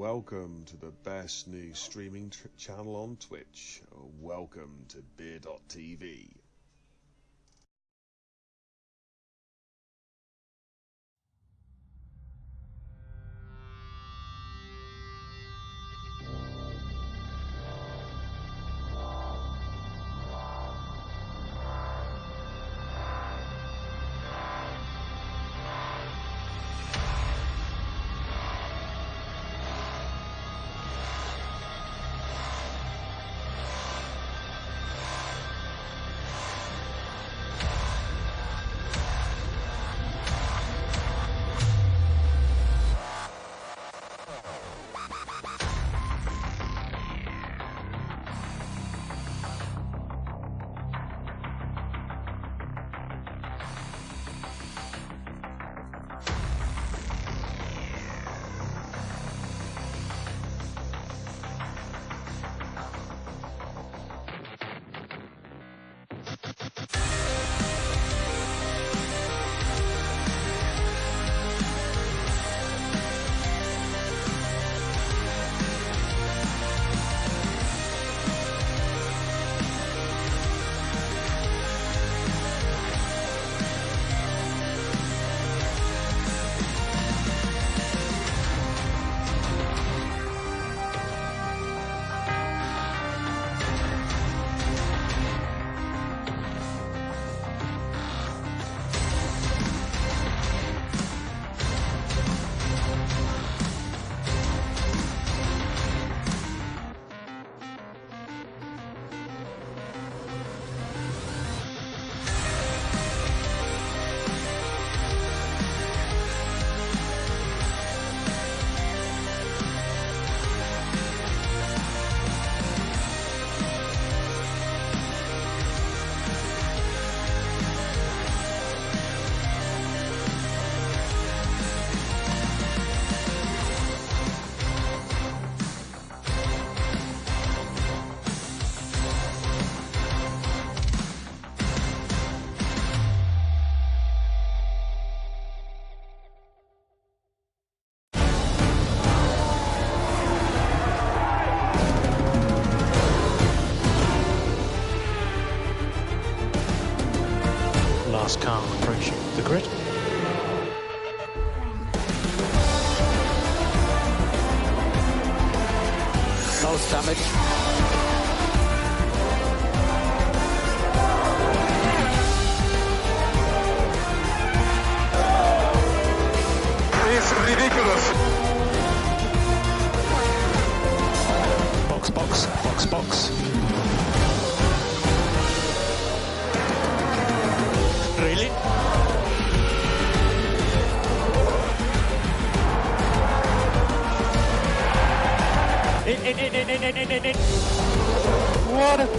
Welcome to the best new streaming channel on Twitch. Welcome to Beer.tv. fast car approaching the grid. Nose damage. It's ridiculous. Box, box, box, box. Really? In. What an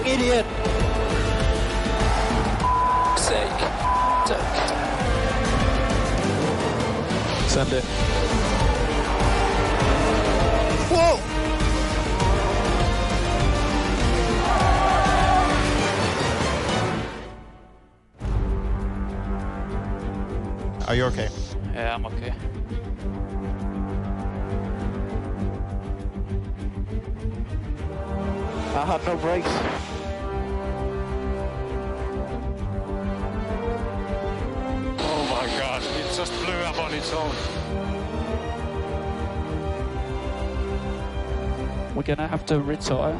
idiot. Sake. Send it. Whoa! Are you okay? Yeah, I'm okay. I had no brakes. Oh my god, it just blew up on its own. We're gonna have to retire.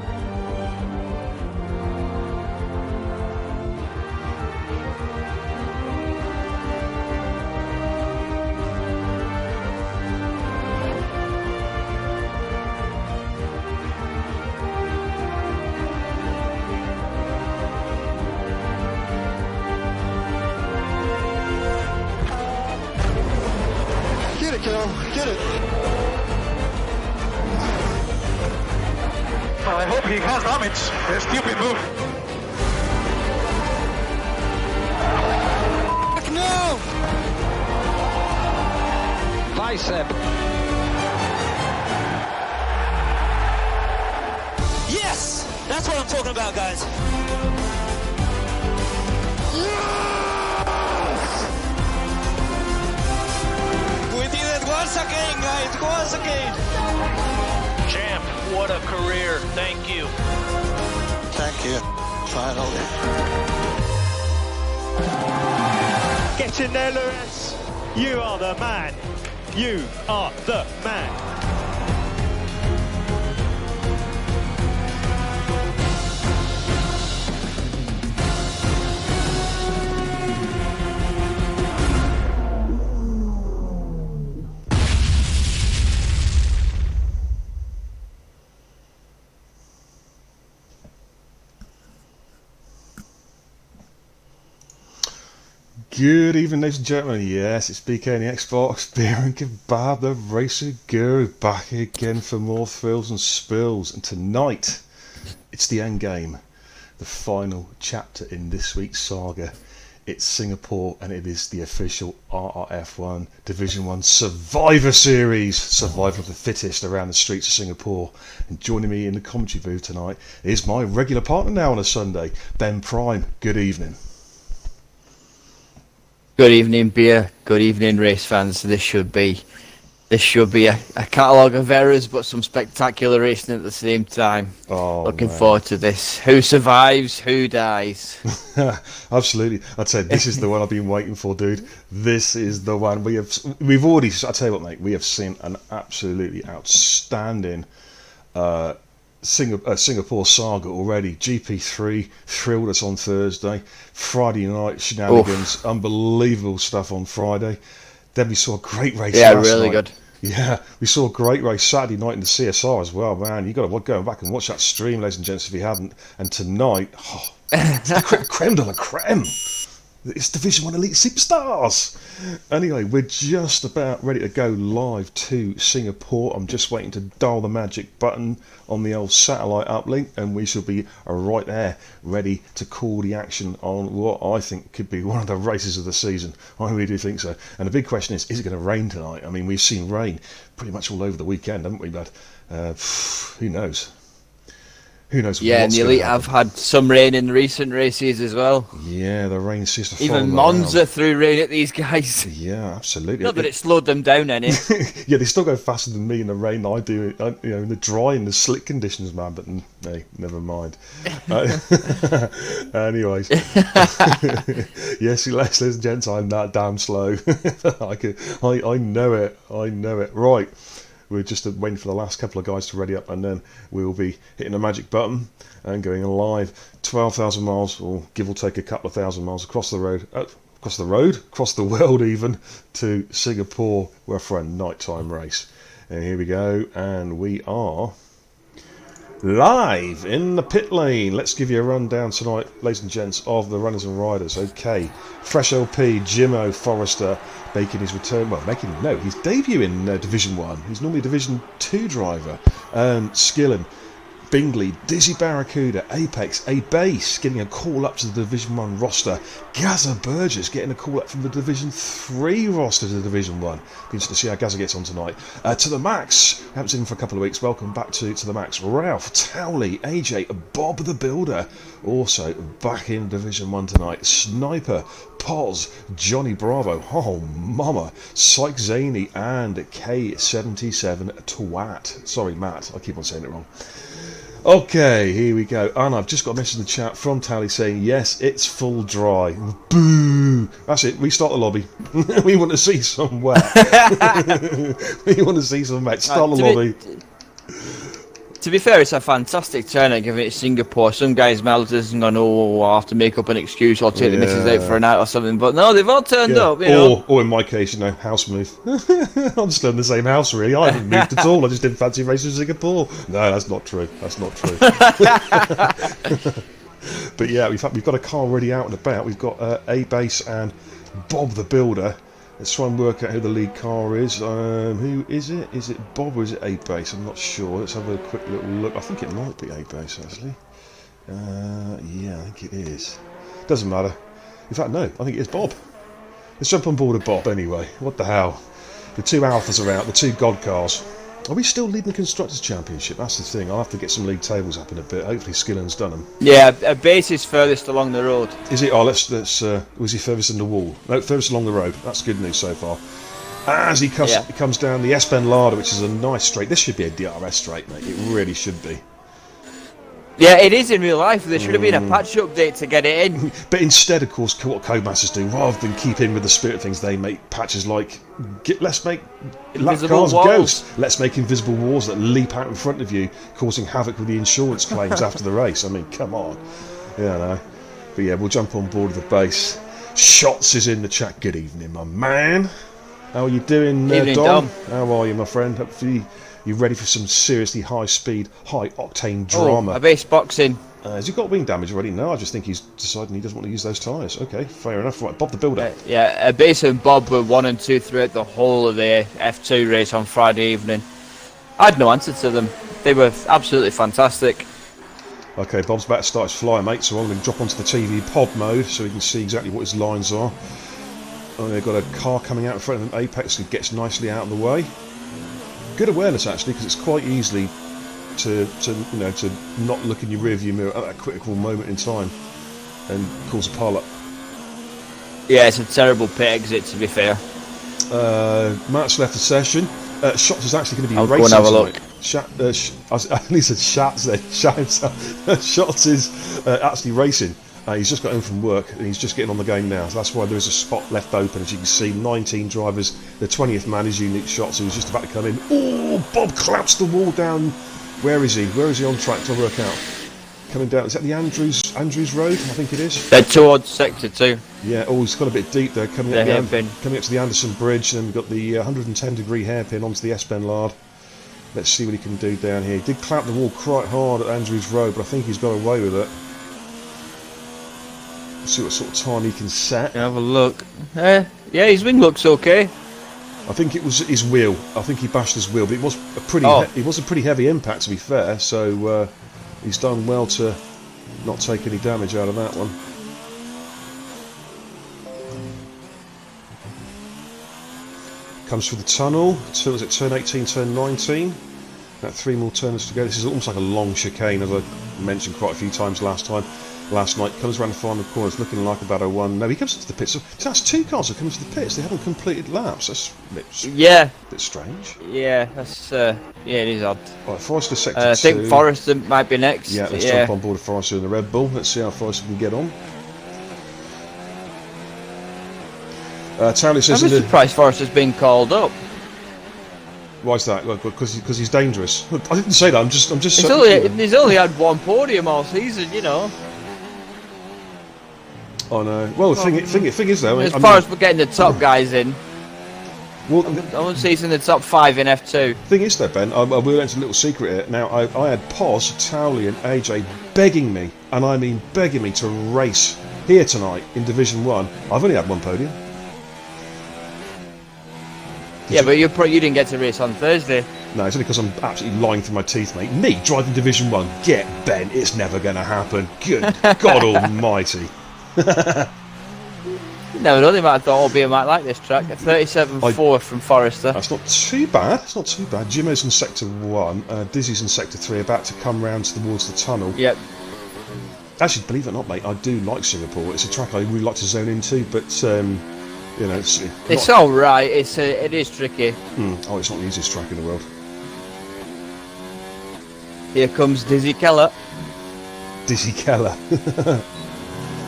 Get it, Carol, get it. I hope he has damage. A stupid move. No! Bicep. Yes! That's what I'm talking about, guys. We did it once again, guys. Once again. Champ, what a career. Thank you. Thank you. Finally. Get in there, Lewis. You are the man. You are the man. Good evening, ladies and gentlemen. Yes, it's BK and the Xbox, Beer and Kebab, the Racer Guru, back again for more thrills and spills. And tonight, it's the end game, the final chapter in this week's saga. It's Singapore, and it is the official RRF1 Division 1 Survivor Series, survival of the fittest around the streets of Singapore. And joining me in the commentary booth tonight is my regular partner now on a Sunday, Ben Prime. Good evening. Good evening, beer. Good evening, race fans. This should be a catalogue of errors, but some spectacular racing at the same time. Oh, Looking man. forward to this. Who survives? Who dies? Absolutely. I'd say this is the one I've been waiting for, dude. This is the one we've already. I tell you what, mate. We have seen an absolutely outstanding Singapore saga already. GP3 thrilled us on Thursday. Friday night shenanigans, Oof. Unbelievable stuff on Friday. Then we saw a great race. Yeah, last really night. good. Yeah, we saw a great race Saturday night in the CSR as well, man. You got to go back and watch that stream, ladies and gents, if you haven't. And tonight, it's the creme de la creme. It's Division 1 Elite Superstars. Anyway, we're just about ready to go live to Singapore. I'm just waiting to dial the magic button on the old satellite uplink, and we shall be right there, ready to call the action on what I think could be one of the races of the season. I really do think so. And the big question is it going to rain tonight? I mean, we've seen rain pretty much all over the weekend, haven't we, bud? Who knows? who knows Yeah, and what's the gonna Elite happen. have had some rain in recent races as well. Yeah, the rain seems to follow Even them Monza around. threw rain at these guys. Yeah, absolutely. Not that it slowed them down any. Yeah, they still go faster than me in the rain. I do, in the dry and the slick conditions, man. But hey, never mind. Anyways, yes, ladies and gents, I'm that damn slow. I know it. I know it. Right, we're just waiting for the last couple of guys to ready up, and then we'll be hitting the magic button and going live 12,000 miles, or give or take a couple of thousand miles across the road. Across the world even, to Singapore, we're for a nighttime race. And here we go, and we are live in the pit lane. Let's give you a rundown tonight, ladies and gents, of the runners and riders. Okay, Fresh LP, Jimmo Forrester making his return. Well, his debut in Division 1. He's normally a Division 2 driver. Skillen, Bingley, Dizzy Barracuda, Apex, A-Base getting a call up to the Division 1 roster. Gazza Burgess getting a call up from the Division 3 roster to the Division 1. Be interested to see how Gazza gets on tonight. To the Max, haven't seen him for a couple of weeks. Welcome back to the Max. Ralph, Towley, AJ, Bob the Builder, also back in Division 1 tonight. Sniper, Poz, Johnny Bravo, oh mama, Syke Zaney, and K77 Twat. Sorry, Matt, I keep on saying it wrong. Okay, here we go. And I've just got a message in the chat from Tally saying, yes, it's full dry. Boo! That's it, restart the lobby. We want to see some wet. We want to see some wet. Start the lobby. To be fair, it's a fantastic turnout given it's Singapore. Some guys might have gone, oh, I'll have to make up an excuse or take the missus out for a night or something. But no, they've all turned up, you know. Or in my case, house move. I'm just in the same house, really. I haven't moved at all. I just didn't fancy racing in Singapore. No, that's not true. That's not true. But yeah, we've got a car already out and about. We've got A-Base and Bob the Builder. Let's try and work out who the lead car is. Who is it? Is it Bob or is it A-Base? I'm not sure. Let's have a quick little look. I think it might be A-Base, actually. Yeah, I think it is. Doesn't matter. In fact, no, I think it is Bob. Let's jump on board of Bob anyway. What the hell? The two alphas are out, the two god cars. Are we still leading the Constructors' Championship? That's the thing. I'll have to get some league tables up in a bit. Hopefully Skillen's done them. Yeah, a base is furthest along the road. Is it? Oh, let's was he furthest in the wall? No, furthest along the road. That's good news so far. As he comes down the S-Bend Larder, which is a nice straight. This should be a DRS straight, mate. It really should be. Yeah, it is in real life. There should have been a patch update to get it in. But instead, of course, what Codemasters do, rather than keep in with the spirit of things, they make patches like, let's make lap cars ghost. Let's make invisible walls that leap out in front of you, causing havoc with the insurance claims after the race. I mean, come on. Yeah, no. But yeah, we'll jump on board with the base. Shots is in the chat. Good evening, my man. How are you doing, Evening, Dom? Dom. How are you, my friend? Hopefully you're ready for some seriously high-speed, high-octane drama. Oh, a base boxing. Has he got wing damage already? No, I just think he's deciding he doesn't want to use those tyres. Okay, fair enough. Right, Bob the Builder. Yeah, Base and Bob were 1 and 2 throughout the whole of the F2 race on Friday evening. I had no answer to them. They were absolutely fantastic. Okay, Bob's about to start his flyer, mate, so I'm going to drop onto the TV pod mode so we can see exactly what his lines are. They've got a car coming out in front of them, Apex, who gets nicely out of the way. Good awareness, actually, because it's quite easy to not look in your rearview mirror at that critical moment in time and cause a pile-up. Yeah, it's a terrible pit exit, to be fair. Matt's left the session. Shots is actually going to be I'll racing go and have a look. I nearly said Shots there. Shots is actually racing. He's just got home from work and he's just getting on the game now. So that's why there is a spot left open. As you can see, 19 drivers. The 20th man is Unique Shots, who's just about to come in. Oh, Bob claps the wall down. Where is he? Where is he on track to work out? Coming down. Is that the Andrews Road? I think it is. They're towards Sector 2. Yeah, oh, it's got a bit deep there. Coming up to the Anderson Bridge, and we've got the 110-degree hairpin onto the S-Bend Lard. Let's see what he can do down here. He did clap the wall quite hard at Andrews Road, but I think he's got away with it. Let's see what sort of time he can set. Have a look. Yeah, his wing looks okay. I think it was his wheel. I think he bashed his wheel, but it was a pretty heavy impact, to be fair. So he's done well to not take any damage out of that one. Comes through the tunnel. So was it turn 18, turn 19? About 3 more turns to go. This is almost like a long chicane, as I mentioned quite a few times last night. Comes around the final corner. It's looking like about a 1. No, he comes into the pits. So that's 2 cars that come to the pits. They haven't completed laps. That's a bit strange. Yeah, that's it is odd. Right, Forrester sector 2. I think Forrester might be next. Yeah, let's jump on board of Forrester in the Red Bull. Let's see how Forrester can get on. Towley says... I'm surprised Forrester's been called up. Why is that? Because he's dangerous. I didn't say that. I'm just. He's only had 1 podium all season, you know. Oh no. Well, the thing is though. As far as we're getting the top guys in, well, I want to see he's in the top 5 in F2. Thing is though, Ben, I will let into a little secret here. Now, I had Poz, Towley, and AJ begging me, and I mean begging me, to race here tonight in Division 1. I've only had 1 podium. But you didn't get to race on Thursday. No, it's only because I'm absolutely lying through my teeth, mate. Me driving Division 1, get Ben, it's never going to happen. Good God almighty. Never know, they might have thought Albia might like this track. A 37.4 from Forrester. That's not too bad. It's not too bad. Jimo's in Sector 1. Dizzy's in Sector 3, about to come round towards the tunnel. Yep. Actually, believe it or not, mate, I do like Singapore. It's a track I really like to zone into, but... you know, it's all right. It is tricky. Oh, it's not the easiest track in the world. Here comes Dizzy Keller. Dizzy Keller.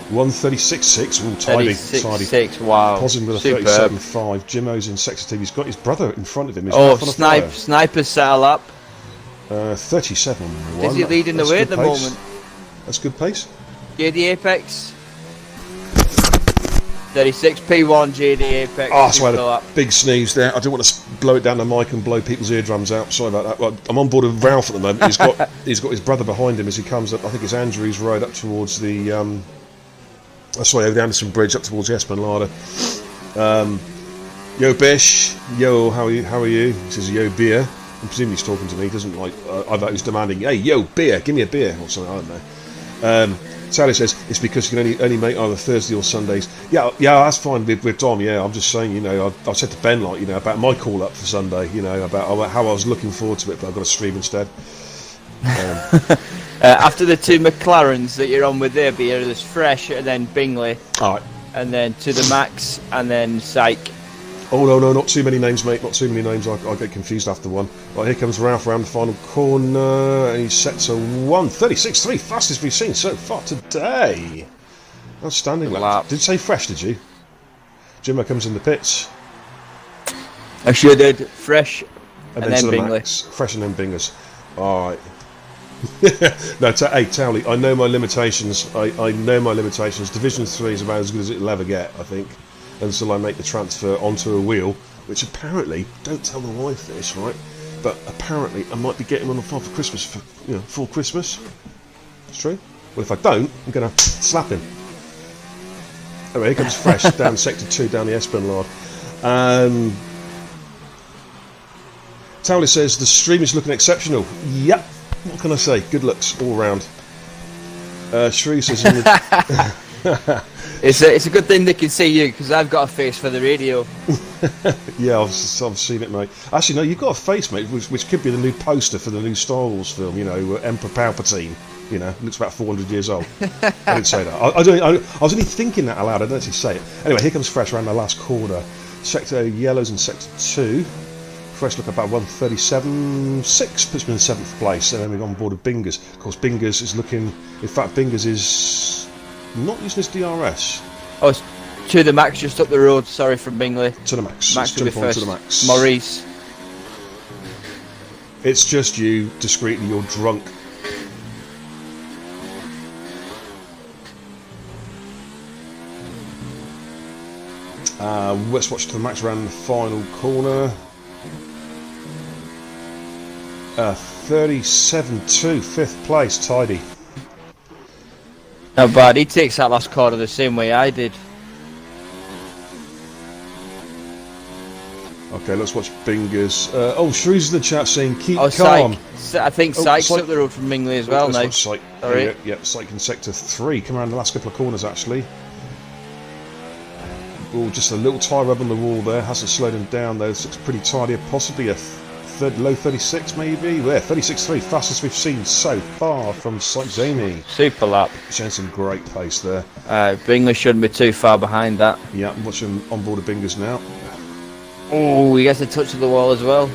136.6. All tidy. 36.6. Wow. Posing with a 37.5. Jimo's in Sector 2. He's got his brother in front of him. Sniper's set a lap. 37.1. Dizzy leading the way at the moment. That's good pace. JD Apex. 36 P1 JD Apex. Oh, so I had a big sneeze there. I didn't want to blow it down the mic and blow people's eardrums out. Sorry about that. Well, I'm on board with Ralph at the moment. He's got his brother behind him as he comes up. I think it's Andrew's ride up towards the over the Anderson Bridge up towards the Esplanade. Yo Bish, yo, how are you? He says yo beer. I'm presuming he's talking to me. He doesn't like. I thought he was demanding, hey yo beer, give me a beer or something. I don't know. Sally says it's because you can only make either Thursday or Sundays. Yeah, that's fine with Dom. Yeah, I'm just saying, you know, I said to Ben, like, you know, about my call up for Sunday, you know, about how I was looking forward to it, but I've got to stream instead. After the 2 McLarens that you're on with there, there's Fresh and then Bingley. All right. And then to the Max and then Syke. Oh no, not too many names, mate. Not too many names. I get confused after one. Right, here comes Ralph around the final corner, and he sets a 1:36.3, fastest we've seen so far today. Outstanding lap. Did you say Fresh? Did you? Jimmo comes in the pits. I sure did. Fresh and then to the Bingley. Max. Fresh and then Bingers. All right. No, hey Towley, I know my limitations. I know my limitations. Division 3 is about as good as it'll ever get, I think, until I make the transfer onto a wheel, which apparently, don't tell the wife this, right? But apparently I might be getting on the farm for Christmas, for Christmas. It's true. Well, if I don't, I'm going to slap him. Anyway, here comes Fresh down Sector 2, down the Esplanade. Towley says the stream is looking exceptional. Yep. What can I say? Good looks all round. Shrew says... It's a good thing they can see you, because I've got a face for the radio. Yeah, I've seen it, mate. Actually, no, you've got a face, mate, which could be the new poster for the new Star Wars film, you know, Emperor Palpatine. You know, looks about 400 years old. I didn't say that. I was only thinking that aloud. I didn't actually say it. Anyway, here comes Fresh around the last corner. Sector Yellows in Sector 2. Fresh look about 1:37.6, puts me in 7th place, and then we've gone on board with Bingers. Of course, Bingers is looking... In fact, Bingers is not using his DRS. Oh, it's to the Max just up the road, sorry, from Bingley. To the Max. Max will be first. To the Max. Maurice. It's just you, discreetly, you're drunk. Let's watch to the Max around the final corner. 37.2, 5th place, tidy. Not bad, he takes that last corner the same way I did. Okay, let's watch Bingers. Shrew's in the chat saying keep calm. Syke. I think Syke's up the road from Bingley as well now. Syke. Sorry. Syke in Sector 3. Come around the last couple of corners, actually. Oh, just a little tyre rub on the wall there. Hasn't slowed him down, though. This looks pretty tidy. Possibly a low 36 maybe. Yeah, 36.3, fastest we've seen so far from Jamie. Super lap. Showing some great pace there. Bingley shouldn't be too far behind that. Yeah, I'm watching on board of Bingers now. Oh, he gets a touch of the wall as well.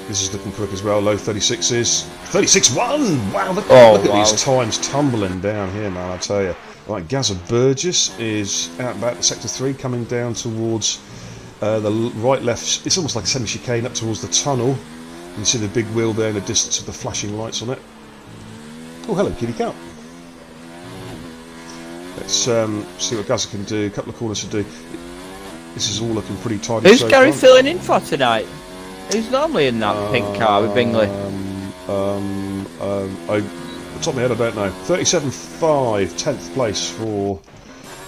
This is looking quick as well. Low 36s. 36.1! Wow, look at these times tumbling down here, man, I tell you. Right, Gaza Burgess is out about the sector 3, coming down towards the right left. It's almost like a semi chicane up towards the tunnel. You can see the big wheel there in the distance with the flashing lights on it. Oh, hello, Kitty Cat. Let's see what Gaza can do. A couple of corners to do. This is all looking pretty tidy. Who's Gary filling in for tonight? Who's normally in that pink car with Bingley? Top of my head, I don't know. 37.5, 10th place for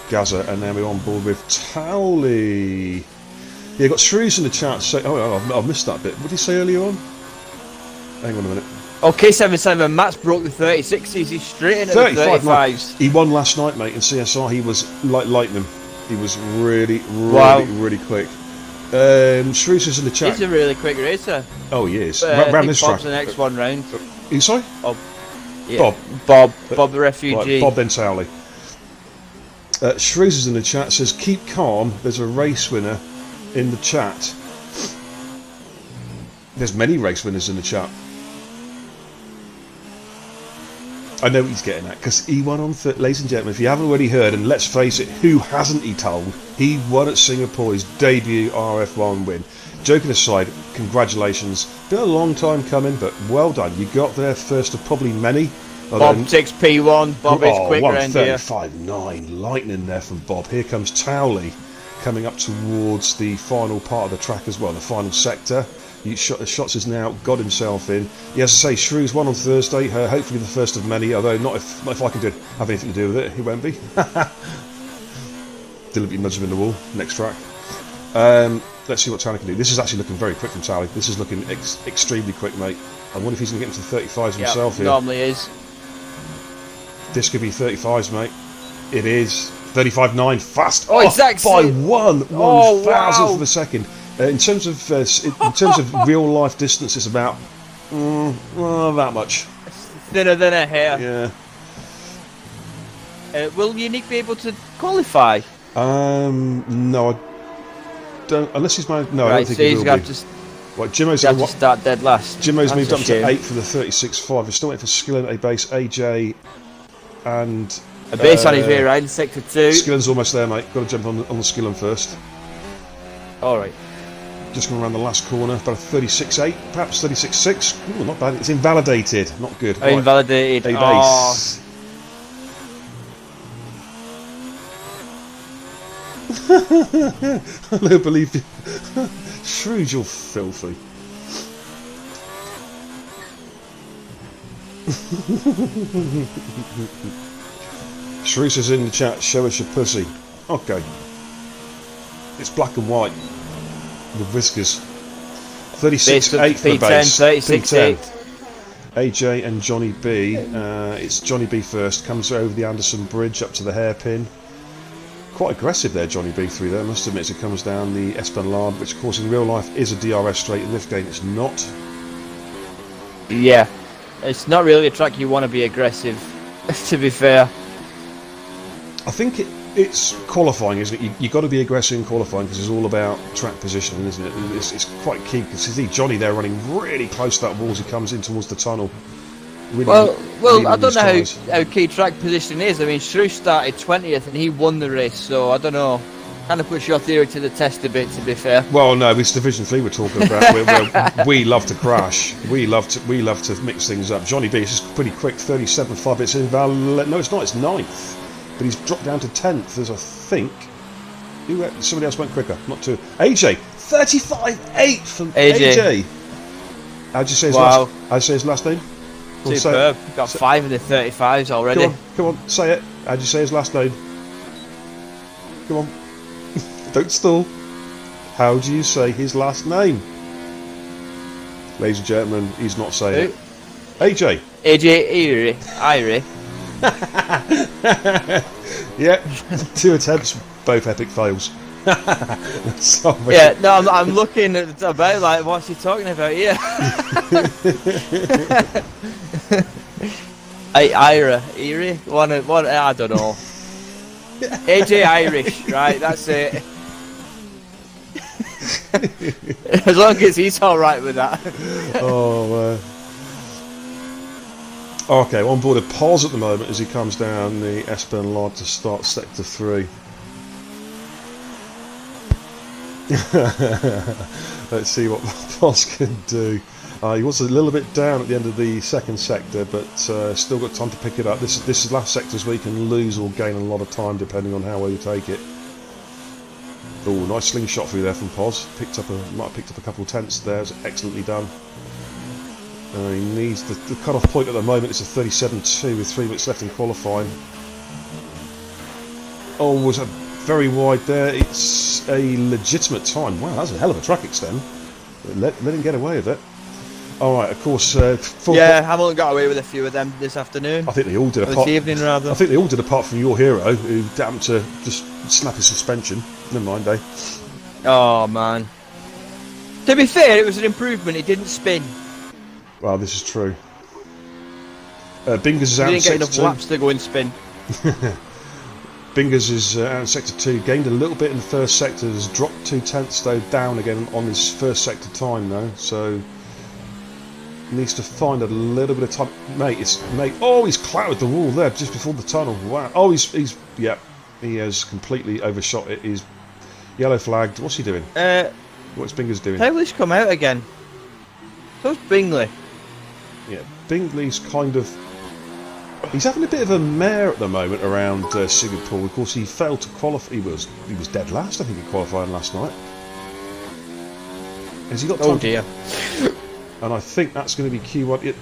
Gaza, and then we're on board with Towley. Yeah, got Shrews in the chat. I've missed that bit. What did he say earlier on? Hang on a minute. Okay, 7-7. Matt's broke the 36s. He's straight in at the 35s. He won last night, mate, in CSR. He was like lightning. He was really quick. Shrews is in the chat. He's a really quick racer. Oh, he is. Round this track. Bob's the next one round. You sorry? Yeah. Bob the refugee. Right, Bob then Towley. Shrews is in the chat, says keep calm, there's a race winner in the chat. There's many race winners in the chat. I know what he's getting at, because he won on, ladies and gentlemen, if you haven't already heard, and let's face it, who hasn't he told? He won at Singapore, his debut RRF1 win. Joking aside, congratulations. Been a long time coming, but well done. You got there first of probably many. Bob 6P1. Bob is quick around here. 1:35.9. Lightning there from Bob. Here comes Towley coming up towards the final part of the track as well, the final sector. Shots has now got himself in. He has to say, Shrews won on Thursday. Hopefully the first of many, although not if I can have anything to do with it. He won't be. Deliberately nudge him in the wall. Next track. Let's see what Towley can do. This is actually looking very quick from Towley. This is looking extremely quick, mate. I wonder if he's going to get into the 35s himself here. Normally is. This could be 35s, mate. It is. 35.9, fast. Oh, exactly. By 1/1000th of a second. In terms of real life distance, it's about that much. Thinner than a hair. Yeah. Will Unique be able to qualify? No, I don't. Unless he's managed. No, right, I don't think he will be. Right, Jimmo's going to start dead last. Jimmo's moved up to 8 for the 36.5. We're still waiting for Skillen a base, AJ, and a base on his rear end, sector 2. Skillen's almost there, mate. Got to jump on the Skillen first. All right. Just going around the last corner, about a 36.8, perhaps 36.6. Ooh, not bad. It's invalidated. Not good. Right. Invalidated. A base. I don't believe you. Shrews, you're filthy. Shrews is in the chat. Show us your pussy. Okay. It's black and white with whiskers. 36.8 for the base. 36.8. AJ and Johnny B. It's Johnny B first. Comes over the Anderson Bridge up to the hairpin. Quite aggressive there, Johnny B through there. I must admit, as it comes down the Esplanade, which of course in real life is a DRS straight. In this game, it's not. Yeah, it's not really a track you want to be aggressive. To be fair, I think it's qualifying, isn't it? You've got to be aggressive in qualifying because it's all about track positioning, isn't it? It's quite key because you see Johnny there running really close to that wall as he comes in towards the tunnel. Really, well, I don't know how key track position is. I mean, Shrew started 20th and he won the race, so I don't know. Kind of push your theory to the test a bit, to be fair. Well, no, it's Division 3 we're talking about. where we love to crash. We love to mix things up. Johnny B is pretty quick, 37.5. It's invalid. No, it's not. It's 9th, but he's dropped down to 10th. As I think. Somebody else went quicker. Not two. AJ 35.8 from AJ. How'd you say his last? How'd you say his last name? Superb. Got 5 in the 35s already. Come on, say it. How'd you say his last name? Come on. Don't stall. How do you say his last name? Ladies and gentlemen, he's not saying it. AJ. AJ Irie. Yeah, 2 attempts, both epic fails. Sorry. Yeah, no, I'm looking at about like, what's he talking about here? Erie? One, I don't know. AJ Irish, right? That's it. As long as he's all right with that. Oh, okay, on board a pause at the moment as he comes down the Esplanade to start sector 3. Let's see what Paz can do. He was a little bit down at the end of the second sector, but still got time to pick it up. This is last sectors where you can lose or gain a lot of time depending on how well you take it. Oh, nice slingshot through there from Paz. Might have picked up a couple of tenths there. It's excellently done. He needs the cut-off point at the moment is a 37.2 with 3 minutes left in qualifying. Oh, was a very wide there. It's a legitimate time. Wow, that's a hell of a track extend. Let him get away with it. Alright, of course... Hamilton got away with a few of them this afternoon. I think they all did. This evening, rather. I think they all did, apart from your hero, who happened to just snap his suspension. Never mind, eh? Oh, man. To be fair, it was an improvement. It didn't spin. Well, this is true. Bingers is out He in didn't get sector enough 2. laps to go and spin. Bingers is out in sector 2, gained a little bit in the first sector, has dropped 2 tenths though down again on his first sector time though, so needs to find a little bit of time. Oh, he's clouted the wall there just before the tunnel. Wow. Oh, he has completely overshot it. He's yellow flagged. What's he doing? What's Bingers doing? Taylor's come out again. So's Bingley. Yeah, Bingley's kind of... He's having a bit of a mare at the moment around Singapore. Of course, he failed to qualify. He was dead last, I think, in qualifying last night. Has he got time? Oh dear. And I think that's going to be Q1.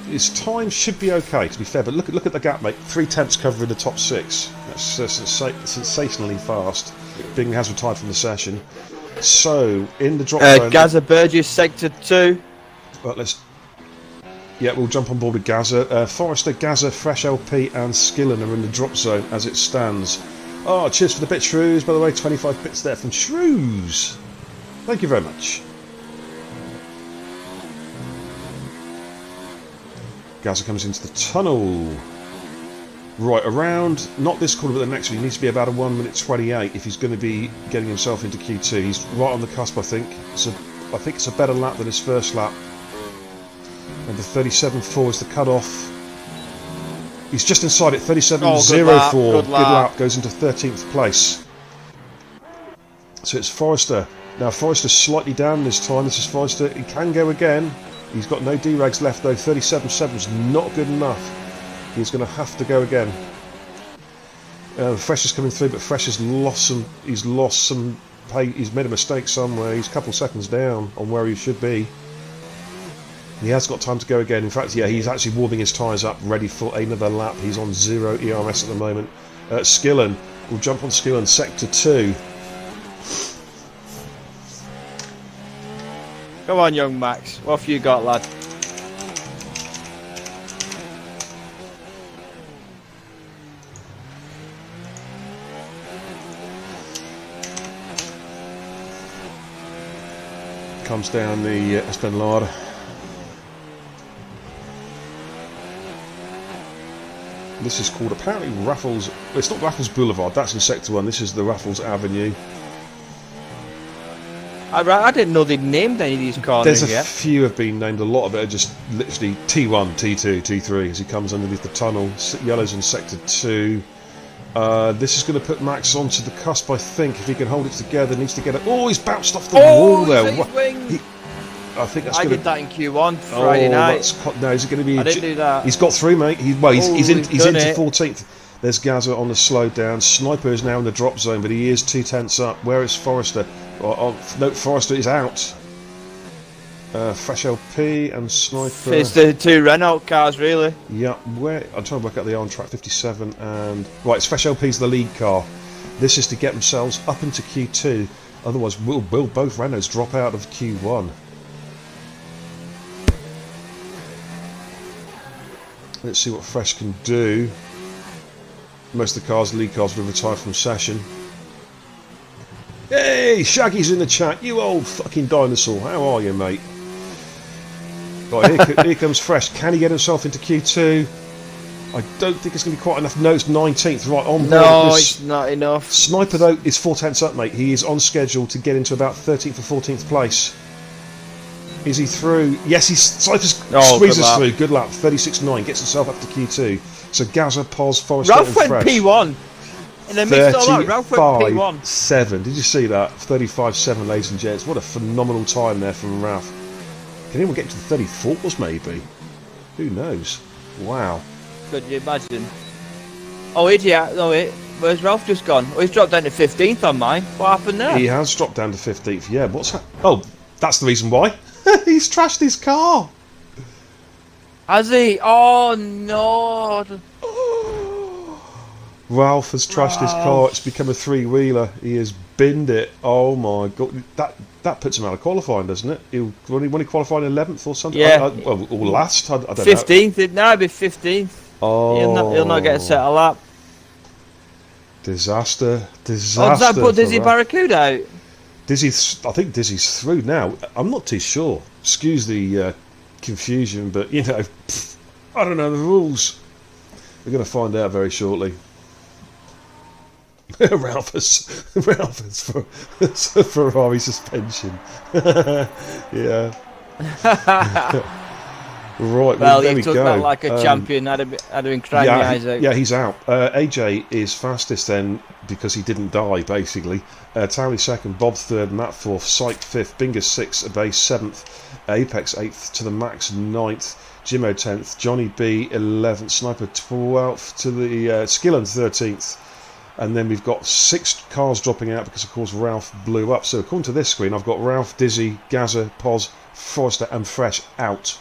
His time should be okay, to be fair. But look at the gap, mate. 3 tenths covering the top 6. That's sensationally fast. Bingley has retired from the session. So in the drop zone, Gaza Burgess sector 2. But we'll jump on board with Gaza. Forrester, Gaza, Fresh LP and Skillen are in the drop zone as it stands. Oh, cheers for the bit, Shrews. By the way, 25 bits there from Shrews. Thank you very much. Gaza comes into the tunnel. Right, around, not this corner but the next one, he needs to be about a 1 minute 28 if he's going to be getting himself into Q2. He's right on the cusp, I think. I think it's a better lap than his first lap. And the 37.4 is the cut-off. He's just inside it, 37.04. Good lap, goes into 13th place. So it's Forrester. Now Forrester's slightly down this time. This is Forrester. He can go again. He's got no D-rags left though. 37.7 is not good enough. He's going to have to go again. Fresh is coming through, but Fresh has lost some. He's lost some. He's made a mistake somewhere. He's a couple of seconds down on where he should be. He has got time to go again. In fact, yeah, he's actually warming his tyres up, ready for another lap. He's on 0 ERS at the moment. Skillen, we'll jump on Skillen, sector 2. Come on, young Max. What have you got, lad? Comes down the Esplanade. This is called apparently Raffles. It's not Raffles Boulevard. That's in sector 1. This is the Raffles Avenue. I didn't know they'd named any of these corners There's a yet. few have been named. A lot of it are just literally T1, T2, T3 as he comes underneath the tunnel. Yellow's in sector 2. This is going to put Max onto the cusp, I think. If he can hold it together, needs to get it. Oh, he's bounced off the wall there. I think that's. I did that in Q1 Friday night. No, is it going to be? I didn't do that. He's got through, mate. He's into it. 14th. There's Gaza on the slow down. Sniper is now in the drop zone, but he is 2 tenths up. Where is Forrester? No, Forrester is out. Fresh LP and Sniper. It's the 2 Renault cars, really. Yeah, I'm trying to work out the on track 57 and right. It's Fresh LP's the lead car. This is to get themselves up into Q2. Otherwise, will both Renaults drop out of Q1? Let's see what Fresh can do. Most of the cars, lead cars, would have retired from session. Hey, Shaggy's in the chat. You old fucking dinosaur. How are you, mate? Right, here comes Fresh. Can he get himself into Q2? I don't think it's going to be quite enough. No, it's 19th. Right, on board. No, it's not enough. Sniper, though, is 4 tenths up, mate. He is on schedule to get into about 13th or 14th place. Is he through? Yes, Sniper squeezes through. Good lap. 36.9. Gets himself up to Q2. So Gaza, Pos, Forrester, Ralph and went Fresh. P1. In the midst of all that, Ralph went P1. 7. Did you see that? 35.7, ladies and gents. What a phenomenal time there from Ralph. Can anyone get to the 34s, maybe? Who knows? Wow. Could you imagine? Oh, idiot. No, wait. Where's Ralph just gone? Oh, he's dropped down to 15th on mine. What happened there? He has dropped down to 15th. Yeah, what's that? Oh, that's the reason why. He's trashed his car. Has he? Oh, no. Ralph has trashed his car. It's become a three-wheeler. He has binned it. Oh my god, that puts him out of qualifying, doesn't it? He'll when he qualified 11th or something. Yeah. Or last. I don't 15th. Now it'd be 15th. Oh. He'll not get a set of lap. Disaster. Oh, does that put Dizzy Barracuda out? I think Dizzy's through now. I'm not too sure. Excuse the confusion, but you know, I don't know the rules. We're going to find out very shortly. Ralph has for Ferrari suspension. Yeah. Right, well, there he we took go. that like a champion. I'd have been crying my eyes out. Yeah, he's out. AJ is fastest then because he didn't die, basically. Towery second, Bob third, Matt fourth, Syke fifth, Bingus sixth, Abase seventh, Apex eighth, to the max ninth, Jimmo 10th, Johnny B 11th, Sniper 12th, to the Skillen 13th. And then we've got 6 cars dropping out because, of course, Ralph blew up. So according to this screen, I've got Ralph, Dizzy, Gaza, Pos, Forrester and Fresh out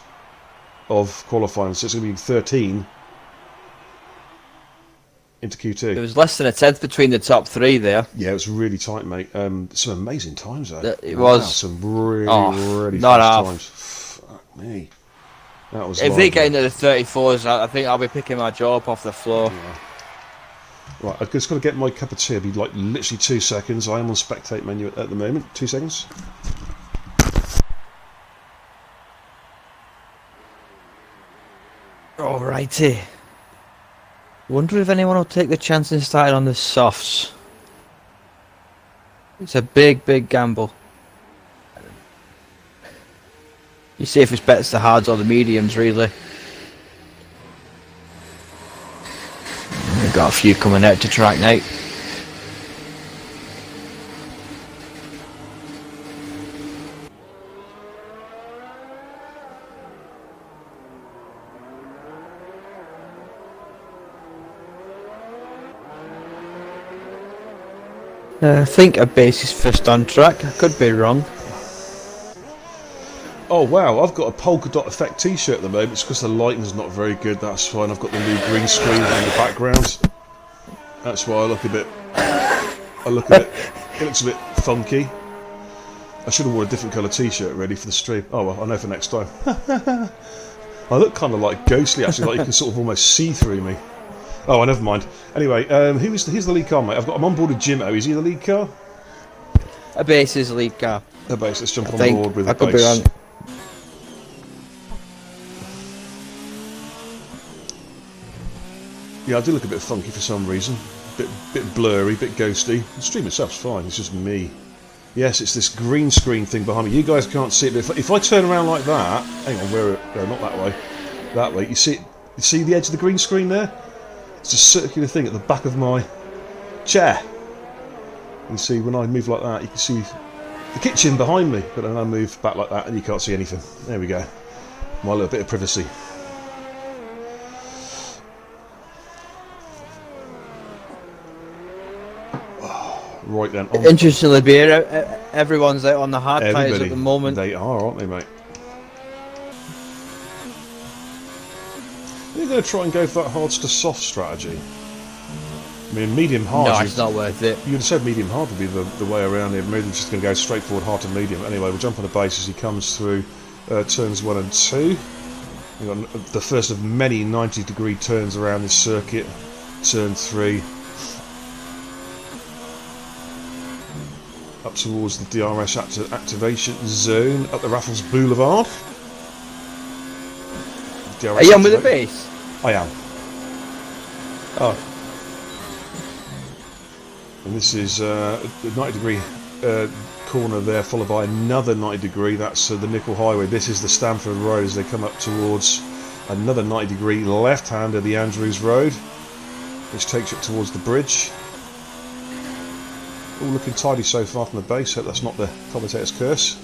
of qualifying. So it's going to be 13 into Q2. There was less than a tenth between the top 3 there. Yeah, it was really tight, mate. Some amazing times, though. It was. Some really not fast half. times. Fuck me. That was if they get into the 34s, I think I'll be picking my jaw up off the floor. Yeah. Right, I've just got to get my cup of tea. It'll be like literally 2 seconds. I am on spectate menu at the moment. 2 seconds. Alrighty. Wonder if anyone will take the chance and start on the softs. It's a big, big gamble. You see if it's better the hards or the mediums, really. We've got a few coming out to track now. I think a base is first on track. I could be wrong. Oh wow, I've got a polka dot effect t-shirt at the moment. It's because the lighting's not very good, that's fine. I've got the new green screen in the background. That's why I look a bit... it looks a bit funky. I should have worn a different colour t-shirt ready for the stream. Oh well, I know for next time. I look kind of like ghostly actually, like you can sort of almost see through me. Oh, never mind. Anyway, who's the lead car, mate? I'm on board with Jimmo. Is he the lead car? A base is the lead car. A base. Let's jump on board with a base. I could be wrong. Yeah, I do look a bit funky for some reason. Bit blurry, bit ghosty. The stream itself's fine. It's just me. Yes, it's this green screen thing behind me. You guys can't see it, but if I turn around like that, hang on, no, not that way. That way. You see it? You see the edge of the green screen there? It's a circular thing at the back of my chair. You see, when I move like that, you can see the kitchen behind me. But then I move back like that, and you can't see anything. There we go. My little bit of privacy. Right then. Interestingly, everyone's out on the hard tyres at the moment. They are, aren't they, mate? Are you going to try and go for that hards to soft strategy? I mean, medium hard. No, it's not worth it. You'd have said medium hard would be the way around here. Maybe they're just going to go straight forward, hard to medium. Anyway, we'll jump on the base as he comes through turns 1 and 2. We've got the first of many 90-degree turns around this circuit. Turn 3. up towards the DRS activation zone up the Raffles Boulevard. DRS Are you on with the activate- base? I am. Oh. And this is a 90-degree corner there, followed by another 90-degree. That's the Nickel Highway. This is the Stamford Road as they come up towards another 90-degree left-hand of the Andrews Road, which takes it towards the bridge. All looking tidy so far from the base. Hope that's not the commentator's curse.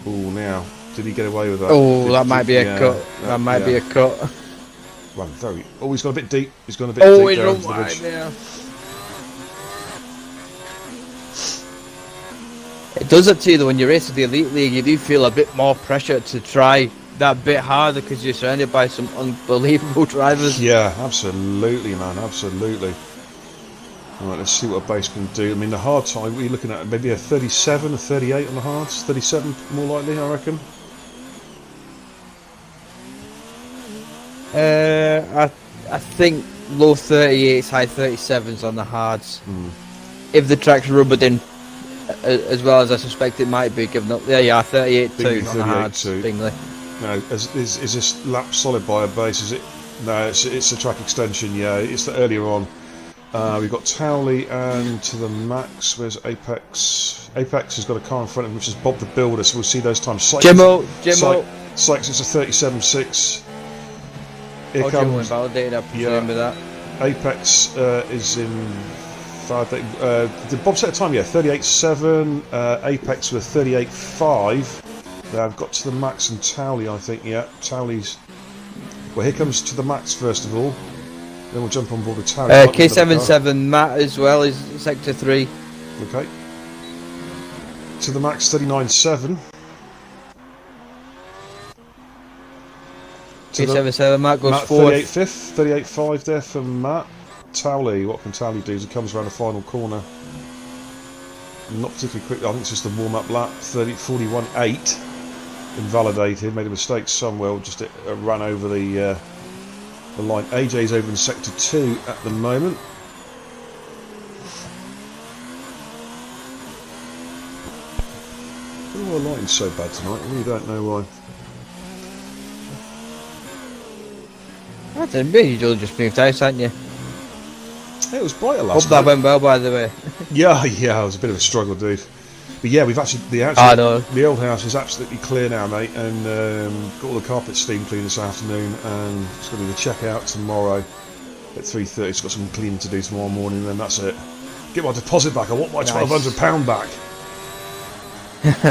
Oh, now did he get away with that? Oh, that might be a cut. That might be a cut. Run very. Oh, he's gone a bit deep. He's gone a bit Oh, deep he's down run to the wide bridge. there. It does it to you though when you race the Elite League. You do feel a bit more pressure to try that bit harder because you're surrounded by some unbelievable drivers. Yeah, absolutely, man, absolutely. All right, let's see what a base can do. I mean, the hard time, what are you looking at? Maybe a 37, a 38 on the hards? 37 more likely, I reckon. I think low 38s, high 37s on the hards. If the track's rubbered in as well as I suspect it might be, given up. Yeah, 38 Bingley, 2 on the hards. 38-2. Bingley. No, is this lap solid by a base? Is it? No, it's a track extension. Yeah, it's the earlier on. We've got Towley and to the max. Where's Apex? Apex has got a car in front of him, which is Bob the Builder. So we'll see those times. Jimmo. Sykes, it's a 37.6. Here Oh, Jimmo comes invalidated, I presume with that. Apex is in. Did Bob set a time? Yeah, 38.7. Apex with 38.5. They've got to the max and Towley, I think. Yeah, Towley's. Well, here comes to the max first of all. Then we'll jump on board with Towley. K77 Matt as well is sector 3. Okay. To the max 39.7. K77 Matt goes Matt 4th. 38.5. 38.5 there for Matt. Towley, what can Towley do as he comes around the final corner? Not particularly quick. I think it's just a warm-up lap. 41.8. Invalidated. Made a mistake somewhere. Just ran over the line. AJ's over in sector 2 at the moment. Oh, the lighting's so bad tonight. I really don't know why. That's a bit. You've just moved house, haven't you? It was brighter Hope last that night. went well, by the way. Yeah, it was a bit of a struggle, dude. But yeah, we've actually I know. the old house is absolutely clear now, mate, and got all the carpet steam cleaned this afternoon, and it's going to be the checkout tomorrow at 3:30. It's got some cleaning to do tomorrow morning, and then that's it. Get my deposit back. I want my £1,200 back.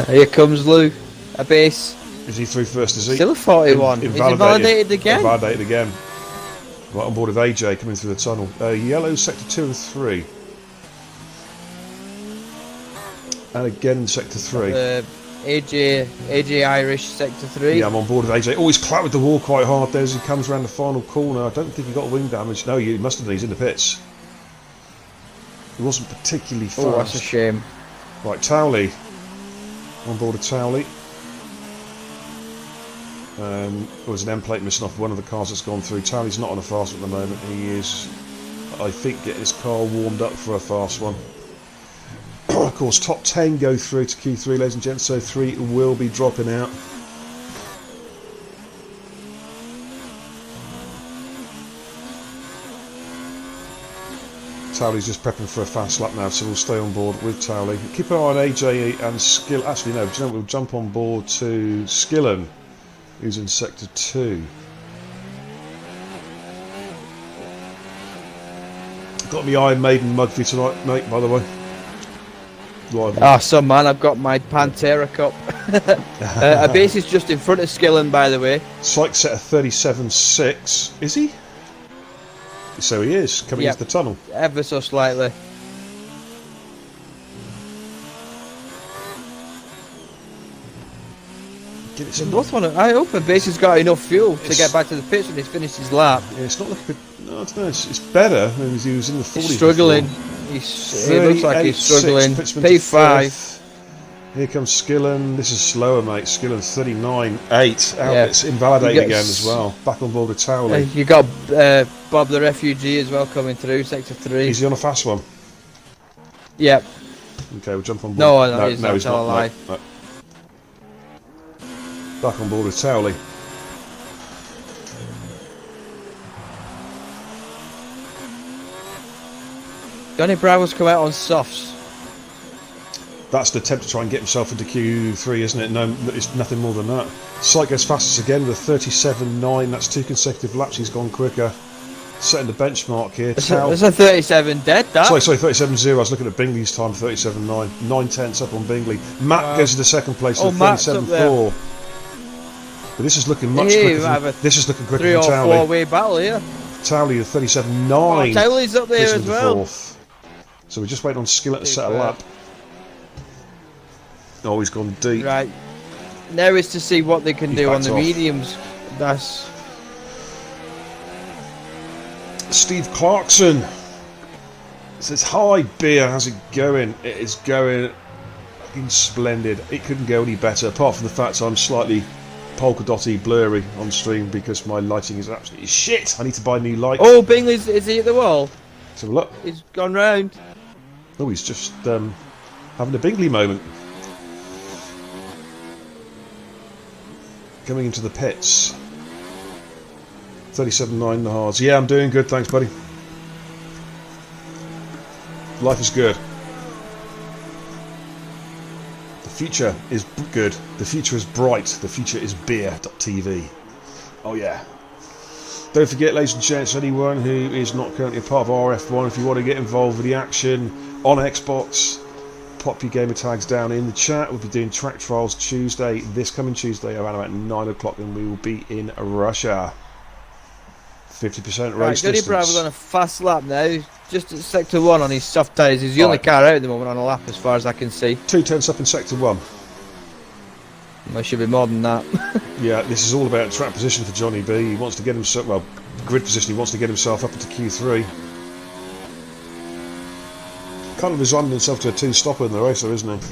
Here comes Lou. A base. Is he through first? Is he? Still a 41. He's invalidated again. Invalidated again. Right on board with AJ coming through the tunnel. Yellow sector 2 and 3. And again sector 3. AJ Irish sector 3. Yeah, I'm on board with AJ. Oh, he's clattered the wall quite hard there as he comes around the final corner. I don't think he got wing damage. No, he must have done. He's in the pits. He wasn't particularly fast. Oh, that's a shame. Right, Towley. On board with Towley. There's an end plate missing off one of the cars that's gone through. Towley's not on a fast at the moment. He is, I think, getting his car warmed up for a fast one. Of course, top 10 go through to Q3, ladies and gents, so 3 will be dropping out. Towley's just prepping for a fast lap now, so we'll stay on board with Towley. Keep an eye on AJ and Skill. Actually, no, do you know what? We'll jump on board to Skillen, who's in sector 2. Got my Iron Maiden mug for you tonight, mate, by the way. Ah, some man, I've got my Pantera Cup. A base is just in front of Skillen, by the way. Sykes set a 37.6. Is he? So he is, coming into the tunnel. Ever so slightly. I hope the base has got enough fuel to get back to the pits when he's finished his lap. Yeah, it's not looking good. No, I don't know. It's better than he was in the 40s. He's struggling. It looks like he's struggling. P5. Here comes Skillen. This is slower, mate. Skillen 39.8. It's invalidated again as well. Back on board with Towley. You got Bob the Refugee as well coming through, sector 3. Is he on a fast one? Yep. Okay, we'll jump on board. No, he's not, he's tell a lie. No. Back on board with Towley. Johnny Bravo's come out on softs. That's an attempt to try and get himself into Q3, isn't it? No, it's nothing more than that. Sight goes fastest again with a 37.9. That's 2 consecutive laps. He's gone quicker. Setting the benchmark here. It's a 37 dead, that. Sorry, 37.0. I was looking at Bingley's time, 37.9. 9/10 up on Bingley. Matt goes into second place with 37.4. But this is looking much quicker. This is looking quicker than Towley. 3 or 4 way battle here. Towley with 37.9. Oh, Towley's up there as well. Fourth. So we're just waiting on Skillet to settle up. Oh, he's gone deep. Right. Now is to see what they can do on the mediums. That's Steve Clarkson says, "Hi, beer. How's it going? It is going fucking splendid. It couldn't go any better. Apart from the fact I'm slightly polka dotty, blurry on stream because my lighting is absolutely shit. I need to buy new lights." Oh, Bingley's is he at the wall? So look. He's gone round. Oh, he's just having a Bingley moment. Coming into the pits. 37.9 the hards. Yeah, I'm doing good, thanks, buddy. Life is good. The future is good. The future is bright. The future is beer.tv. Oh, yeah. Don't forget, ladies and gents, anyone who is not currently a part of RRF1, if you want to get involved with the action on Xbox, pop your gamer tags down in the chat. We'll be doing track trials this coming Tuesday around about 9 o'clock, and we will be in Russia. 50% race Johnny distance. Bravo's on a fast lap now, just at sector 1 on his soft tyres. He's the only car out at the moment on a lap as far as I can see. 2/10 up in sector 1. There should be more than that. Yeah, this is all about track position for Johnny B. He wants to get himself, well, grid position, he wants to get himself up into Q3. Kind of resigned himself to a 2-stopper in the race, though, isn't he?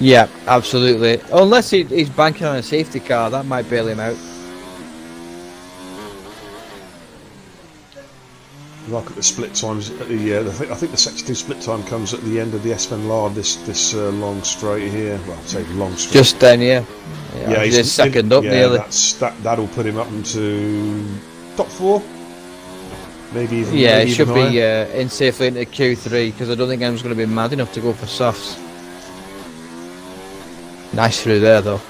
Yeah, absolutely. Unless he's banking on a safety car, that might bail him out. Like at the split times at the I think the sector 2 split time comes at the end of the Espen Lard, this long straight here. Well, I'd say long straight. Just then, yeah, he's second up nearly. That'll put him up into top 4. Maybe even. Yeah, maybe it should even be in safely into Q3 because I don't think anyone's going to be mad enough to go for softs. Nice through there though.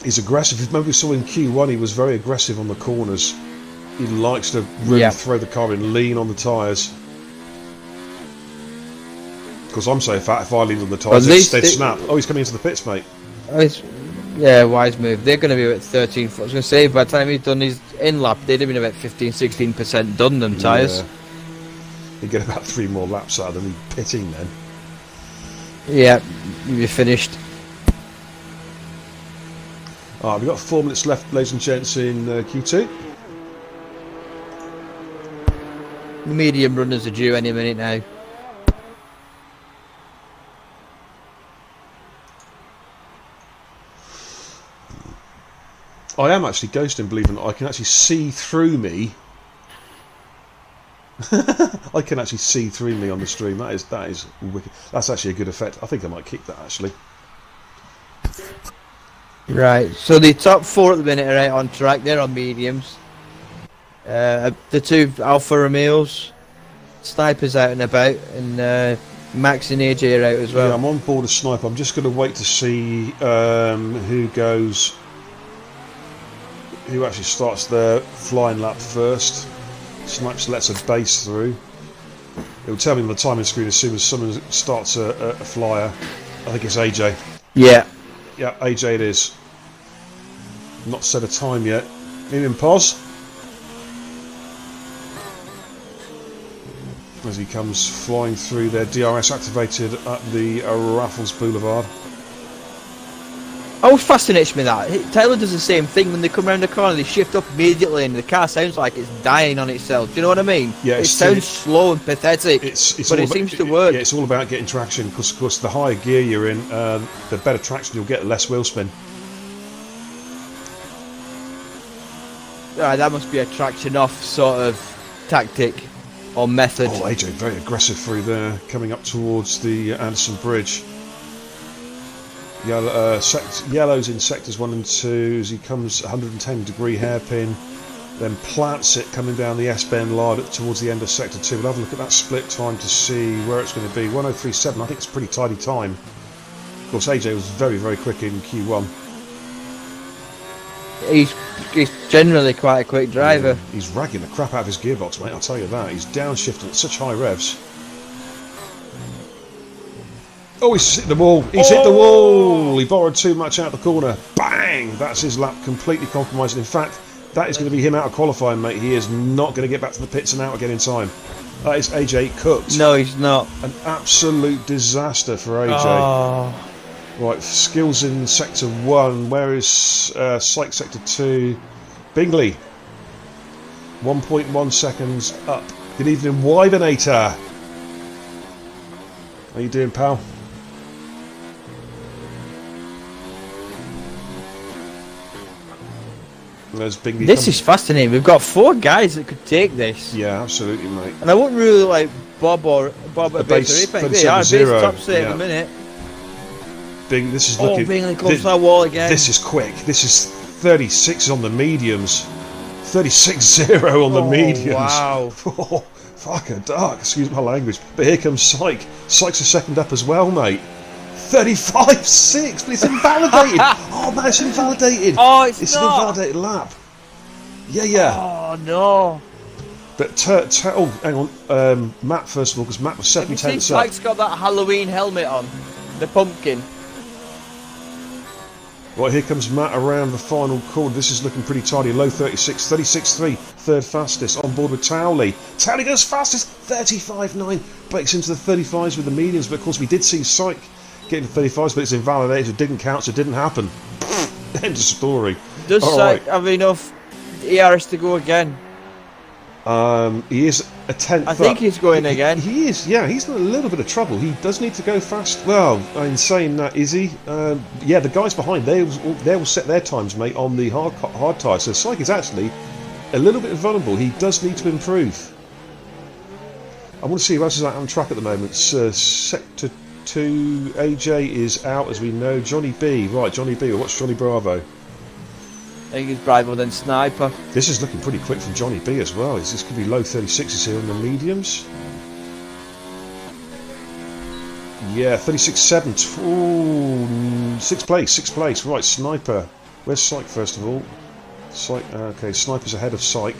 He's aggressive. Remember we saw in Q1 he was very aggressive on the corners. He likes to really throw the car in, lean on the tyres. Because I'm so fat, if I lean on the tyres, they'd snap. Oh, he's coming into the pits, mate. Yeah, wise move. They're going to be about 13. I was going to say, by the time he's done his in-lap, they'd have been about 15-16% done, them tyres. He'd get about 3 more laps out of them. He'd pitting then. Yeah, you're finished. Alright, we've got 4 minutes left, ladies and gents, in Q2. The medium runners are due any minute now. I am actually ghosting, believe it or not. I can actually see through me. I can actually see through me on the stream. That is wicked. That's actually a good effect. I think I might keep that actually. Right, so the top 4 at the minute are out on track. They're on mediums. The 2 Alfa Romeos, Sniper's out and about, and Max and AJ are out as well. Yeah, I'm on board a Sniper. I'm just going to wait to see who actually starts their flying lap first. Snipes lets a base through. It will tell me on the timing screen as soon as someone starts a flyer. I think it's AJ. Yeah. Yeah, AJ it is. Not set a time yet. In pause. As he comes flying through their DRS activated at the Raffles Boulevard. Always fascinates me that Taylor does the same thing when they come around the corner. They shift up immediately, and the car sounds like it's dying on itself. Do you know what I mean? Yeah, it sounds slow and pathetic, but it seems to work. Yeah, it's all about getting traction. Because, of course, the higher gear you're in, the better traction you'll get, less wheel spin. That must be a traction off sort of tactic. or method. Oh, AJ very aggressive through there, coming up towards the Anderson Bridge. Yellow's in sectors 1 and 2 as he comes 110-degree hairpin, then plants it coming down the S-bend line towards the end of sector 2. We'll have a look at that split time to see where it's going to be. 1:03.7, I think it's a pretty tidy time. Of course, AJ was very, very quick in Q1. He's generally quite a quick driver. Yeah, he's ragging the crap out of his gearbox, mate, I'll tell you that. He's downshifting at such high revs. Oh, he's hit the wall. He's hit the wall. He borrowed too much out the corner. Bang! That's his lap completely compromised. In fact, that is going to be him out of qualifying, mate. He is not going to get back to the pits and out again in time. That is AJ cooked. No, he's not. An absolute disaster for AJ. Oh. Right, skills in sector 1. Where is Psych sector 2? Bingley. 1.1 seconds up. Good evening, Wybernator. How you doing, pal? There's Bingley. This is fascinating. We've got 4 guys that could take this. Yeah, absolutely, mate. And I wouldn't really like Bob or base. They are base top set at the minute. This is looking. Bingley comes to that wall again. This is quick. This is 36 on the mediums. 36-0 on the mediums. Wow. Oh, fucking dark. Excuse my language. But here comes Psych. Psych's a second up as well, mate. 35.6, but it's invalidated. Oh man, it's invalidated. Oh, it's an not. invalidated lap. Yeah. Oh no. But hang on, Matt first of all, because Matt was 7 tenths up. Mike's got that Halloween helmet on, the pumpkin. Right, here comes Matt around the final corner. This is looking pretty tidy. Low 36, 36.3, third fastest. On board with Towley. Towley goes fastest, 35.9. Breaks into the 35s with the mediums, but of course we did see Psych getting to 35s, but it's invalidated. It didn't count, so it didn't happen. End of story. Does Psych have enough ERS to go again? He is a 10th. I think he's going again. He is, yeah. He's in a little bit of trouble. He does need to go fast. Well, in saying that, is he? Yeah, the guys behind, they will set their times, mate, on the hard tyres. So Psych is actually a little bit vulnerable. He does need to improve. I want to see who else is out on track at the moment. Sector 2, AJ is out, as we know. Johnny B. Right, Johnny B. We'll watch Johnny Bravo. I think he's Bravo then Sniper. This is looking pretty quick from Johnny B as well. This could be low 36s here on the mediums. Yeah, 36.7. Ooh, sixth place. Right, Sniper. Where's Psych first of all? Psych. Okay, Sniper's ahead of Psych.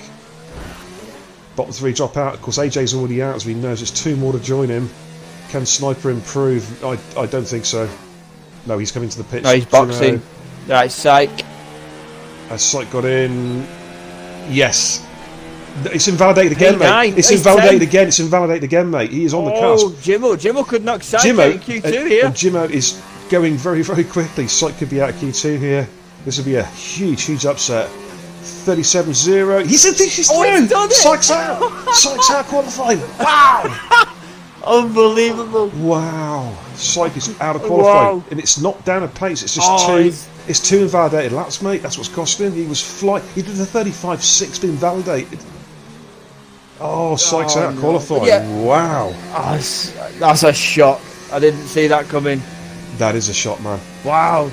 Bottom 3 drop out. Of course, AJ's already out, as we know. There's 2 more to join him. Can Sniper improve? I don't think so. No, he's coming to the pitch. No, he's boxing. Right, Psych. Has Psych got in? Yes. It's invalidated again, P9, mate. It's invalidated again, mate. He is on the cusp. Jimmo could knock Psych out in Q2 here. And Jimmo is going very, very quickly. Psych could be out of Q2 here. This would be a huge upset. 37.0. He's through. He's done it. Psych's out. Psych's out qualifying. Wow. Unbelievable. Wow. Psych is out of qualifying. Wow. And it's not down a pace. It's just It's 2 invalidated laps, mate. That's what's costing him. He was He did the 35.6, been invalidated. Oh, Psych's out qualifying. Yeah. Wow. Oh, that's a shock. I didn't see that coming. That is a shot, man. Wow.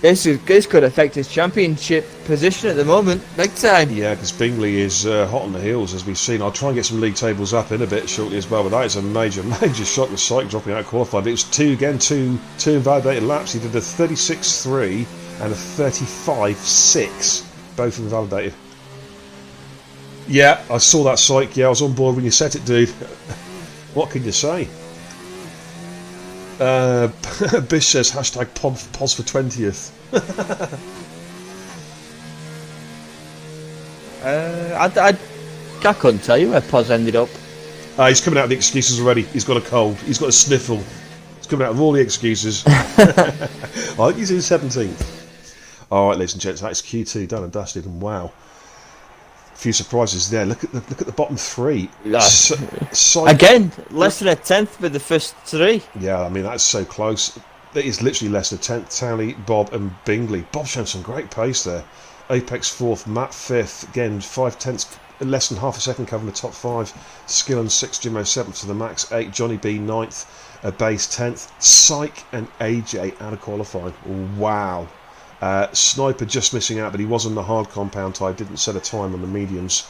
This could affect his championship position at the moment, big time. Yeah, because Bingley is hot on the heels, as we've seen. I'll try and get some league tables up in a bit shortly as well, but that is a major shock with Psych dropping out qualified. But it was two invalidated laps. He did a 36.3 and a 35.6, both invalidated. Yeah, I saw that, Psych. Yeah, I was on board when you set it, dude. What can you say? Bish says hashtag pos for 20th. I couldn't tell you where Pos ended up. He's coming out of the excuses already. He's got a cold. He's got a sniffle. He's coming out of all the excuses. I think he's in 17th. Alright, ladies and gents, that's Q2 done and dusted, and wow. Few surprises there. Look at the bottom 3. Again, less than a tenth with the first 3. Yeah, I mean that's so close. It is literally less than a tenth. Tally, Bob, and Bingley. Bob showing some great pace there. Apex 4th, Matt 5th. Again, 5 tenths less than half a second covering the top 5. Skillen 6, Jimmo 7th to the max 8, Johnny B 9th, Base 10th, Psych and AJ out of qualifying. Wow. Sniper just missing out, but he was on the hard compound type, didn't set a time on the mediums.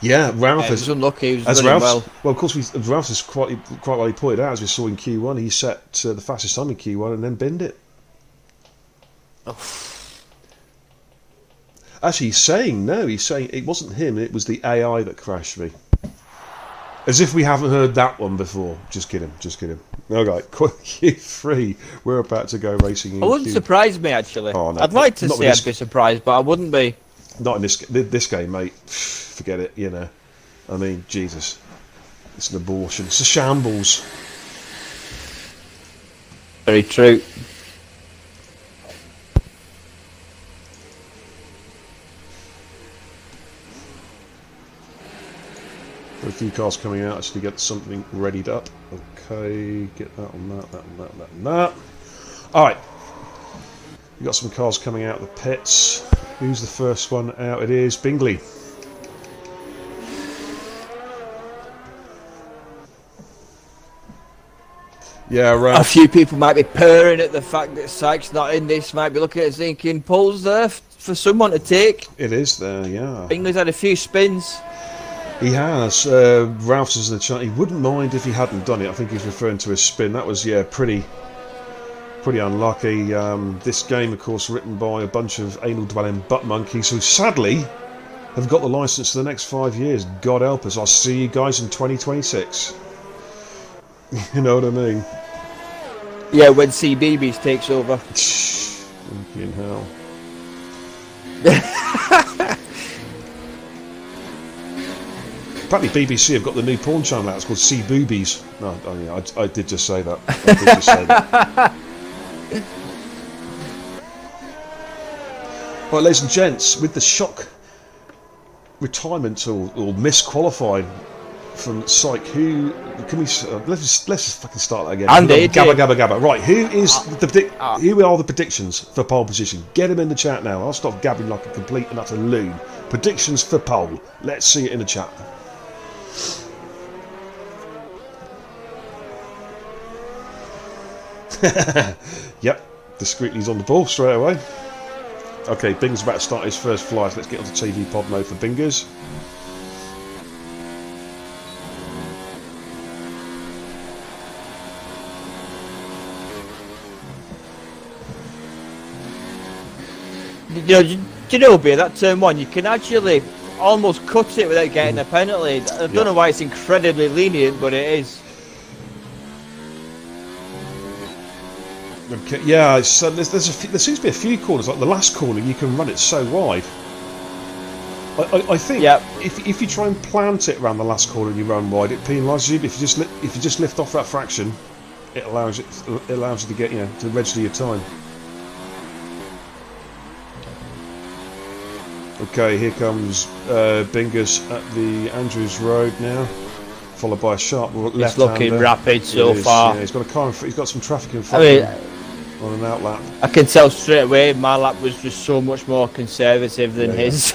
Yeah, Ralph He was unlucky. He was as running Ralph's, well. of course, Ralph is quite well he pointed out, as we saw in Q1, he set the fastest time in Q1 and then binned it. Actually, he's saying it wasn't him, it was the AI that crashed me. As if we haven't heard that one before. Just kidding. Okay, Q3, we're about to go racing in It wouldn't surprise me, actually. Oh, no, I'd like to not say with I'd be surprised, but I wouldn't be. Not in this game, mate. Forget it, you know. I mean, Jesus. It's an abortion. It's a shambles. Very true. Got a few cars coming out actually get something readied up. Okay, get that on that and that. Alright. We've got some cars coming out of the pits. Who's the first one out? It is Bingley. Yeah, right. A few people might be purring at the fact that Sykes not in this, might be looking at thinking, poles there for someone to take. It is there, yeah. Bingley's had a few spins. He has. Ralph's is in the chat. He wouldn't mind if he hadn't done it. I think he's referring to his spin. That was, yeah, pretty unlucky. This game, of course, written by a bunch of anal-dwelling butt monkeys who sadly have got the licence for the next 5 years. God help us. I'll see you guys in 2026. You know what I mean? Yeah, when CBeebies takes over. Fucking hell. Apparently BBC have got the new porn channel out. It's called C Boobies. No, I did just say that. I did just say that. Right, ladies and gents, with the shock retirement or misqualifying from Psych, who can we? Let's just fucking start that again. Andy, Gabba. Right, who are the predictions for pole position? Get them in the chat now. I'll stop gabbing like a complete and utter loon. Predictions for pole. Let's see it in the chat. Yep, discreetly's on the ball straight away. Okay, Bing's about to start his first flight. Let's get onto TV pod mode for Bingers. Do you know, Beer, that turn one, you can actually almost cut it without getting a penalty. I don't know why it's incredibly lenient, but it is. Okay, yeah, there seems to be a few corners. Like the last corner, you can run it so wide. I think if you try and plant it around the last corner and you run wide, it penalises you. But if you just lift off that fraction, it allows you to get to register your time. Okay, here comes Bingers at the Andrews Road now, followed by a sharp left-hander. It's looking rapid so far. Yeah, he's got some traffic in front of him on an outlap. I can tell straight away my lap was just so much more conservative than his.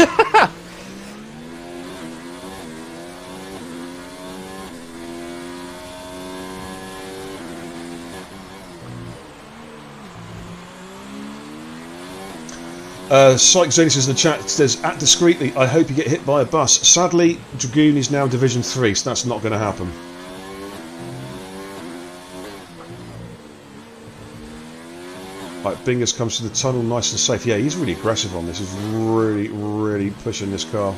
Psych Zenith in the chat says, "Act discreetly. I hope you get hit by a bus." Sadly, Dragoon is now Division 3, so that's not going to happen. Right, Bingers comes to the tunnel nice and safe. Yeah, he's really aggressive on this. He's really pushing this car.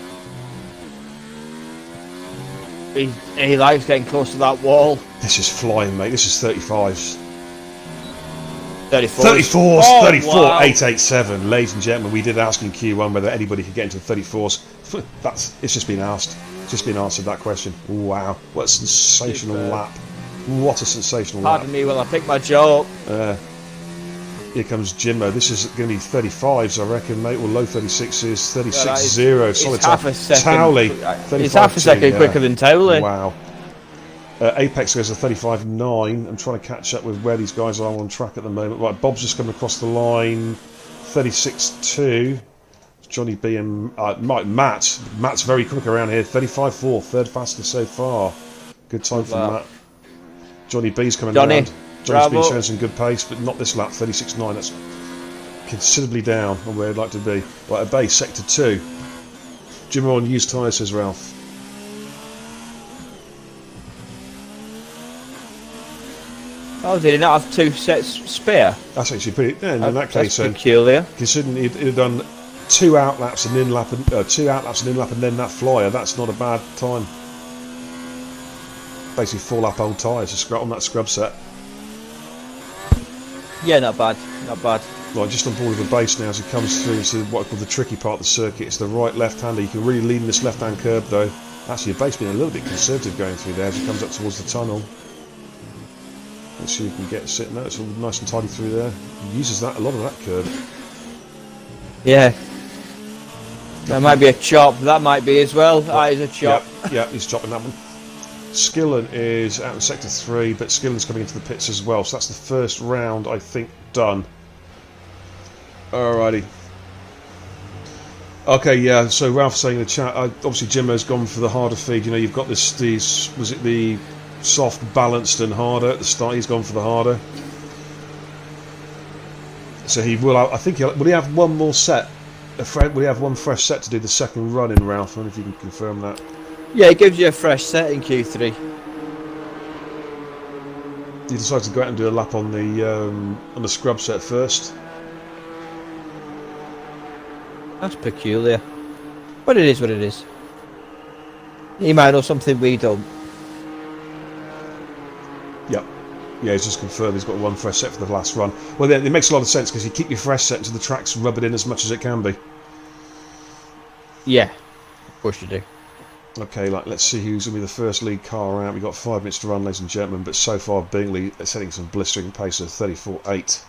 He likes getting close to that wall. This is flying, mate. This is 35s. 34s. 34, wow. 887. Ladies and gentlemen, we did ask in Q1 whether anybody could get into the 34s. It's just been asked. It's just been answered, that question. Wow, what a sensational lap. What a sensational lap. Pardon me while I pick my jaw up. Here comes Jimmo. This is going to be 35s, I reckon, mate. Or low 36s, 36.0. Solid half a second. Towley. It's half a second quicker than Towley. Wow. Apex goes a 35.9. I'm trying to catch up with where these guys are on track at the moment. Right, Bob's just coming across the line. 36.2. Johnny B and Matt. Matt's very quick around here. 35.4, third fastest so far. Good time for Wow. Matt. Johnny B's coming Johnny, around. Johnny's been bravo. showing some good pace, but not this lap. 36.9. That's considerably down on where I'd like to be. Right, at base, sector 2. Jim on used tyres, says Ralph. Oh, did he not have 2 sets spare? That's actually pretty. Yeah, in that case, That's peculiar. considering he'd have done 2 out laps and in lap, and 2 out laps and in lap, and then that flyer, that's not a bad time. Basically, 4 lap old tyres on that scrub set. Yeah, not bad. Not bad. Right, just on board of the base now as he comes through to what I call the tricky part of the circuit. It's the right left-hander. You can really lead in this left-hand curve though. Actually, your base being a little bit conservative going through there as he comes up towards the tunnel. Let's see if we can get sitting there. It's all nice and tidy through there. He uses that a lot of that curve. Yeah. That might be a chop. That might be as well. That is a chop. Yeah, he's chopping that one. Skillen is out in sector 3, but Skillen's coming into the pits as well. So that's the first round, I think, done. Alrighty. Okay, yeah. So Ralph saying in the chat, obviously Jimmo's gone for the harder feed. You know, you've got these. Was it the soft, balanced, and harder at the start? He's gone for the harder. So he will. I think will he have one more set? Will he have one fresh set to do the second run in, Ralph? I don't know if you can confirm that. Yeah, it gives you a fresh set in Q3. He decided to go out and do a lap on the scrub set first. That's peculiar. But it is what it is. He might know something we don't. Yep. Yeah, he's just confirmed he's got one fresh set for the last run. Well, then it makes a lot of sense because you keep your fresh set until the track's rub it in as much as it can be. Yeah, of course you do. Okay, let's see who's going to be the first lead car out. We've got 5 minutes to run, ladies and gentlemen, but so far Bingley is setting some blistering pace of 34.8.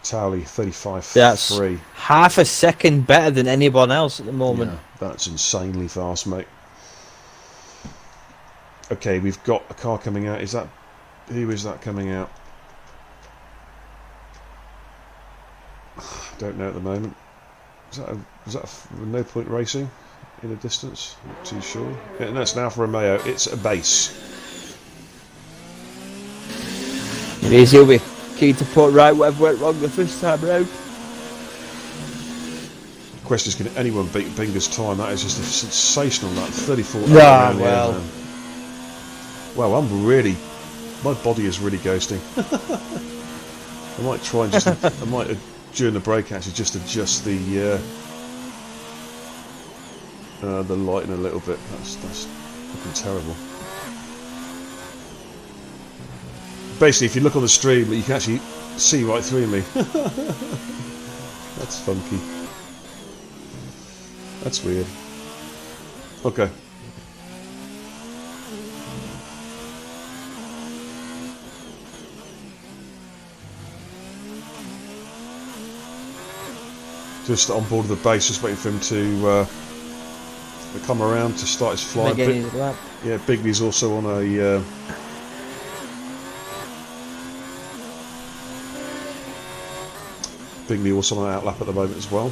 Towley 35.3. That's half a second better than anyone else at the moment. Yeah, that's insanely fast, mate. Okay, we've got a car coming out. Who is that coming out? Don't know at the moment. Is that a no point racing in the distance? Not too sure. Yeah, no, it's an Alfa Romeo. It's a base. It is. He'll be keen to put right whatever went wrong the first time round. The question is, can anyone beat Binger's time? That is just a sensational lap. 34. Nah, well. Well, my body is really ghosting. I might try and just, during the break actually just adjust the lighting a little bit. That's looking terrible. Basically, if you look on the stream, you can actually see right through me. That's funky. That's weird. Okay. Just on board of the base, just waiting for him to come around to start his fly. Yeah, Bigley's also on a Bigley also on an outlap at the moment as well.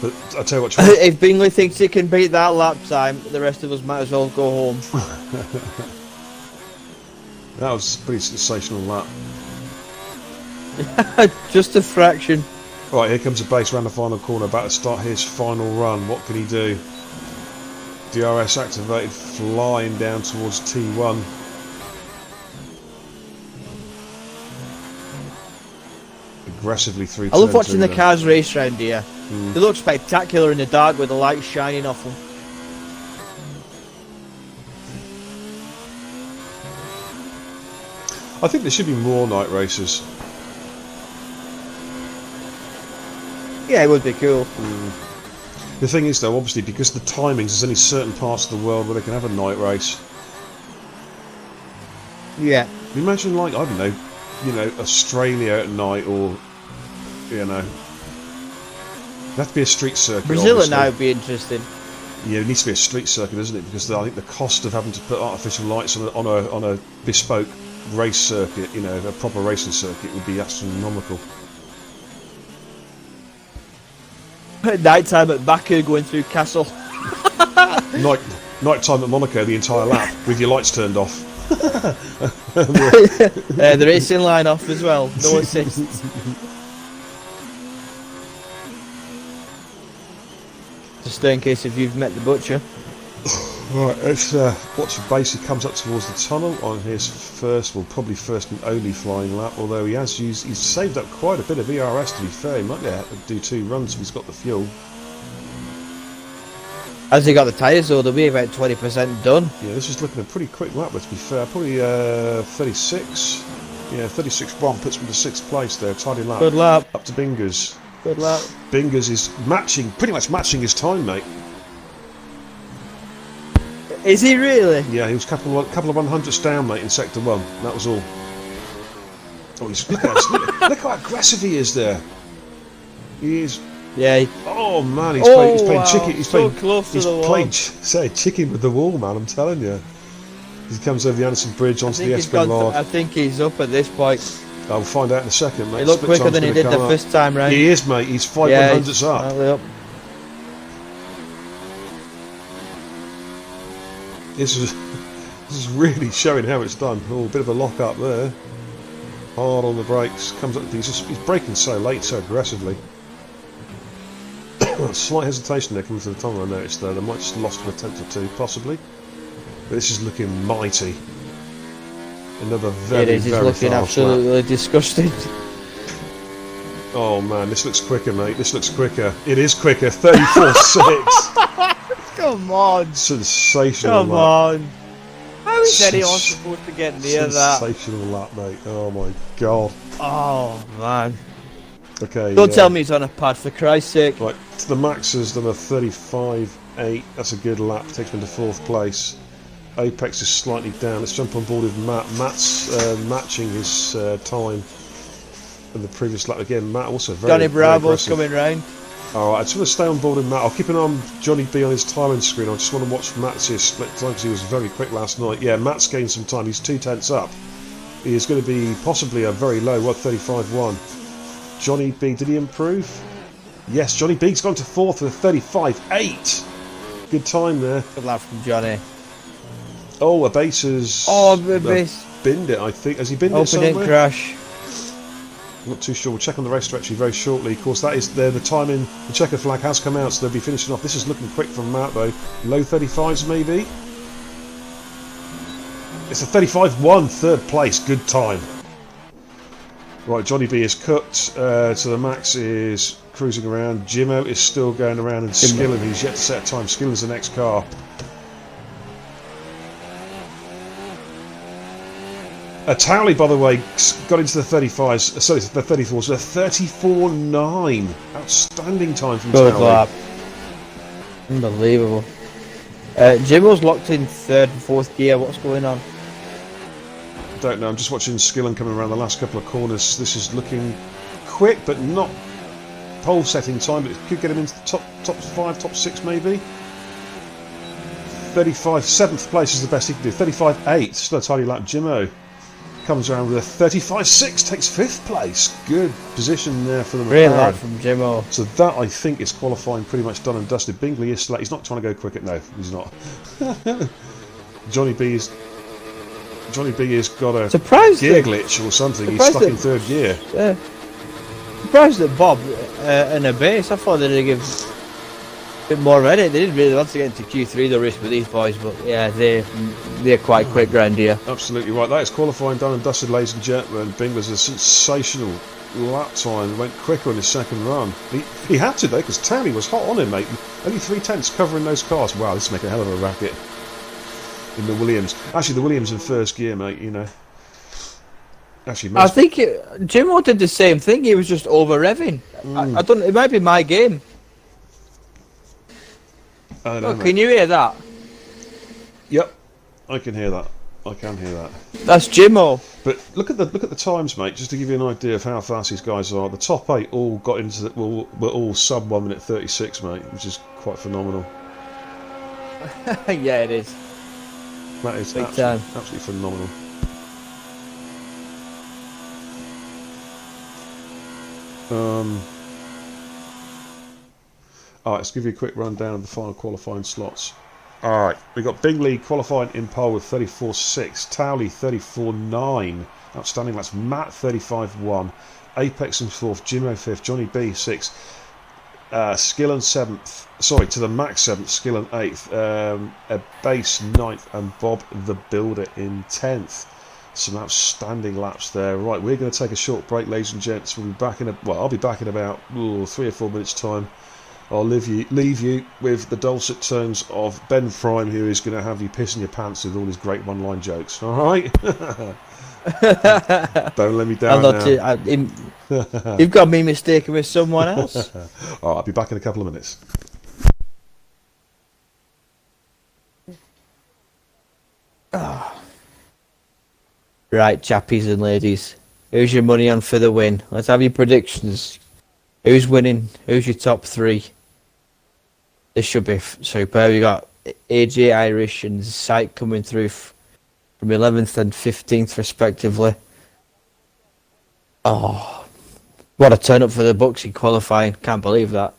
But I tell you what, if Bingley thinks he can beat that lap time, the rest of us might as well go home. That was a pretty sensational lap. Just a fraction. Right, here comes a base round the final corner, about to start his final run. What can he do? DRS activated, flying down towards T1. Aggressively through. I love watching the cars race round here. Mm. They look spectacular in the dark with the light shining off them. I think there should be more night races. Yeah, it would be cool. The thing is, though, obviously, because the timings, there's only certain parts of the world where they can have a night race. Yeah. Can you imagine, like, I don't know, Australia at night, or, it'd have to be a street circuit. Brazil obviously. now would be interesting. Yeah, it needs to be a street circuit, doesn't it? Because I think the cost of having to put artificial lights on a bespoke race circuit, a proper racing circuit, would be astronomical. Night time at Baku going through Castle. Night time at Monaco, the entire lap with your lights turned off. The racing line off as well. No assists. Just in case if you've met the butcher. Right, let's watch the base. He comes up towards the tunnel on his first, well, probably first and only flying lap. Although he's saved up quite a bit of ERS. To be fair, he might do 2 runs if he's got the fuel. As he got the tyres though, they'll be about 20% done. Yeah, this is looking a pretty quick lap. But to be fair, probably 36. Yeah, 36.1 puts him to 6th place there. Tidy lap. Good lap. Up to Bingers. Good lap. Bingers is pretty much matching his time, mate. Is he really? Yeah, he was a couple of 100ths down, mate, in sector 1. That was all. Oh, look how aggressive he is there. He is. Yeah. Oh man, he's playing wow. chicken. He's So playing close to he's the wall. playing chicken with the wall, man. I'm telling you. He comes over the Anderson Bridge onto the Esplanade. I think he's up at this point. I'll find out in a second, mate. He looked Split quicker time's than he gonna did the come up. first time round. He is, mate. He's 5 Yeah, 100ths up. slightly up. This is really showing how it's done. Oh, a bit of a lock up there. Hard on the brakes. Comes up. He's braking so late, so aggressively. Slight hesitation there coming to the tunnel. I noticed there. They might just lost an attempt or 2, possibly. But this is looking mighty. Another very, It is. He's very looking fast lap. absolutely disgusted. Oh man, this looks quicker, mate. This looks quicker. It is quicker. 34.6. Come on. Sensational Come lap. on. How is anyone supposed to get near that? Sensational lap, mate. Oh my god. Oh man. Okay. Don't tell me he's on a pad, for Christ's sake. Right, the Max has done a 35.8. That's a good lap. Takes him into 4th place. Apex is slightly down. Let's jump on board with Matt. Matt's matching his time in the previous lap again. Matt also very Johnny very Bravo's aggressive. coming round. Alright, I just want to stay on board with Matt. I'll keep an eye on Johnny B on his timing screen. I just want to watch Matt's split time because he was very quick last night. Yeah, Matt's gained some time. He's 2/10 up. He is going to be possibly a very low, 35.1. Johnny B, did he improve? Yes, Johnny B's gone to 4th with a 35.8. Good time there. Good lap from Johnny. Oh, Abase has Abase. binned it, I think. Has he binned it Hope it somewhere? didn't crash. I'm not too sure. We'll check on the race directory very shortly. Of course, that is there. The timing, the checker flag has come out, so they'll be finishing off. This is looking quick from Matt, though. Low 35s, maybe. It's a 35.1, 3rd place. Good time. Right, Johnny B is cooked. So the Max is cruising around. Jimmo is still going around, and Skillen, who's yet to set a time. Skillen's the next car. Towley, by the way, got into the 35s. Sorry, the 34s. So 34.9. Outstanding time from Good Towley. lap. Unbelievable. Jimmo's locked in 3rd and 4th gear. What's going on? Don't know. I'm just watching Skillen coming around the last couple of corners. This is looking quick, but not pole setting time. But it could get him into the top 5, top 6, maybe. 7th place is the best he can do. 35.8. Still a tidy lap. Jimmo comes around with a 35.6, takes 5th place. Good position there for the Great McLaren. lap from Jimmo. So that, I think, is qualifying pretty much done and dusted. Bingley is late. He's not trying to go quick. No, he's not. Johnny B has got a gear glitch or something. He's stuck in 3rd gear. Surprised that Bob and a base. I thought they'd give a bit more credit. They didn't really want to get into Q3 the race with these boys, but yeah, they're quite quick round here. Absolutely right. That is qualifying done and dusted, ladies and gentlemen. Bingler's a sensational lap time. Went quicker on his 2nd run. He had to though, because Towley was hot on him, mate. Only 3/10 covering those cars. Wow, this is making a hell of a racket in the Williams. Actually, the Williams in 1st gear, mate. You know. Actually, I think Jimmo did the same thing. He was just over revving. I don't. It might be my game. Can you hear that? Yep, I can hear that. I can hear that. That's Jimmo. But look at the times, mate. Just to give you an idea of how fast these guys are. The top 8 all got into were all sub 1 minute 36, mate, which is quite phenomenal. Yeah, it is. That is Big time. absolutely phenomenal. Alright, let's give you a quick rundown of the final qualifying slots. Alright, we've got Bingley qualifying in pole with 34.6, Towley 34.9, outstanding, that's Matt 35.1, Apex in 4th, Jimmo 5th, Johnny B 6th, Skillen 7th, sorry, to the max 7th, Skillen 8th, Base 9th, and Bob the Builder in 10th. Some outstanding laps there. Right, we're going to take a short break, ladies and gents. We'll be back in I'll be back in about 3 or 4 minutes time. I'll leave you with the dulcet tones of Ben Prime, who is going to have you pissing your pants with all his great one-line jokes. All right? Don't let me down now. You've got me mistaken with someone else. All right, I'll be back in a couple of minutes. Right, chappies and ladies. Who's your money on for the win? Let's have your predictions. Who's winning? Who's your top 3? This should be superb. You got AJ Irish and Syke coming through from 11th and 15th respectively. Oh, what a turn up for the Bucks in qualifying. Can't believe that.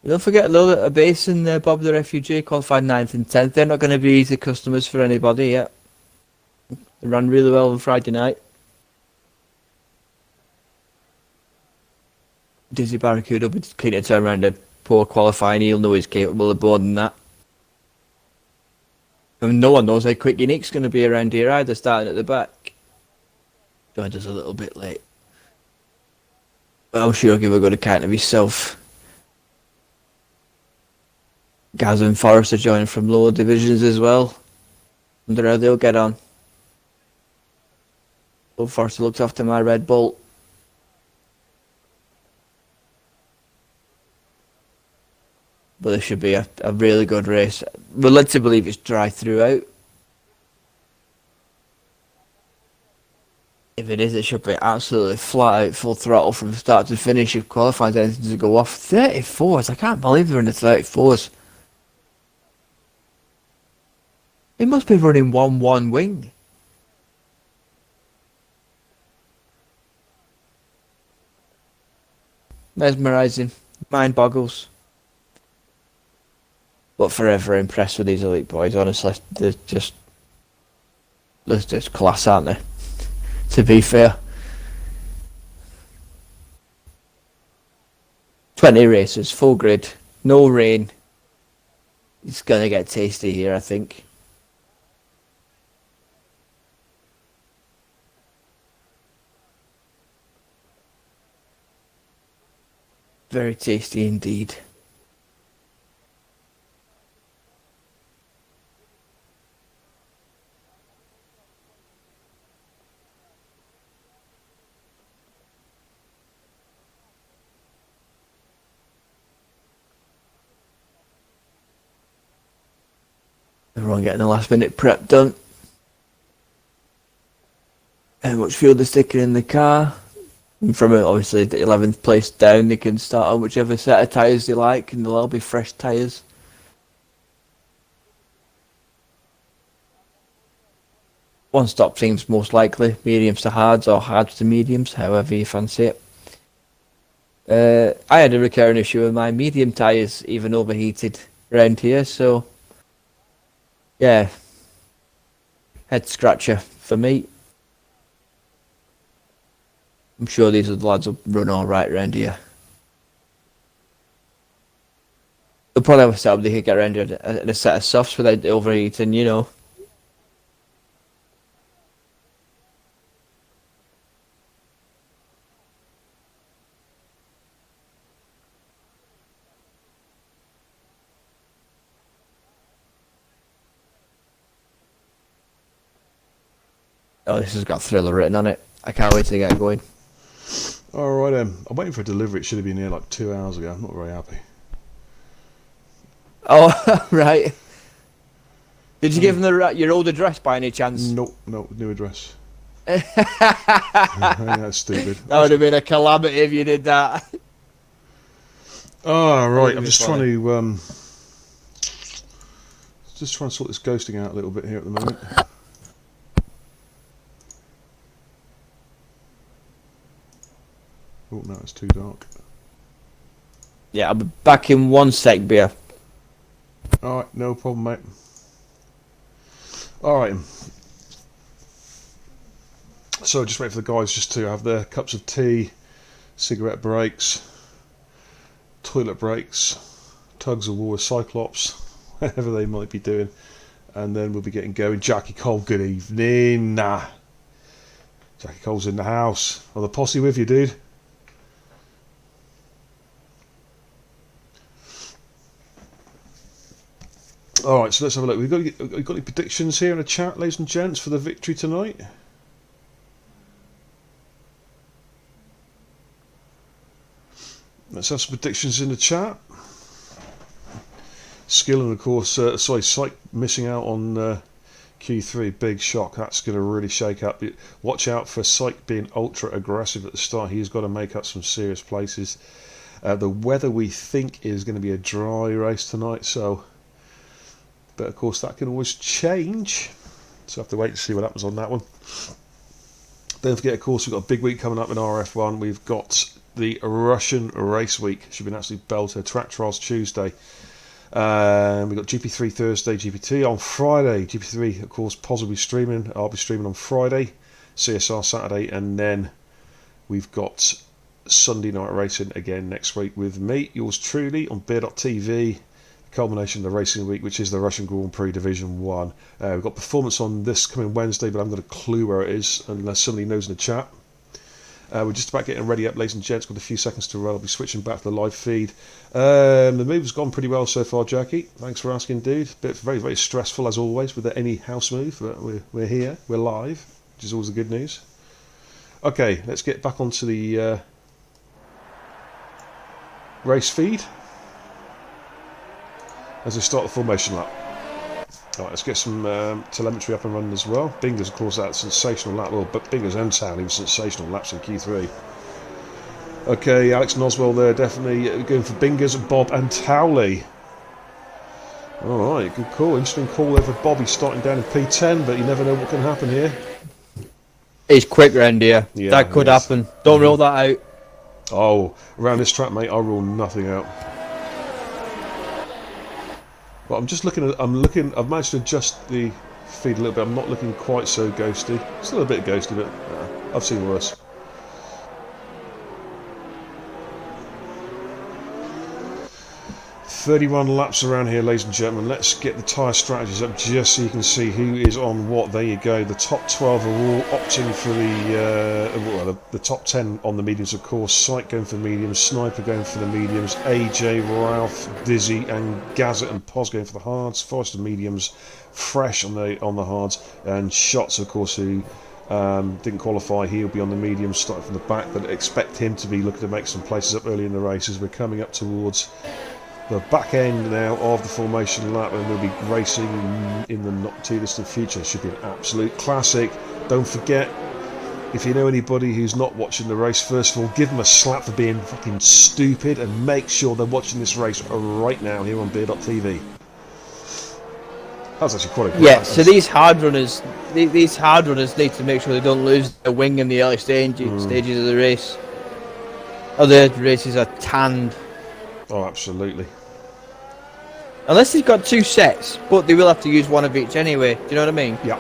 Don't forget Lola Base and Bob the Refugee qualified 9th and 10th. They're not going to be easy customers for anybody yet. They ran really well on Friday night. Dizzy Barracuda will be keen to turn around a poor qualifying. He'll know he's capable of more than that. And no one knows how quick Unique's going to be around here either, starting at the back. Joined us a little bit late. But I'm sure he'll give a good account of himself. Gaz and Forrest are joining from lower divisions as well. Wonder how they'll get on. Well, Forrester looks after my Red Bull. But this should be a really good race. We're led to believe it's dry throughout. If it is, it should be absolutely flat out, full throttle from start to finish if qualifying anything to go off. 34s, I can't believe they're in the 34s. He must be running 1-1 wing. Mesmerising. Mind boggles. But forever impressed with these elite boys, honestly. They're just class, aren't they? To be fair. 20 races, full grid, no rain. It's going to get tasty here, I think. Very tasty indeed. Everyone getting the last minute prep done. How much fuel they're sticking in the car. And from obviously the 11th place down, they can start on whichever set of tyres they like, and they'll all be fresh tyres. One stop teams most likely, mediums to hards or hards to mediums, however you fancy it. I had a recurring issue with my medium tyres even overheated around here, so yeah, head scratcher for me. I'm sure these lads will run alright around here. They'll probably have a setup they could get around here and a set of softs without overheating, you know. Oh, this has got Thriller written on it. I can't wait to get going. Alright, I'm waiting for a delivery. It should have been here like 2 hours ago. I'm not very happy. Oh, right. Did you give them your old address by any chance? No, new address. That's stupid. That would have been a calamity if you did that. Oh, right. I'm just trying to sort this ghosting out a little bit here at the moment. Oh no, it's too dark. Yeah, I'll be back in 1 sec, beer. Alright, no problem, mate. Alright. So just wait for the guys just to have their cups of tea, cigarette breaks, toilet breaks, tugs of war, Cyclops, whatever they might be doing. And then we'll be getting going. Jackie Cole, good evening. Jackie Cole's in the house. Are the posse with you, dude? Alright, so let's have a look. We've got any predictions here in the chat, ladies and gents, for the victory tonight? Let's have some predictions in the chat. Skill and of course, Syke missing out on Q3, big shock. That's going to really shake up. Watch out for Syke being ultra aggressive at the start. He's got to make up some serious places. The weather we think is going to be a dry race tonight, so. But of course that can always change, so I have to wait and see what happens on that one. Don't forget, of course, we've got a big week coming up in RRF1. We've got the Russian race week. Should be an absolute belter. Track trials Tuesday. We've got GP3 Thursday, GP2 on Friday. GP3, of course, possibly streaming. I'll be streaming on Friday, CSR Saturday, and then we've got Sunday night racing again next week with me, yours truly, on Beer.tv. Culmination of the racing week, which is the Russian Grand Prix Division 1. We've got performance on this coming Wednesday, but I haven't got a clue where it is unless somebody knows in the chat. We're just about getting ready up, ladies and gents. Got a few seconds to run. I'll be switching back to the live feed. The move's gone pretty well so far, Jackie. Thanks for asking, dude. Bit very, very stressful as always with any house move, but we're here, we're live, which is always the good news. Okay, let's get back onto the race feed as we start the formation lap. Alright, let's get some telemetry up and running as well. Binger's, of course, that sensational lap. Well, but Binger's and Townley was sensational laps in Q3. Okay, Alex Noswell there, definitely going for Binger's, Bob and Towley. Alright, good call. Interesting call there for Bobby starting down in P10, but you never know what can happen here. He's quick round here. Yeah, that could happen. Don't rule that out. Oh, around this track, mate, I rule nothing out. But I'm just looking at. I've managed to adjust the feed a little bit. I'm not looking quite so ghosty. Still a bit ghosty, but I've seen worse. 31 laps around here, ladies and gentlemen. Let's get the tyre strategies up just so you can see who is on what. There you go. The top 12 are all opting for the top 10 on the mediums, of course. Syke going for the mediums, Sniper going for the mediums, AJ, Ralph, Dizzy, and Gazette and Pos going for the hards. Forrester mediums, Fresh on the hards, and Shots, of course, who didn't qualify. He'll be on the mediums starting from the back, but expect him to be looking to make some places up early in the race as we're coming up towards the back end now of the formation lap, and we'll be racing in the not too distant future. It should be an absolute classic. Don't forget, if you know anybody who's not watching the race, first of all, give them a slap for being fucking stupid, and make sure they're watching this race right now here on Beer.tv. That's actually quite a good Yeah, so these hard runners need to make sure they don't lose their wing in the early stages of the race. Other races are tanned. Oh, absolutely. Unless they've got two sets, but they will have to use one of each anyway. Do you know what I mean? Yeah.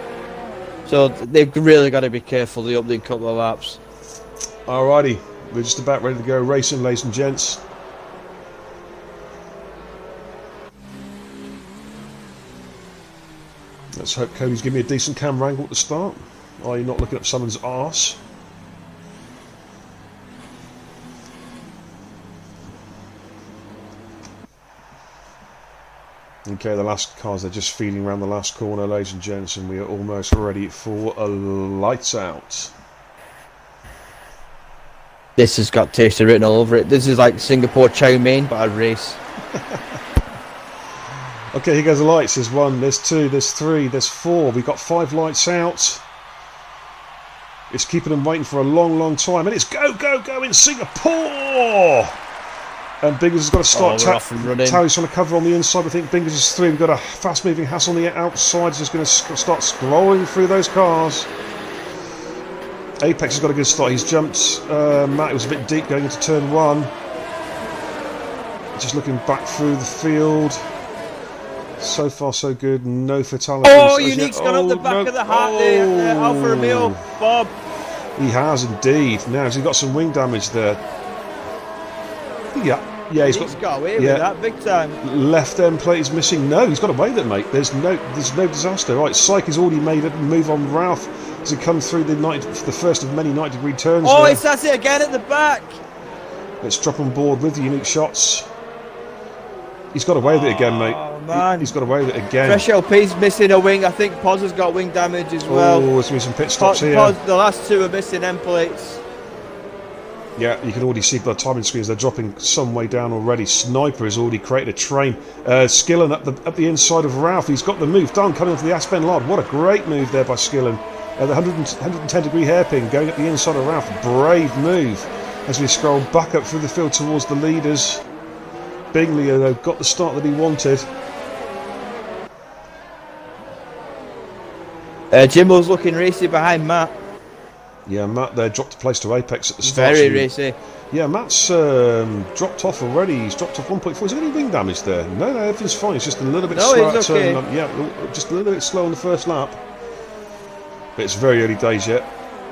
So they've really got to be careful the opening couple of laps. Alrighty, we're just about ready to go racing, ladies and gents. Let's hope Cody's giving me a decent camera angle at the start. Are you not looking up someone's arse? Okay, the last cars, they're just feeding around the last corner, ladies and gents, and we are almost ready for a lights out. This has got Taster written all over it. This is like Singapore chow mein, but a race. Okay, here goes the lights. There's 1, there's 2, there's 3, there's 4. We've got 5 lights out. It's keeping them waiting for a long, long time. And it's go, go, go in Singapore! And Bingers has got to start. Towley's trying to cover on the inside. I think Bingers is 3. We've got a fast-moving Hass on the outside. He's just going to start scrolling through those cars. Apex has got a good start. He's jumped. Matt, it was a bit deep going into turn 1. just looking back through the field. So far, so good. No fatalities. Oh, Unique's gone up the back of the heart there. Alfa Romeo, Bob. He has indeed. Now, has he got some wing damage there? Yeah, he's got away with that big time. Left end plate is missing. No, he's got away with it, mate. There's no disaster. Right, Syke has already made a move on Ralph as he comes through the first of many 90-degree turns. Oh, he starts it again at the back. Let's drop on board with the Unique shots. He's got away with it again, mate. Oh, man. He's got away with it again. Fresh LP's missing a wing. I think Poz has got wing damage as well. Oh, there's been some pit stops here. Poz, the last two are missing end plates. Yeah, you can already see by the timing screens they're dropping some way down already. Sniper has already created a train. Skillen up the inside of Ralph. He's got the move done, coming into the Aspen Lard. What a great move there by Skillen. The 110-degree hairpin going up the inside of Ralph. Brave move as we scroll back up through the field towards the leaders. Bingley, though, got the start that he wanted. Jimbo's looking racy behind Matt. Yeah, Matt there dropped a place to Apex at the start. Very racy. Yeah, Matt's dropped off already. He's dropped off 1.4. Is there any wing damage there? No, everything's fine. It's just a little bit slow. He's okay. Just a little bit slow on the first lap. But it's very early days yet.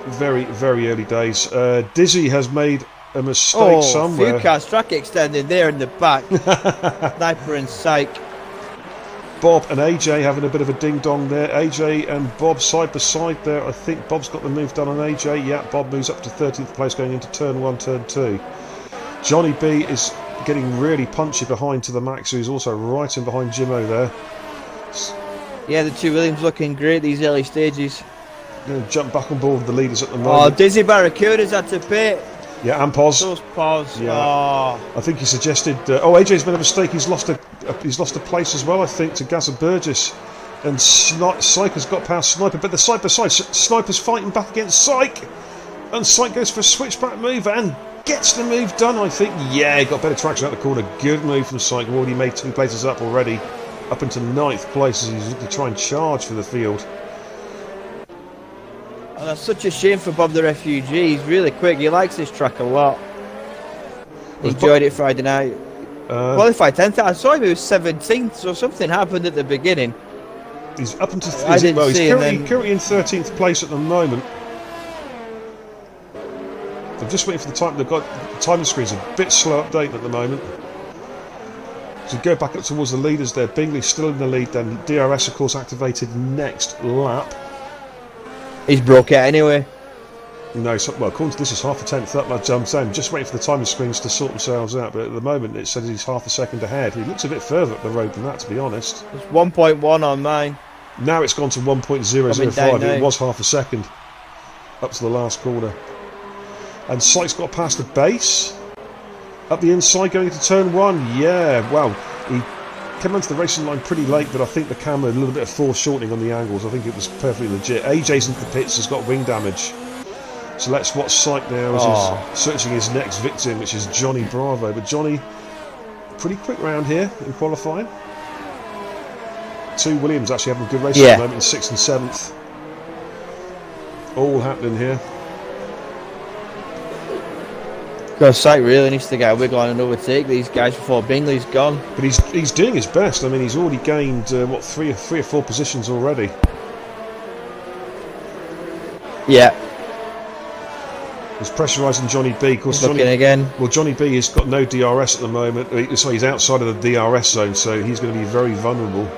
Very, very early days. Dizzy has made a mistake somewhere. Fucas track extended there in the back. Sniper and Syke. Bob and AJ having a bit of a ding-dong there. AJ and Bob side by side there. I think Bob's got the move done on AJ. Yeah, Bob moves up to 13th place going into turn 1, turn 2. Johnny B is getting really punchy behind to the max, who's also right in behind Jimmo there. Yeah, the two Williams looking great these early stages. Going to jump back on board with the leaders at the moment. Oh, Dizzy Barracuda's had to pit. Yeah, and Poz. Those Poz. Yeah. Oh. I think he suggested. AJ's made a mistake. He's lost a place as well. I think to Gaza Burgess, and Syke has got past Sniper, but the side by side, Sniper's fighting back against Syke, and Syke goes for a switchback move and gets the move done. I think. Yeah, got better traction out the corner. Good move from Syke. Already made 2 places up already, up into 9th place as he's looking to try and charge for the field. Oh, that's such a shame for Bob the Refugee. He's really quick. He likes this track a lot. Enjoyed it Friday night. Qualified 10th. I saw him. He was 17th, so something happened at the beginning. He's up into. I didn't see him. He's currently in 13th place at the moment. I'm just waiting for the time. They've got the timing screen's a bit slow update at the moment. So go back up towards the leaders there. Bingley still in the lead. Then DRS, of course, activated next lap. He's broke it anyway. No, well, according to this, is half a tenth up. I'm saying, just waiting for the timing screens to sort themselves out. But at the moment, it says he's half a second ahead. He looks a bit further up the road than that, to be honest. It's 1.1 on mine. Now it's gone to 1.005. It was half a second up to the last corner. And Syke's got past the base. Up the inside, going into turn 1. Yeah, well, he came onto the racing line pretty late, but I think the camera, a little bit of foreshortening on the angles. I think it was perfectly legit. AJ's into the pits, has got wing damage. So let's watch Syke now as he's searching his next victim, which is Johnny Bravo. But Johnny, pretty quick round here in qualifying. 2 Williams actually having a good race at the moment in 6th and 7th. All happening here. Because Syke really needs to get a wiggle on and overtake these guys before Bingley's gone. But he's doing his best. I mean, he's already gained, 3 or 4 positions already. Yeah. He's pressurising Johnny B. Of course, looking again. Well, Johnny B has got no DRS at the moment. So he's outside of the DRS zone, so he's going to be very vulnerable.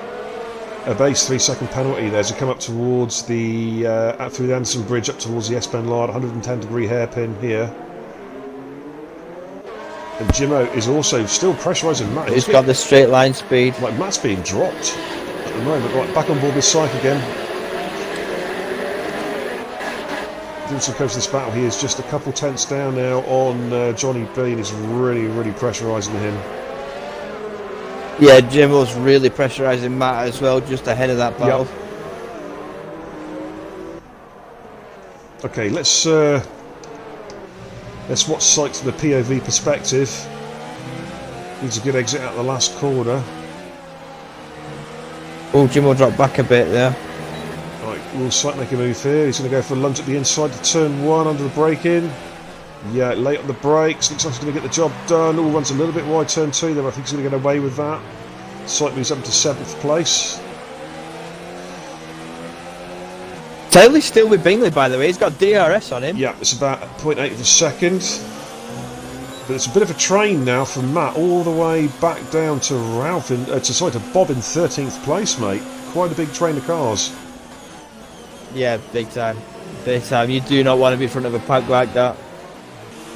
A base 3-second penalty there to come up towards the through the Anderson Bridge up towards the S-Pen Lard. 110-degree hairpin here. And Jimmo is also still pressurising Matt. He's got the straight line speed. Like, Matt's being dropped at the moment. Right, back on board with Syke again. Doing some close to this battle. He is just a couple tenths down now on Johnny B, and he's really, really pressurising him. Yeah, Jimmo's really pressurising Matt as well, just ahead of that battle. Yep. Okay, let's watch Syke from the POV perspective. Needs a good exit out the last corner. Oh, Jimmo dropped back a bit there. Right, will Syke make a move here? He's going to go for a lunge at the inside to turn 1 under the brake in. Yeah, late on the brakes. Looks like he's going to get the job done. All runs a little bit wide turn 2 there. I think he's going to get away with that. Sight moves up to 7th place. Taylor's still with Bingley, by the way. He's got DRS on him. Yeah, it's about 0.8 of a second. But it's a bit of a train now from Matt all the way back down to Ralph to Bob in 13th place, mate. Quite a big train of cars. Yeah, big time. Big time. You do not want to be in front of a pack like that.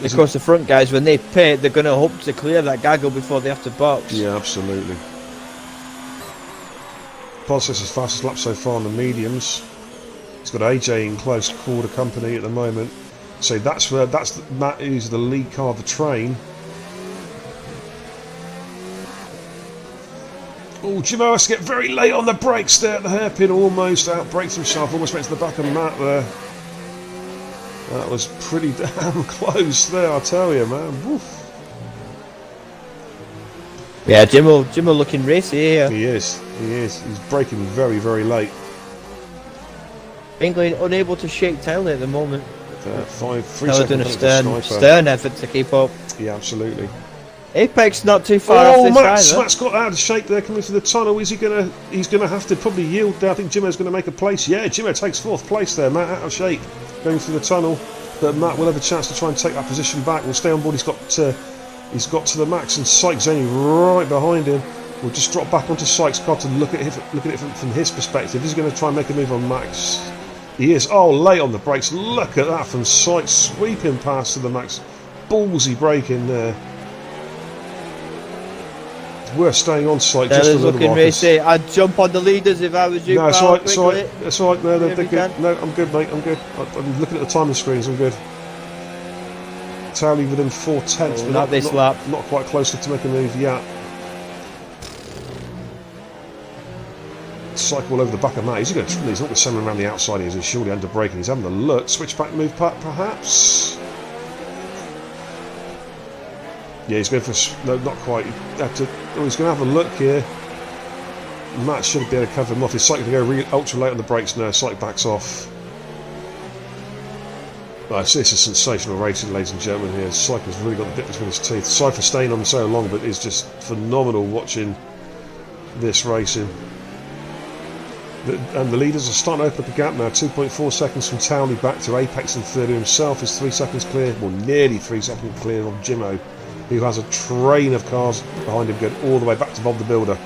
Of course, the front guys, when they pit, they're going to hope to clear that gaggle before they have to box. Yeah, absolutely. Process his fastest lap so far on the mediums. He's got AJ in close quarter company at the moment. So that's Matt who's the lead car of the train. Oh, Jimmo has to get very late on the brakes there at the hairpin. Almost outbrakes himself. Almost went to the back of Matt there. That was pretty damn close there, I tell you, man. Woof. Yeah, Jimmo looking racy here. He is. He's braking very, very late. Bingley unable to shake Taylor at the moment. 3 Taylor doing seconds. a stern effort to keep up. Yeah, absolutely. Apex not too far off this either. Matt's got out of shape there coming through the tunnel. Is he gonna? He's gonna have to probably yield there. I think Jimmo's gonna make a place. Yeah, Jimmo takes 4th place there. Matt out of shape going through the tunnel, but Matt will have a chance to try and take that position back. We'll stay on board. He's got to the max, and Sykes only right behind him. We'll just drop back onto Sykes' car to look at it from his perspective. He's going to try and make a move on Max. He is. Oh, late on the brakes. Look at that from Sykes, sweeping past to the max. Ballsy braking there. We're staying on site just a little looking while. racy. I'd jump on the leaders if I was you. No, it's pal, alright, it's alright. quickly. It's alright, no, they're good. can. No, I'm good, mate, I'm good. I'm looking at the timing screens, I'm good. Tally within 4/10, but not this lap. Not quite close enough to make a move yet. Cycle all over the back of Matt. He's not going to send him around the outside, he's surely under braking. He's having a look. Switchback move, perhaps? Yeah, he's going for no, not quite. He's going to have a look here. Matt should be able to cover him off. He's cycling to go ultra late on the brakes now. Cycle backs off. This is sensational racing, ladies and gentlemen. Here, Cycle's really got the bit between his teeth. Sorry for staying on so long, but it's just phenomenal watching this racing. And the leaders are starting to open up a gap now. 2.4 seconds from Townley back to Apex in third, who himself is 3 seconds clear, well, nearly 3 seconds clear of Jimmo, who has a train of cars behind him going all the way back to Bob the Builder.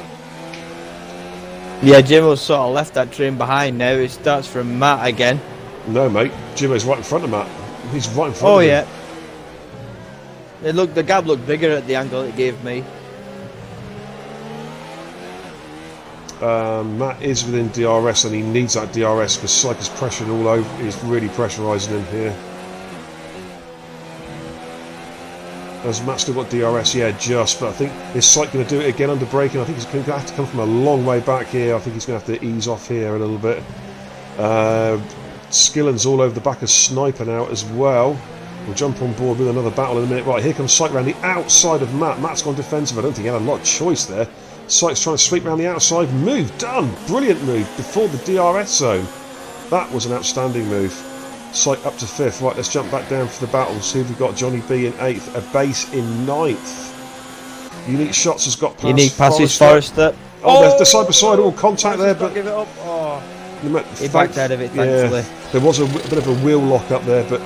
Yeah, Jimmo's sort of left that train behind now. It starts from Matt again. No, mate, Jimmo's right in front of Matt. He's right in front of him. Yeah. The gap looked bigger at the angle it gave me. Matt is within DRS, and he needs that DRS because Syke is pressuring all over. He's really pressurising him here. Has Matt still got DRS? Yeah, just. But I think is Syke going to do it again under braking? I think he's going to have to come from a long way back here. I think he's going to have to ease off here a little bit. Skillen's all over the back of Sniper now as well. We'll jump on board with another battle in a minute. Right, here comes Syke around the outside of Matt. Matt's gone defensive. I don't think he had a lot of choice there. Syke's trying to sweep around the outside. Move done. Brilliant move before the DRS zone. That was an outstanding move. Syke up to 5th. Right, let's jump back down for the battle. See if we've got Johnny B in 8th. A base in 9th. Unique Shots has got past Unique passes Forrester. Oh, there's the side by side. All contact there, but give it up. Oh. He He backed out of it, thankfully. There was a bit of a wheel lock up there, but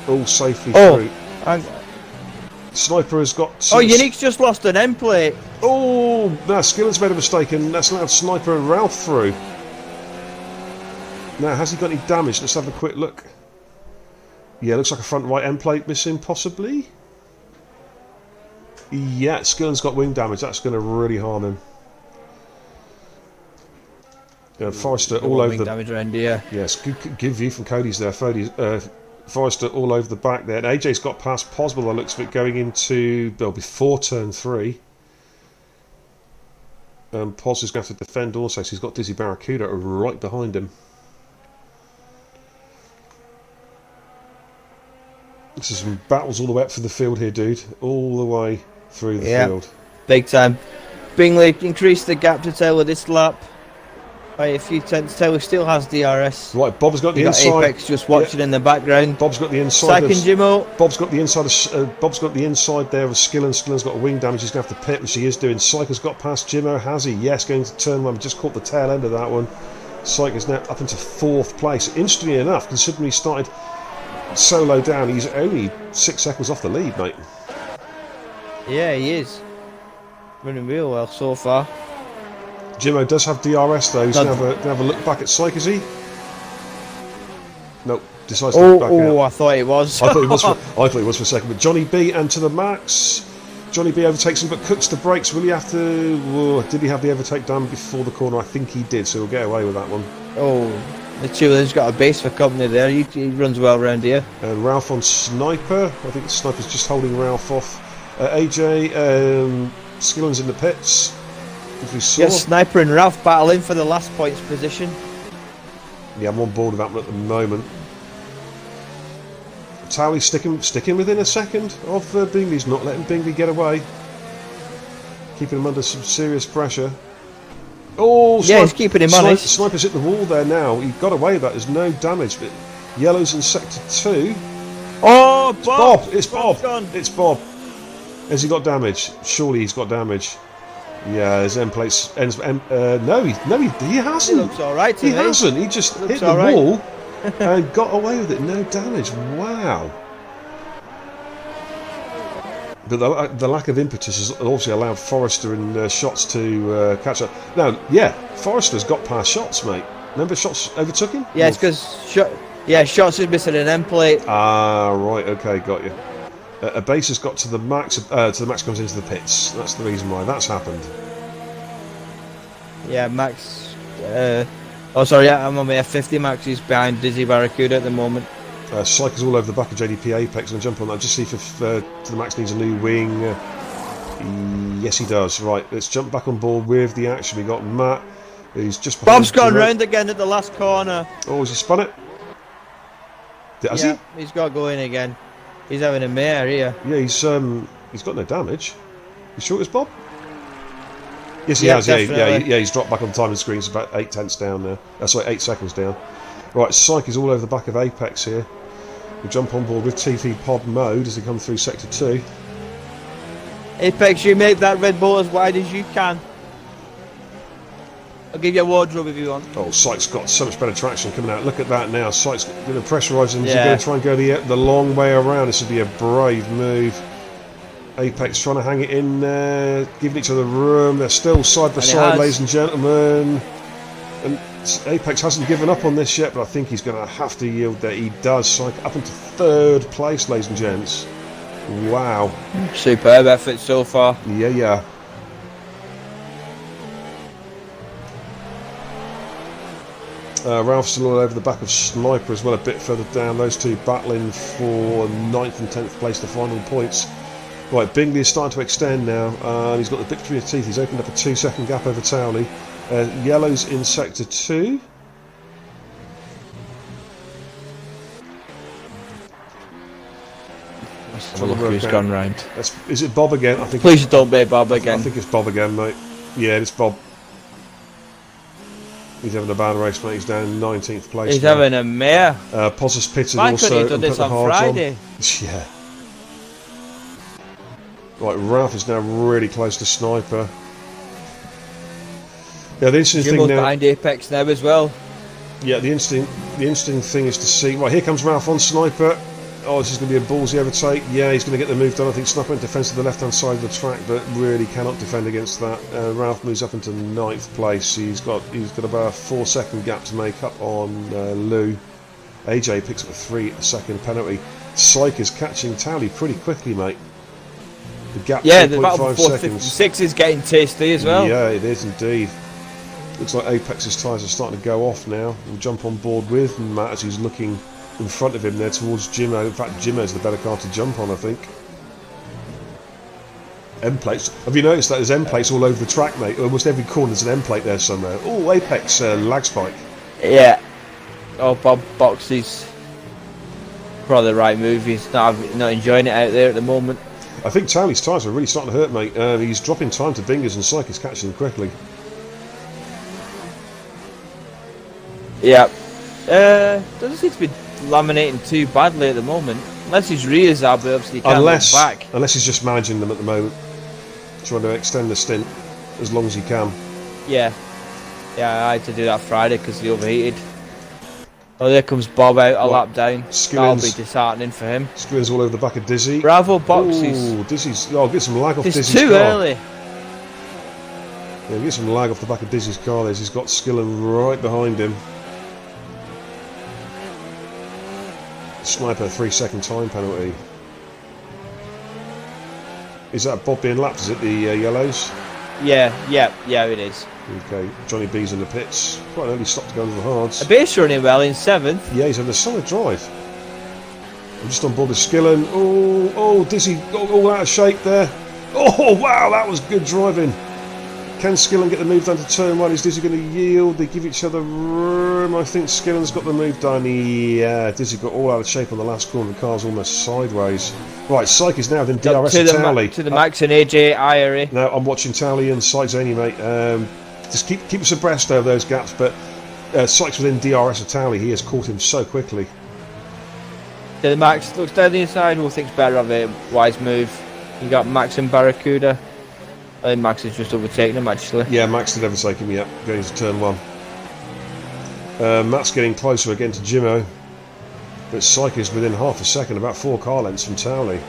all safely through. Sniper has got... Unique's just lost an end plate. Oh, no, Skillen's made a mistake, and that's allowed Sniper and Ralph through. Now, has he got any damage? Let's have a quick look. Yeah, looks like a front right end plate missing, possibly. Yeah, Skillen's got wing damage. That's going to really harm him. Forrester all over the damage around here. Yes, good view from Cody's there. Forrester all over the back there. And AJ's got past Posble, by the looks of it, going into before turn 3. Pos is going to have to defend also, so he's got Dizzy Barracuda right behind him. This is some battles all the way up for the field here, dude. All the way through the field. Big time. Bingley increased the gap to Taylor this lap. Right, a few tenths till, he still has DRS. Right, Bob's got the You got inside. Apex just watching in the background. Bob's got the inside. Second Jimmo. Bob's got the inside. Bob's got the inside there of Skillen. Skillen's got a wing damage. He's going to have to pit, which he is doing. Syker's got past Jimmo. Has he? Yes, going to turn one. Just caught the tail end of that one. Syker's now up into 4th place. Interestingly enough, considering he started so low down, he's only 6 seconds off the lead, mate. Yeah, he is. Running real well so far. Jimmo does have DRS though. He's going to have a look back at Syker, is he? Nope. Decides to look back out. I thought it was. I thought it was for a second. But Johnny B and to the max. Johnny B overtakes him, but cooks the brakes. Will he have to? Whoa, did he have the overtake done before the corner? I think he did, so he'll get away with that one. Oh, the two of them's got a base for company there. He runs well around here. And Ralph on Sniper. I think the Sniper's just holding Ralph off. AJ, Skillen's in the pits. As we saw. Yes, Sniper and Ralph battling for the last points position. Yeah, I'm on board with that one at the moment. Towley sticking within a second of Bingley's, not letting Bingley get away. Keeping him under some serious pressure. Oh, yeah, he's keeping him honest. Sniper's hit the wall there now. He got away with that. There's no damage, but Yellow's in sector 2. Oh, Bob! It's Bob! It's Bob! Has he got damage? Surely he's got damage. Yeah, his end plates. No, he hasn't. He looks alright to me. He hasn't. He just hit the wall and got away with it. No damage. Wow. But the lack of impetus has obviously allowed Forrester and Shots to catch up. Now, yeah, Forrester's got past Shots, mate. Remember Shots overtook him? Yeah, it's because Shots is missing an end plate. Ah, right. Okay, got you. A base has got to the max. Comes into the pits. That's the reason why that's happened. Yeah, Max. I'm on my F50. Max is behind Dizzy Barracuda at the moment. Syker's all over the back of JDP Apex. And jump on that. Just see if to the max needs a new wing. Yes, he does. Right, let's jump back on board with the action. We got Matt, who's just. Bob's gone round again at the last corner. Oh, has he spun it? Has he? He's got to go in again. He's having a mare here. Yeah, he's got no damage. You sure it was Bob? Yes, he has. Yeah, he's dropped back on the timing screen. It's about 8 tenths down now. That's 8 seconds down. Right, Syker's all over the back of Apex here. We jump on board with TT pod mode as they come through sector 2. Apex, you make that Red Bull as wide as you can. I'll give you a wardrobe if you want. Oh, Sykes got so much better traction coming out. Look at that now. Sykes going to pressurise him. He's going to try and go the long way around. This would be a brave move. Apex trying to hang it in there, giving each other room. They're still side by side, ladies and gentlemen. And Apex hasn't given up on this yet, but I think he's going to have to yield there. He does. Syker up into 3rd place, ladies and gents. Wow. Superb effort so far. Yeah. Ralph's still all over the back of Sniper as well, a bit further down. Those two battling for 9th and 10th place, the final points. Right, Bingley is starting to extend now. He's got the bit between his teeth. He's opened up a 2-second gap over Towley. Yellow's in sector 2. Let's have a look who's gone round. Is it Bob again? Please don't be Bob again. I think it's Bob again, mate. Yeah, it's Bob. He's having a bad race, mate. He's down in 19th place. He's having a mare. Pozza's pitted Why also. couldn't he done this on Friday? Yeah. Right, Ralph is now really close to Sniper. Yeah, the interesting thing now. Behind Apex now as well. Yeah, the interesting thing is to see. Right, here comes Ralph on Sniper. Oh, this is going to be a ballsy overtake. Yeah, he's going to get the move done. I think Sniper went defence to the left-hand side of the track, but really cannot defend against that. Ralph moves up into 9th place. He's got about a 4-second gap to make up on Lou. AJ picks up a 3-second penalty. Syker's catching Towley pretty quickly, mate. The gap, yeah, the battle 5 before seconds. 56 is getting tasty as well. Yeah, it is indeed. Looks like Apex's tyres are starting to go off now. We'll jump on board with Matt as he's looking in front of him there towards Jimmo. In fact, Jimmo's the better car to jump on, I think. End plates. Have you noticed that there's end plates all over the track, mate? Almost every corner there's an end plate there somewhere. Oh, Apex lag spike. Yeah. Oh, Bob Boxy's probably the right move. He's not enjoying it out there at the moment. I think Towley's tyres are really starting to hurt, mate. He's dropping time to Bingers and Syker's catching him quickly. Yeah. Doesn't seem to be laminating too badly at the moment. Unless his rears are, but obviously he can't look back. Unless he's just managing them at the moment. Trying to extend the stint as long as he can. Yeah. Yeah, I had to do that Friday because he overheated. Oh, there comes Bob out a lap down. That'll be disheartening for him. Skillins all over the back of Dizzy. Bravo boxes. Ooh, Dizzy's... Oh, get some lag off Dizzy's too car. early. Yeah, get some lag off the back of Dizzy's car. He's got Skillen right behind him. Sniper 3-second time penalty. Is that Bob being lapped? Is it the yellows? Yeah, it is. Okay, Johnny B's in the pits. Quite an early stop to go into the hards. A base running well in 7th. Yeah, he's on a solid drive. I'm just on board with Skillen. Oh, Dizzy all out of shape there. Oh, wow, that was good driving. Can Skillen get the move done to turn 1? Is Dizzy going to yield? They give each other room. I think Skillen's got the move done. Yeah, Dizzy got all out of shape on the last corner. The car's almost sideways. Right, Syke is now in DRS and Tally. To the Max and AJ IRA. No, I'm watching Tally and Sykes only, mate. Just keep us abreast over those gaps. But Sykes within DRS and Tally. He has caught him so quickly. To the Max looks down the inside. Who thinks better of it? Wise move. You got Max and Barracuda. I think Max has just overtaken him actually. Yeah, Max did overtake him, yeah, going to turn 1. Matt's getting closer again to Jimmo. But Syke is within half a second, about 4 car lengths from Towley.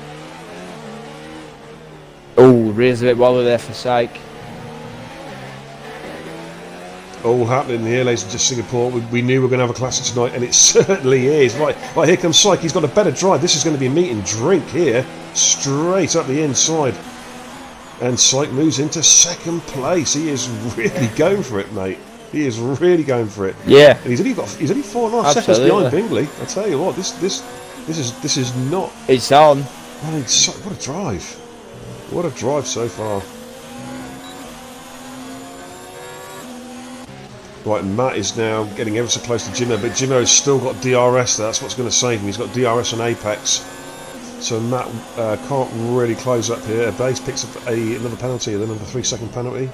Oh, rears a bit wobbly there for Syke. All happening here, ladies and gentlemen, Singapore. We knew we were going to have a classic tonight, and it certainly is. Right, here comes Syke. He's got a better drive. This is going to be a meat and drink here. Straight up the inside. And Syke moves into 2nd place. He is really going for it, mate. He is really going for it. Yeah. And he's only 4.5 seconds behind Bingley. I tell you what, this is not. It's on. What a drive! What a drive so far. Right, Matt is now getting ever so close to Jimmo, but Jimmo has still got DRS there. That's what's going to save him. He's got DRS and Apex. So Matt can't really close up here. Base picks up another penalty, then another 3-second penalty.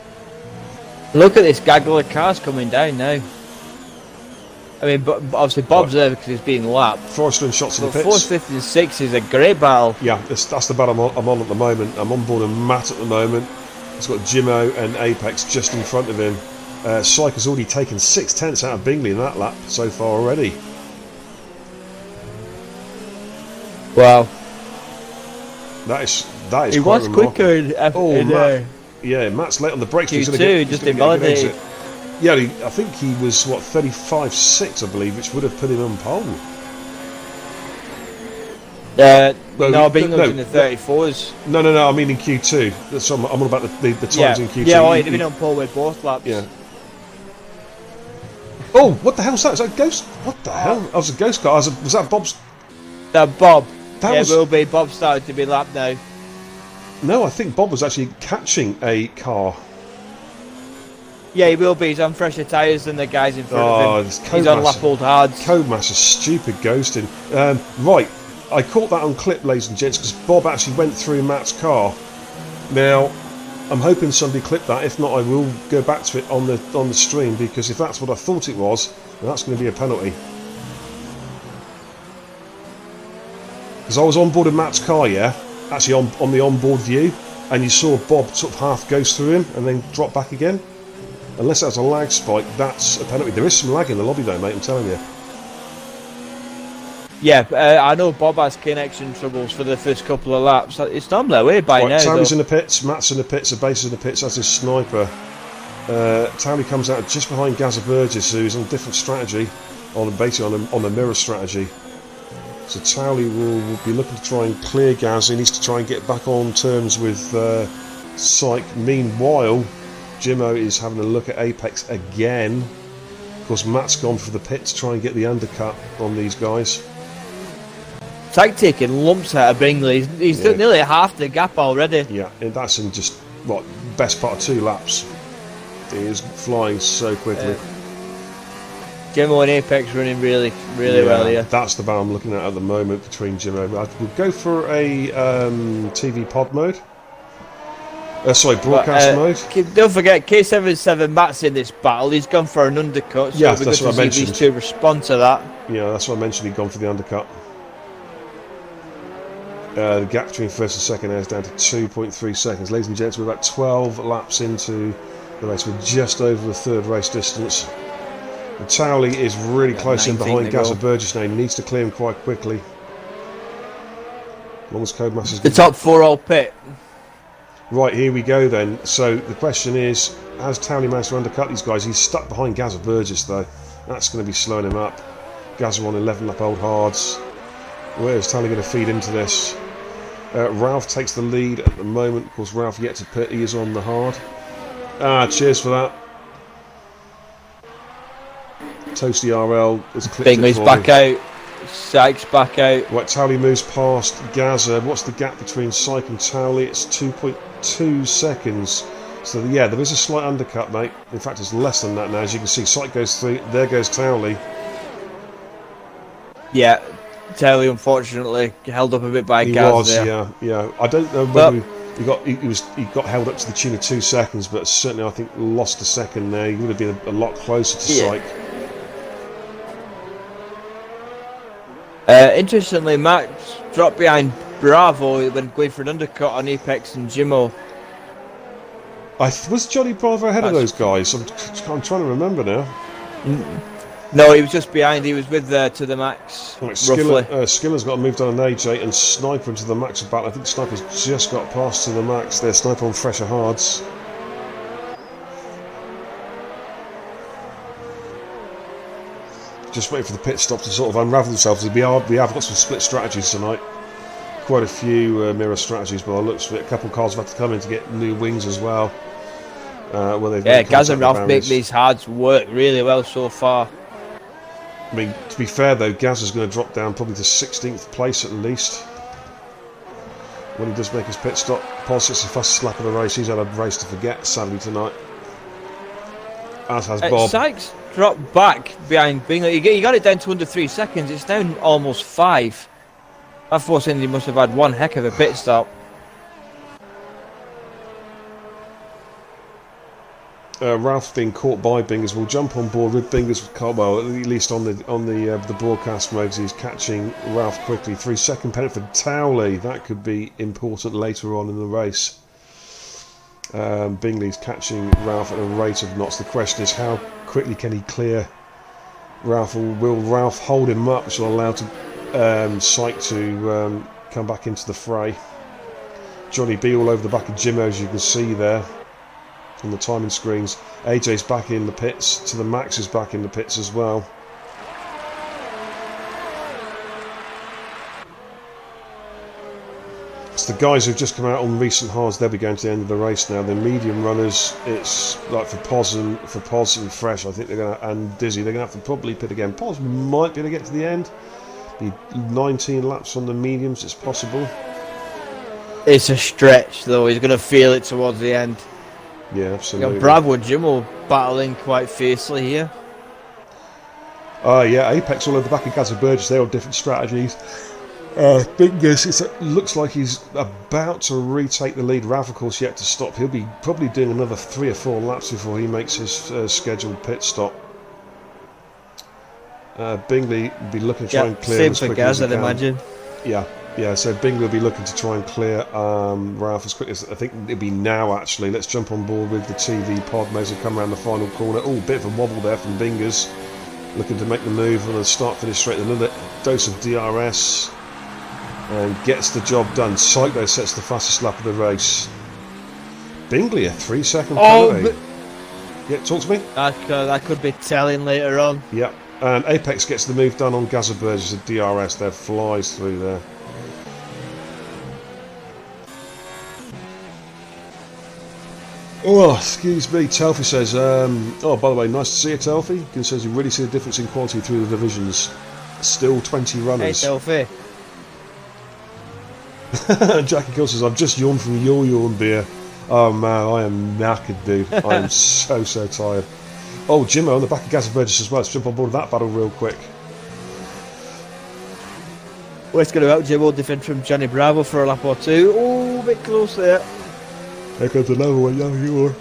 Look at this gaggle of cars coming down now. I mean, but obviously Bob's there because he's being lapped. Forrester and shots in the pits. 4th, 5th and 6th is a great battle. Yeah, that's the battle I'm on at the moment. I'm on board with Matt at the moment. He's got Jimmo and Apex just in front of him. Syke has already taken 6/10 out of Bingley in that lap so far already. Wow. That is he quite was remarkable. quicker in Matt, yeah, Matt's late on the brakes. Q2, just invalidated. Yeah, I think he was 35.6, I believe, which would have put him on pole. No, Bingham was in the 34s. No. I mean in Q2. I'm on about the times in Q2. Yeah, he'd have been on pole with both laps. Yeah. Oh, what the hell's that? Is that a ghost? What the hell? That was a ghost car. Was that Bob's? Bob. That will be. Bob started to be lapped now. No, I think Bob was actually catching a car. Yeah, he will be. He's on fresher tyres than the guys in front of him. He's on lap old hards. Codemaster's stupid ghosting. Right, I caught that on clip, ladies and gents, because Bob actually went through Matt's car. Now, I'm hoping somebody clipped that. If not, I will go back to it on the stream, because if that's what I thought it was, then that's going to be a penalty. Because I was on board of Matt's car, yeah, actually on the onboard view, and you saw Bob sort of half ghost through him and then drop back again. Unless that's a lag spike, that's a penalty. There is some lag in the lobby though, mate, I'm telling you. Yeah, I know Bob has connection troubles for the first couple of laps. It's normally away by now. Townley's in the pits, Matt's in the pits, the base is in the pits, that's his sniper. Townley comes out just behind Gaza Burgess, who's on a different strategy, basically on the mirror strategy. So Townley will be looking to try and clear Gaz. He needs to try and get back on terms with Syke. Meanwhile, Jimmo is having a look at Apex again. Of course, Matt's gone for the pit to try and get the undercut on these guys. Syke taking lumps out of Bingley. He's nearly half the gap already. Yeah, and that's in just best part of 2 laps. He is flying so quickly. Jimmo and Apex running really well here. That's the battle I'm looking at the moment between Jimmo. We'll go for a TV pod mode. Sorry, broadcast mode. Don't forget, K77 Matt's in this battle. He's gone for an undercut. So Yeah, it'll be that's good what to I see mentioned. these two respond to that. Yeah, that's what I mentioned. He'd gone for the undercut. The gap between first and second air is down to 2.3 seconds. Ladies and gents, we're about 12 laps into the race. We're just over the third race distance. And Towley is really close in behind Gazza Burgess now. He needs to clear him quite quickly. As long as Codemasters... The top 4 all pit. Right, here we go then. So the question is, has Towley managed to undercut these guys? He's stuck behind Gazza Burgess though. That's going to be slowing him up. Gazza on 11 lap old hards. Where is Towley going to feed into this? Ralph takes the lead at the moment. Of course, Ralph yet to pit. He is on the hard. Cheers for that. Toasty RL is clipped. Bingley's back out. Sykes back out. Right, Towley moves past Gazza. What's the gap between Syke and Towley? It's 2.2 seconds. So yeah, there is a slight undercut, mate. In fact, it's less than that now. As you can see, Syke goes through. There goes Towley. Yeah, Towley unfortunately held up a bit by Gaz. He was, there. yeah. I don't know whether he got held up to the tune of 2 seconds, but certainly I think lost a second there. He would have been a lot closer to Syke. Interestingly, Max dropped behind Bravo when going for an undercut on Apex and Jimmo. Was Johnny Bravo ahead of those guys? I'm trying to remember now. No, he was just behind. He was with to the max, Right, roughly. Skiller's got moved on an AJ and Sniper into the max of battle. I think Sniper's just got past to the max there. Sniper on fresher hards. Just waiting for the pit stop to sort of unravel themselves. We have got some split strategies tonight. Quite a few mirror strategies, but I looked at it. A couple of cars have had to come in to get new wings as well. Gaz and Ralph make these hards work really well so far. I mean, to be fair though, Gaz is going to drop down probably to 16th place at least when he does make his pit stop. Polsic's the fastest lap of the race. He's had a race to forget, sadly, tonight. As has Bob. Sykes dropped back behind Bingley. He got it down to under 3 seconds. It's down almost 5. That forced him, he must have had one heck of a pit stop. Ralph being caught by Bingers will jump on board with Bingers, well, at least on the broadcast modes. He's catching Ralph quickly. 3 second penalty for Towley. That could be important later on in the race. Bingley's catching Ralph at a rate of knots. The question is, how quickly can he clear Ralph, or will Ralph hold him up, which will allow Syke to come back into the fray? Johnny B all over the back of Jimmo, as you can see there on the timing screens. AJ's back in the pits. To the Max is back in the pits as well. It's the guys who've just come out on recent hards. They'll be going to the end of the race now. The medium runners, it's like for Pos and Fresh. I think they're going to, and Dizzy, they're going to have to probably pit again. Pos might be able to get to the end. Be 19 laps on the mediums. It's possible. It's a stretch though. He's going to feel it towards the end. Yeah, absolutely. You got Bravo and Jimmo battling quite fiercely here. Yeah, Apex all over the back of Gazza Burgess. They're on different strategies. Bingers, it looks like he's about to retake the lead. Ralph, of course, yet to stop. He'll be probably doing another 3 or 4 laps before he makes his scheduled pit stop. Bingley will be looking to try and clear same as for quickly Gaz, as he I'd can. imagine. Yeah, so Bingley will be looking to try and clear Ralph as quickly as, I think it'll be now actually. Let's jump on board with the TV pod. May as well come around the final corner. Oh, bit of a wobble there from Bingers. Looking to make the move on the start-finish straight. Another dose of DRS. And gets the job done. Syke though sets the fastest lap of the race. Bingley a 3 second penalty. Yeah, talk to me. That could be telling later on. Yeah, and Apex gets the move done on Gazza Burgess. The DRS there flies through there. Oh, excuse me. Telfie says, oh, by the way, nice to see you, Telfie. He says you really see the difference in quality through the divisions. Still 20 runners. Hey, Telfie. Jackie Kill says, I've just yawned from your yawn beer. Oh man, I am knackered, dude. I am so tired. Oh, Jimmo on the back of Gazza Burgess as well. Let's jump on board that battle real quick. Well, it's going to out Jimmo defend from Johnny Bravo for a lap or two. Oh, a bit close there. Here comes another one, young yawn.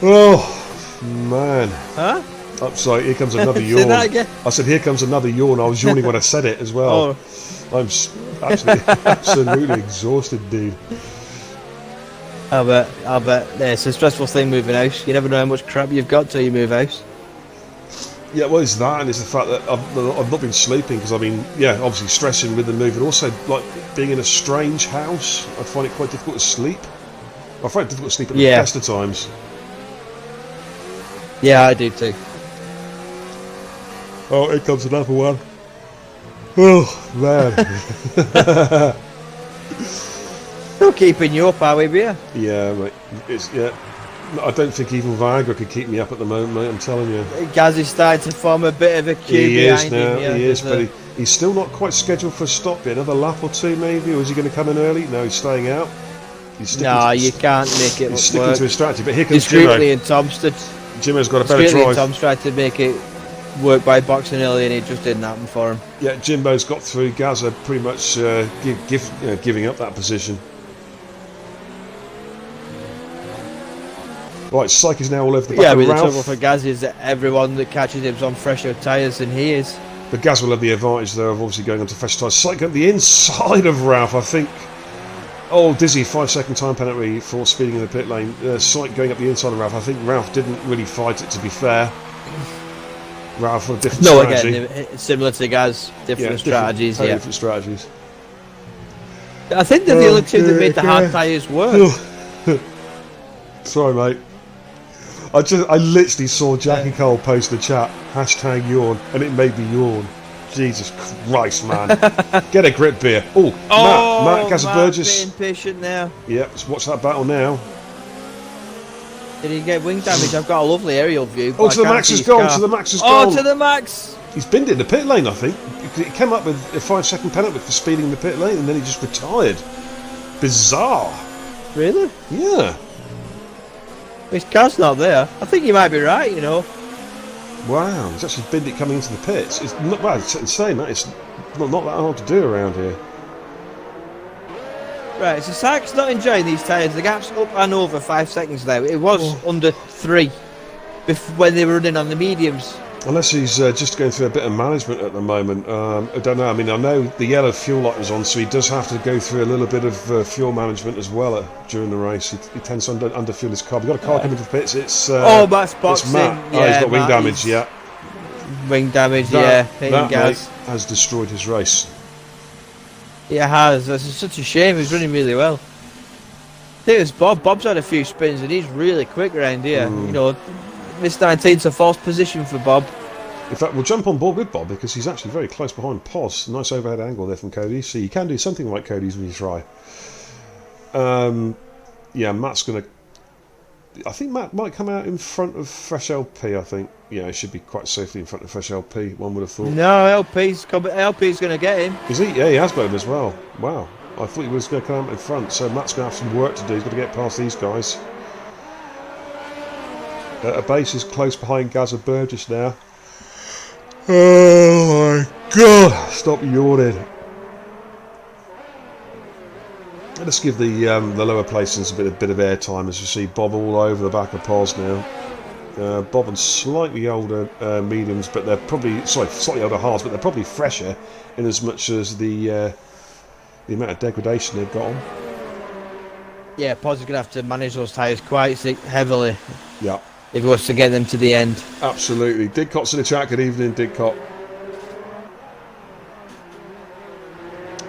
Oh, man. Huh? I'm sorry, here comes another Say yawn. that again. I said, here comes another yawn. I was yawning when I said it as well. Oh, I'm absolutely exhausted, dude. I bet. Yeah, it's a stressful thing moving house. You never know how much crap you've got till you move house. Yeah, well, it's that, and it's the fact that I've not been sleeping because, I mean, yeah, obviously stressing with the move, and also, like, being in a strange house, I find it quite difficult to sleep. I find it difficult to sleep at the best of times. Yeah, I do too. Oh, here comes another one. Oh, man. Still keeping you up, are we, Beer? Yeah, mate. I don't think even Viagra could keep me up at the moment, mate, I'm telling you. Gaz is starting to form a bit of a queue He is behind now, him. Yeah, he is, but he's still not quite scheduled for a stop yet. Another lap or two, maybe, or is he going to come in early? No, he's staying out. No, you can't make it He's sticking work. to his strategy, but here comes It's Streetley Jimmo. and Tomstead. Jimmo's got a better Streetley and drive. Tom's tried to make it work by boxing early, and it just didn't happen for him. Yeah, Jimbo's got through. Gaza pretty much giving up that position. Right, Syke is now all over the back Yeah, of but the Ralph. trouble for Gaz is that everyone that catches him's on fresher tyres than he is. But Gaz will have the advantage there of obviously going onto fresh tyres. Syke at the inside of Ralph, I think. Oh, Dizzy, 5-second time penalty for speeding in the pit lane. Syke going up the inside of Ralph. I think Ralph didn't really fight it, to be fair. Ralph with a different strategy. Again, similar to Gaz, different strategies, totally yeah. different strategies. I think they're the only two that made the hard tyres work. Sorry, mate. I literally saw Jackie Cole post the chat, #yawn, and it made me yawn. Jesus Christ, man. Get a grip, Beer. Oh, Matt Gazaburgis. Being patient now. Yeah, let's watch that battle now. Did he get wing damage? I've got a lovely aerial view. Oh, to the Max has gone, to the Max has gone. Oh, to the Max! He's binned it in the pit lane, I think. He came up with a 5-second penalty for speeding in the pit lane, and then he just retired. Bizarre. Really? Yeah. His car's not there. I think you might be right, you know. Wow, he's actually binned it coming into the pits. It's not bad. It's insane, that. It's not that hard to do around here. Right, so Sykes not enjoying these tyres. The gap's up and over 5 seconds now. It was under 3 when they were running on the mediums. Unless he's just going through a bit of management at the moment. I don't know. I mean, I know the yellow fuel light was on, so he does have to go through a little bit of fuel management as well during the race. He tends to underfuel his car. We've got a car coming to the pits. It's Matt's boxing. It's Matt. Yeah, he's got wing Matt damage. Yeah, wing damage. that Hitting Gaz. mate has destroyed his race. It has. That's such a shame. He's running really well. I think it's Bob. Bob's had a few spins and he's really quick around here. You know, this 19's a false position for Bob. In fact, we'll jump on board with Bob because he's actually very close behind Pos. Nice overhead angle there from Cody. So you can do something like Cody's when you try. Yeah, Matt's going to... I think Matt might come out in front of Fresh LP, I think. Yeah, he should be quite safely in front of Fresh LP, one would have thought. No, LP's going to get him. Is he? Yeah, he has got him as well. Wow. I thought he was going to come out in front. So Matt's going to have some work to do. He's got to get past these guys. A base is close behind Gaza Burgess now. Oh my god! Stop yawning. Let's give the lower placings a bit of airtime as you see Bob all over the back of Pos now. Bob and slightly older mediums, but they're probably slightly older halves, but they're probably fresher in as much as the amount of degradation they've got on. Yeah, Pos is going to have to manage those tyres quite heavily. Yeah. If he wants to get them to the end. Absolutely. Didcot's in the chat. Good evening, Didcot.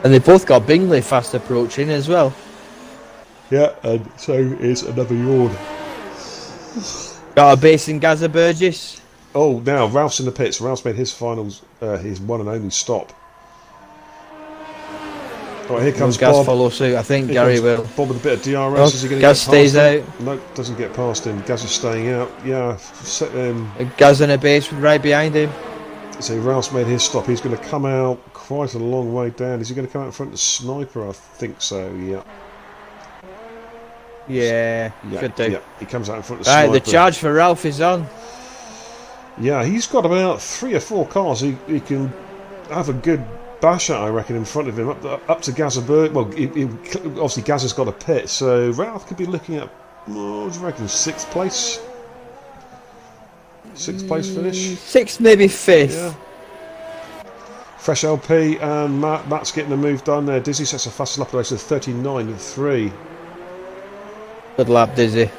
And they both got Bingley fast approaching as well. Yeah, and so is another yawn. Got a base in Gaza Burgess. Oh, now Ralph's in the pits. Ralph's made his finals, his one and only stop. Right, here comes Gaz Bob. follow suit. I think Here Gary comes will. Bob with a bit of DRS. Oh, Is he going to Gaz get past stays him? out. No, doesn't get past him. Gaz is staying out. Yeah, Gaz in a base right behind him. so Ralph's made his stop. He's going to come out quite a long way down. Is he going to come out in front of the Sniper? I think so, yeah. Yeah, should do. Yeah, he comes out in front of the Right, Sniper. the charge for Ralph is on. Yeah, he's got about 3 or 4 cars. He can have a good bash at, I reckon, in front of him, up to Gazzaberg. Well, obviously Gazza's got a pit, so Ralph could be looking at, what do you reckon, 6th place? 6th place finish? 6th, maybe 5th. Yeah. Fresh LP and Matt's getting the move done there. Dizzy sets a fastest lap of the race of 39.3. Good lap, Dizzy.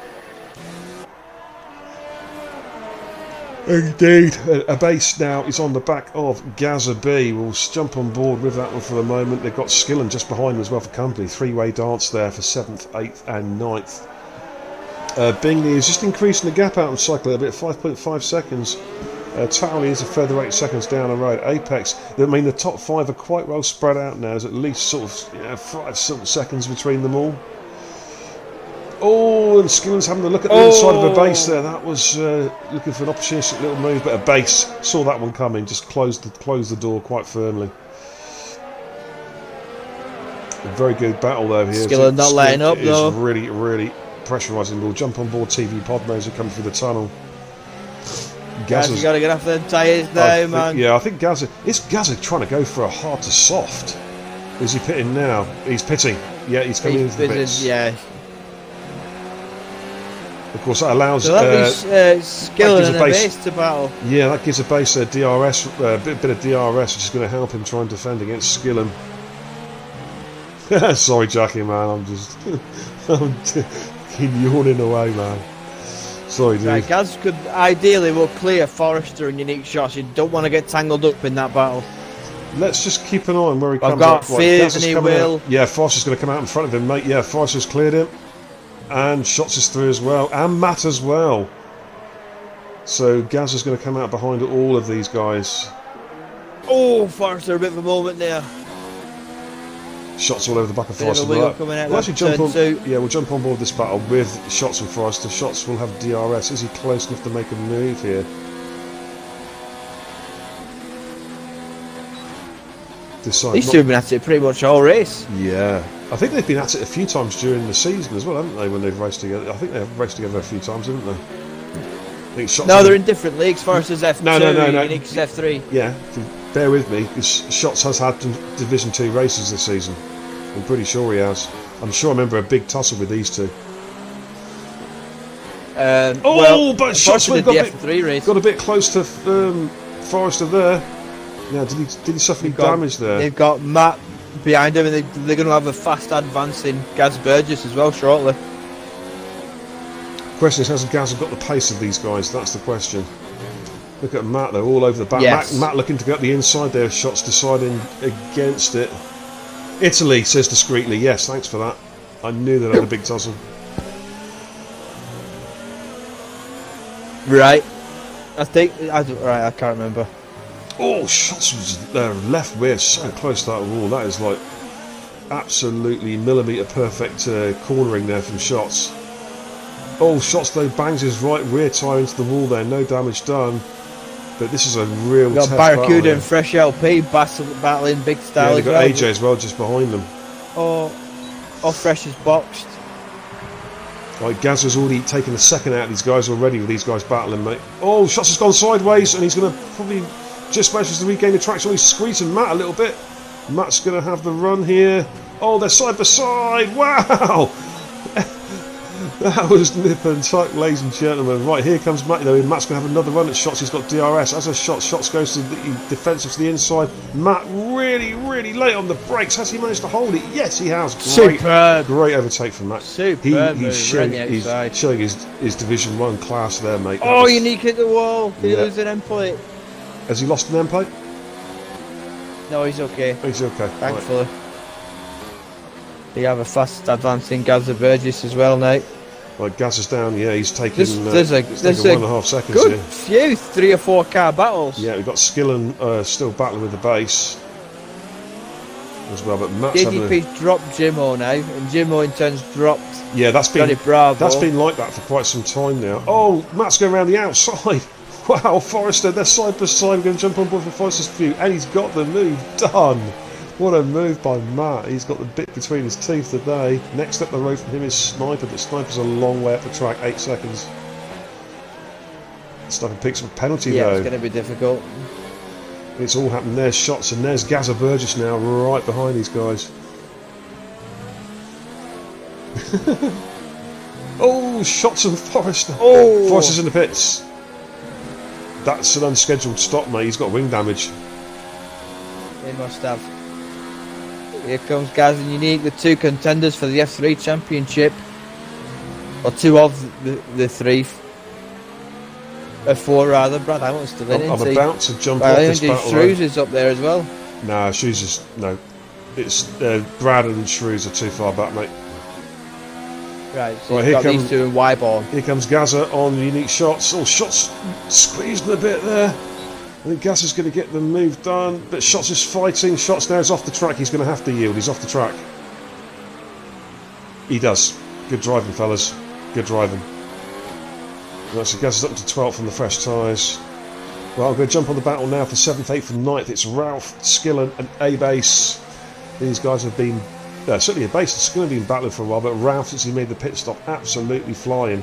Indeed, a base now is on the back of Gaza B. We'll jump on board with that one for the moment. They've got Skillen just behind them as well for company. Three-way dance there for 7th, 8th and 9th. Bingley is just increasing the gap out of cycle a little bit, 5.5 seconds. Townley is a further 8 seconds down the road. Apex, I mean, the top 5 are quite well spread out now. There's at least sort of 5 seconds between them all. Oh, and Skillen's having a look at the inside of a base there. That was looking for an opportunistic little move, but a base. Saw that one coming, just closed the door quite firmly. A very good battle though here. Skillen not letting up though. It's really, really pressurising. We'll jump on board TV Podnos who come through the tunnel. Gazza's got to get off the tyres now, man. Yeah, I think Gazza... Is Gazza trying to go for a hard to soft? Is he pitting now? He's pitting. Yeah, he's coming into the bits. Yeah. Of course, that allows... So that was Skillen and a base to battle. Yeah, that gives a base a DRS, a bit of DRS, which is going to help him try and defend against Skillen. Sorry, Jackie, man. I'm just... I'm yawning away, man. Sorry, dude. Right, Gaz could ideally will clear Forrester and unique shots. You don't want to get tangled up in that battle. Let's just keep an eye on where he comes I've got up. fears and he will. Out. Yeah, Forrester's going to come out in front of him, mate. Yeah, Forrester's cleared him. And Shots is through as well. And Matt as well. So Gaz is going to come out behind all of these guys. Oh, Forrester, a bit of a moment there. Shots all over the back of Forrester. We'll actually jump on. Yeah, we'll jump on board this battle with Shots and Forrester. Shots will have DRS. Is he close enough to make a move here? These two have been at it pretty much all race. Yeah, I think they've been at it a few times during the season as well, haven't they? When they've raced together, I think they've raced together a few times, haven't they? I think Shots. No, they're in different leagues. Forrester's F2, no. Unique's F3. Yeah. Bear with me, because Shots has had Division 2 races this season. I'm pretty sure he has. I'm sure I remember a big tussle with these two. But Shots got a bit close to Forrester there. Yeah, did he suffer any damage there? They've got Matt behind him, and they're going to have a fast advancing Gaz Burgess as well shortly. Question is, has Gaz got the pace of these guys? That's the question. Look at Matt, they're all over the back. Yes. Matt looking to go up the inside there. Shots deciding against it. Italy says discreetly, yes, thanks for that. I knew that had a big tussle. Right. I can't remember. Oh, Shots was there, left rear, so close to that wall. That is like absolutely millimetre perfect cornering there from Shots. Oh, Shots though bangs his right rear tyre into the wall there. No damage done. But this is a real got Barracuda and Fresh LP battling big style. Yeah, they've got AJ as well just behind them. Oh, Fresh is boxed. Like Gaz already taken the second out of these guys already with these guys battling, mate. Oh, Shots has gone sideways and he's going to probably just manages to regain the traction. He's squeezing Matt a little bit. Matt's going to have the run here. Oh, they're side by side. Wow! That was nip and tuck, ladies and gentlemen. Right, here comes Matt though. Matt's going to have another run at Shots. He's got DRS. As a Shots goes to the defensive to the inside. Matt really, really late on the brakes. Has he managed to hold it? Yes, he has. Great overtake from Matt. He's showing his Division 1 class there, mate. Unique hit the wall. Did he lose an end plate? Has he lost an end plate? No, he's okay. He's okay. Thankfully. Right. They have a fast advancing Gaza Burgess as well now. Right, Gaz is down, yeah, he's taking, there's a 1.5 seconds good here. Few 3 or 4 car battles. Yeah, we've got Skillen still battling with the base as well, but Matt's DDP's dropped Jimmo now, and Jimmo in turns dropped. Yeah, that's been like that for quite some time now. Oh, Matt's going around the outside. Wow, Forrester, they're side by side. We're going to jump on board for Forrester's view, and he's got the move done. What a move by Matt. He's got the bit between his teeth today. Next up the road from him is Sniper, but Sniper's a long way up the track, 8 seconds. Sniper picks up a penalty though. Yeah, it's going to be difficult. It's all happened. There's shots, and there's Gaza Burgess now, right behind these guys. Oh, shots of Forrest. Oh! Forrest is in the pits. That's an unscheduled stop, mate. He's got wing damage. They must have. Here comes Gaz and Unique, the two contenders for the F3 Championship. Or two of the three. Four rather. Brad Hamilton's still in, I'm about to jump off I this think battle Shrews road. is up there as well. Nah, Shrews is... No. It's... Brad and Shrews are too far back, mate. Right, so Right, you've here got comes- these two in Y-ball. Here comes Gaza on Unique shots. Oh, shots squeezed a bit there. I think Gaza's going to get the move done, but Shots is fighting. Shots now is off the track. He's going to have to yield. He's off the track. He does. Good driving, fellas. Good driving. Right, so Gaza's up to 12th on the fresh tyres. Well, I'm going to jump on the battle now for 7th, 8th and 9th. It's Ralph, Skillen and A-Base. These guys have been... certainly A-Base and Skillen have been battling for a while, but Ralph, since he made the pit stop, absolutely flying.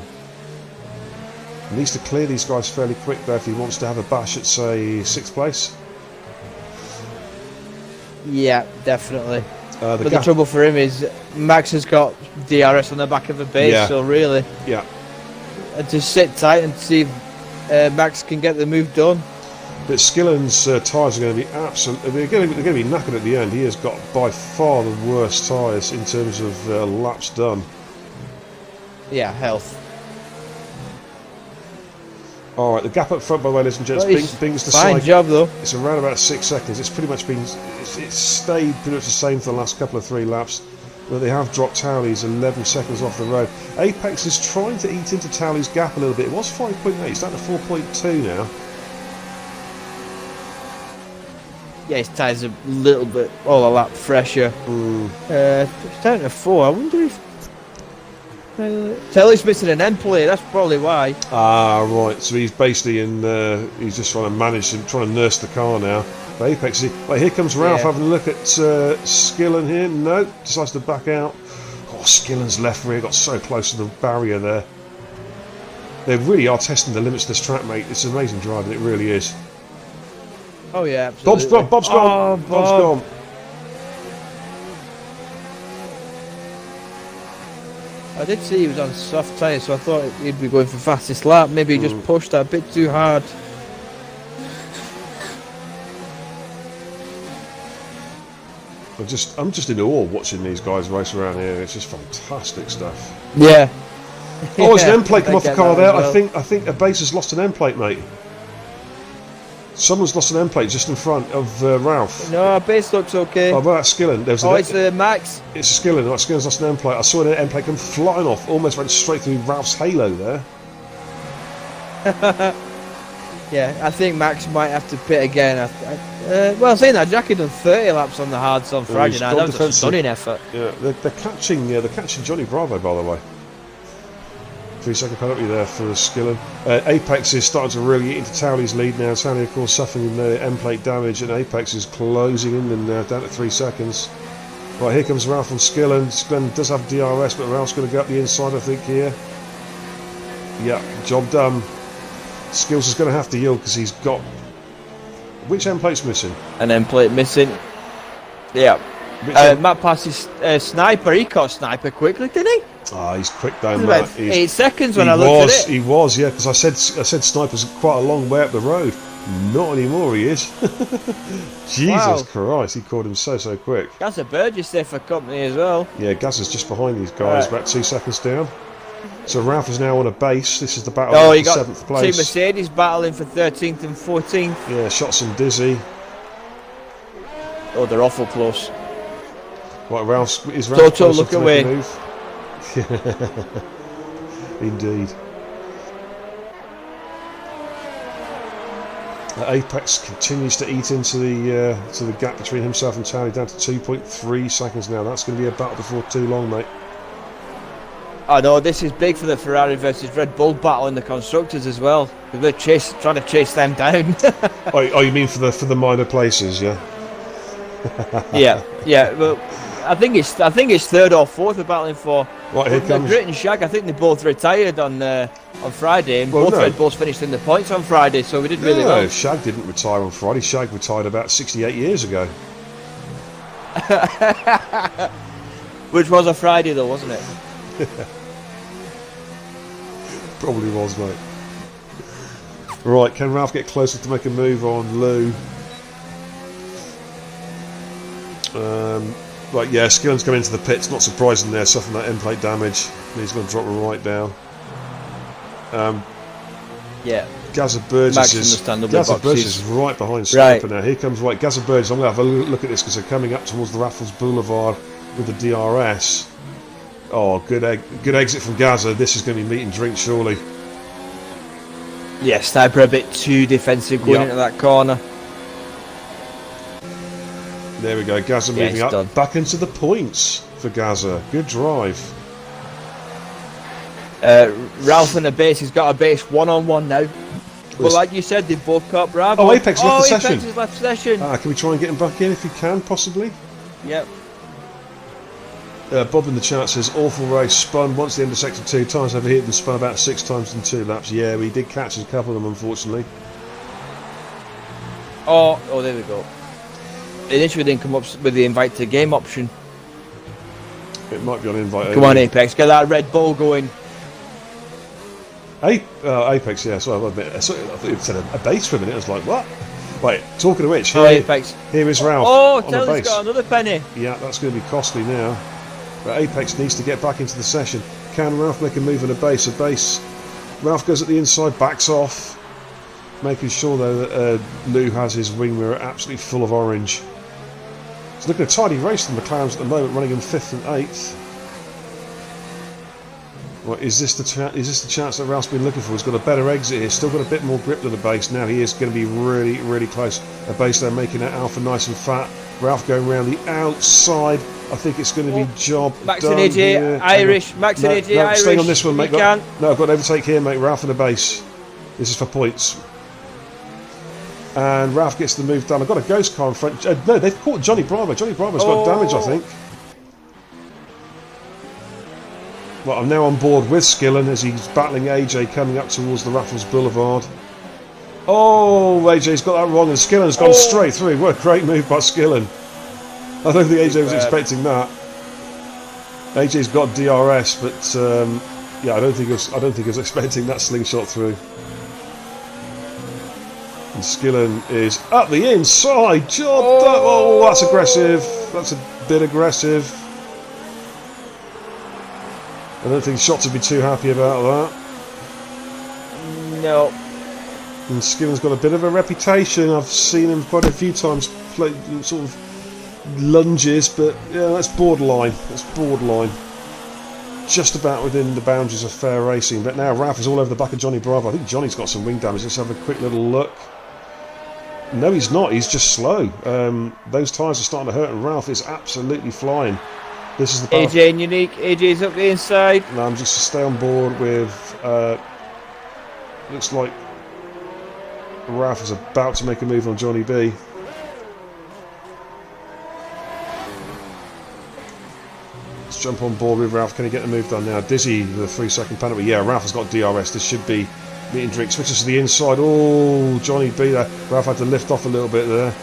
He needs to clear these guys fairly quick though if he wants to have a bash at, say, 6th place. Yeah, definitely. The But the trouble for him is Max has got DRS on the back of the base, Yeah. so really, Yeah, just sit tight and see if Max can get the move done. but Skillen's tyres are going to be absolutely... They're going to be knackered at the end. He has got by far the worst tyres in terms of laps done. Yeah, health. Alright, the gap up front, by the way, ladies and gents, Well, he's Bing's the fine side. job though. It's around about 6 seconds. It's pretty much been... It's stayed pretty much the same for the last couple of 3 laps. But they have dropped Towley's 11 seconds off the road. Apex is trying to eat into Towley's gap a little bit. It was 5.8. It's down to 4.2 now. Yeah, his tyres are a little bit a lap fresher. It's down to 4. I wonder if Telly's missing an end plate. That's probably why. Ah, right. So he's basically he's just trying to manage him, trying to nurse the car now. But Apex, right, here comes Ralph Yeah. having a look at Skillen here. No, decides to back out. Oh, Skillen's left rear got so close to the barrier there. They really are testing the limits of this track, mate. It's amazing driving. It really is. Oh yeah, absolutely. Bob's gone. Oh, Bob's Bob. gone. I did see he was on soft tyres, so I thought he'd be going for fastest lap. Maybe he just pushed that a bit too hard. I'm just in awe watching these guys race around here. It's just fantastic stuff. Yeah. Oh, there's an Yeah, end plate come I off the get car that there. as well. I think a base has lost an end plate, mate. Someone's lost an end plate just in front of Ralph. No, our base looks okay. Oh, well, that's Skillen. There's It's Max. It's Skillen. Right, Skillen's lost an end plate. I saw an end plate come flying off, almost went straight through Ralph's halo there. Yeah, I think Max might have to pit again. Well, saying that, Jackie done 30 laps on the hards on Friday he's night. gone That was a defensive. stunning effort. Yeah, they're catching Johnny Bravo, by the way. 3-second penalty there for Skillen. Apex is starting to really get into Towley's lead now. Towley, of course, suffering end plate damage, and Apex is closing in them now, down to 3 seconds. Right, here comes Ralph and Skillen. Skillen does have DRS, but Ralph's going to go up the inside, I think, here. Yeah, job done. Skills is going to have to yield because he's got... Which end plate's missing? An end plate missing. Yeah. Which Matt passes Sniper. He caught Sniper quickly, didn't he? he's quick It down was that. about 8 seconds when I looked at it. He was, yeah, because I said Sniper's quite a long way up the road. Not anymore, he is. Jesus Wow. Christ, he caught him so quick. That's a Burgess there for company as well. Yeah, Gaz is just behind these guys, Right. about 2 seconds down. So Ralph is now on a base. This is the battle Oh, for you got 7th two place. Mercedes battling for 13th and 14th. Yeah, Shots and Dizzy. Oh, they're awful close. Right, Ralph Toto, closer look to away. make a move? Indeed. Apex continues to eat into the gap between himself and Towley, down to 2.3 seconds now. That's going to be a battle before too long, mate. I know this is big for the Ferrari versus Red Bull battle in the constructors as well. They're trying to chase them down. Oh, you mean for the minor places, yeah? yeah. Well, I think it's third or fourth they're battling for. Right, here comes. Grit and Shag, I think they both retired on Friday, and Well, both no. Red Bulls finished in the points on Friday, so we did really No, well. Shag didn't retire on Friday. Shag retired about 68 years ago. Which was a Friday though, wasn't it? Probably was, mate. Right, can Ralph get closer to make a move on Lou? Right, yeah, Skillen's coming into the pits. Not surprising there, suffering that end plate damage. He's going to drop him right down. Yeah. Gaza Burgess Max is understandably Gaza boxes. Burgess is right behind Right. Sniper now. Here comes right Gaza Burgess. I'm going to have a look at this because they're coming up towards the Raffles Boulevard with the DRS. Oh, good exit from Gaza. This is going to be meat and drink surely. Yeah, Sniper a bit too defensive going Yep. into that corner. There we go. Gaza Yeah, moving it's up done. back into the points for Gaza. Good drive. Ralph and a base, he's got a base 1-on-1 now. But like you said, they both caught Bravo. Oh, Apex left the session. Apex has left session. Can we try and get him back in if you can, possibly? Yep. Bob in the chat says, awful race, spun once the end of sector 2 times overheated and spun about 6 times in 2 laps. Yeah, we did catch a couple of them, unfortunately. Oh, there we go. Initially didn't come up with the invite to game option. It might be on invite. Come on, Apex, get that Red Bull going. Apex, yeah, sorry, I thought you said a base for a minute. I was like, what? Right, talking of which, Oh, Apex. here is Ralph Oh, on the Taylor's base. got another penny. Yeah, that's going to be costly now. But Apex needs to get back into the session. Can Ralph make a move on a base? Ralph goes at the inside, backs off, making sure though that Lou has his wing mirror absolutely full of orange. It's looking a tidy race for the McLarens at the moment, running in 5th and 8th. Well, is this the chance that Ralph's been looking for? He's got a better exit here, still got a bit more grip to the base now. He is going to be really, really close. A base there making that Alpha nice and fat. Ralph going around the outside. I think it's going to be job Max done and AJ here. Irish. Max and AJ Irish. Staying on this one, mate. You can. No, I've got an overtake here, mate. Ralph in the base. This is for points. And Ralph gets the move done. I've got a ghost car in front. No, they've caught Johnny Bravo. Johnny Bravo's got damage, I think. Well, I'm now on board with Skillen as he's battling AJ coming up towards the Raffles Boulevard. Oh, AJ's got that wrong and Skillen's gone straight through. What a great move by Skillen. I don't think AJ was expecting that. AJ's got DRS, but yeah, I don't think he was expecting that slingshot through. And Skillen is up the inside. Job done. Oh, that's aggressive. That's a bit aggressive. I don't think Shots would be too happy about that. No. And Skillen's got a bit of a reputation. I've seen him quite a few times play sort of lunges, but yeah, that's borderline. That's borderline. Just about within the boundaries of fair racing. But now Ralph is all over the back of Johnny Bravo. I think Johnny's got some wing damage. Let's have a quick little look. No, he's not. He's just slow. Those tyres are starting to hurt, and Ralph is absolutely flying. This is the path. AJ and Unique. AJ's up the inside. No, I'm just to stay on board with. Looks like Ralph is about to make a move on Johnny B. Let's jump on board with Ralph. Can he get the move done now? Dizzy with a 3-second penalty. Yeah, Ralph has got DRS. This should be meat and drink. Switches to the inside. Oh, Johnny B there. Ralph had to lift off a little bit there.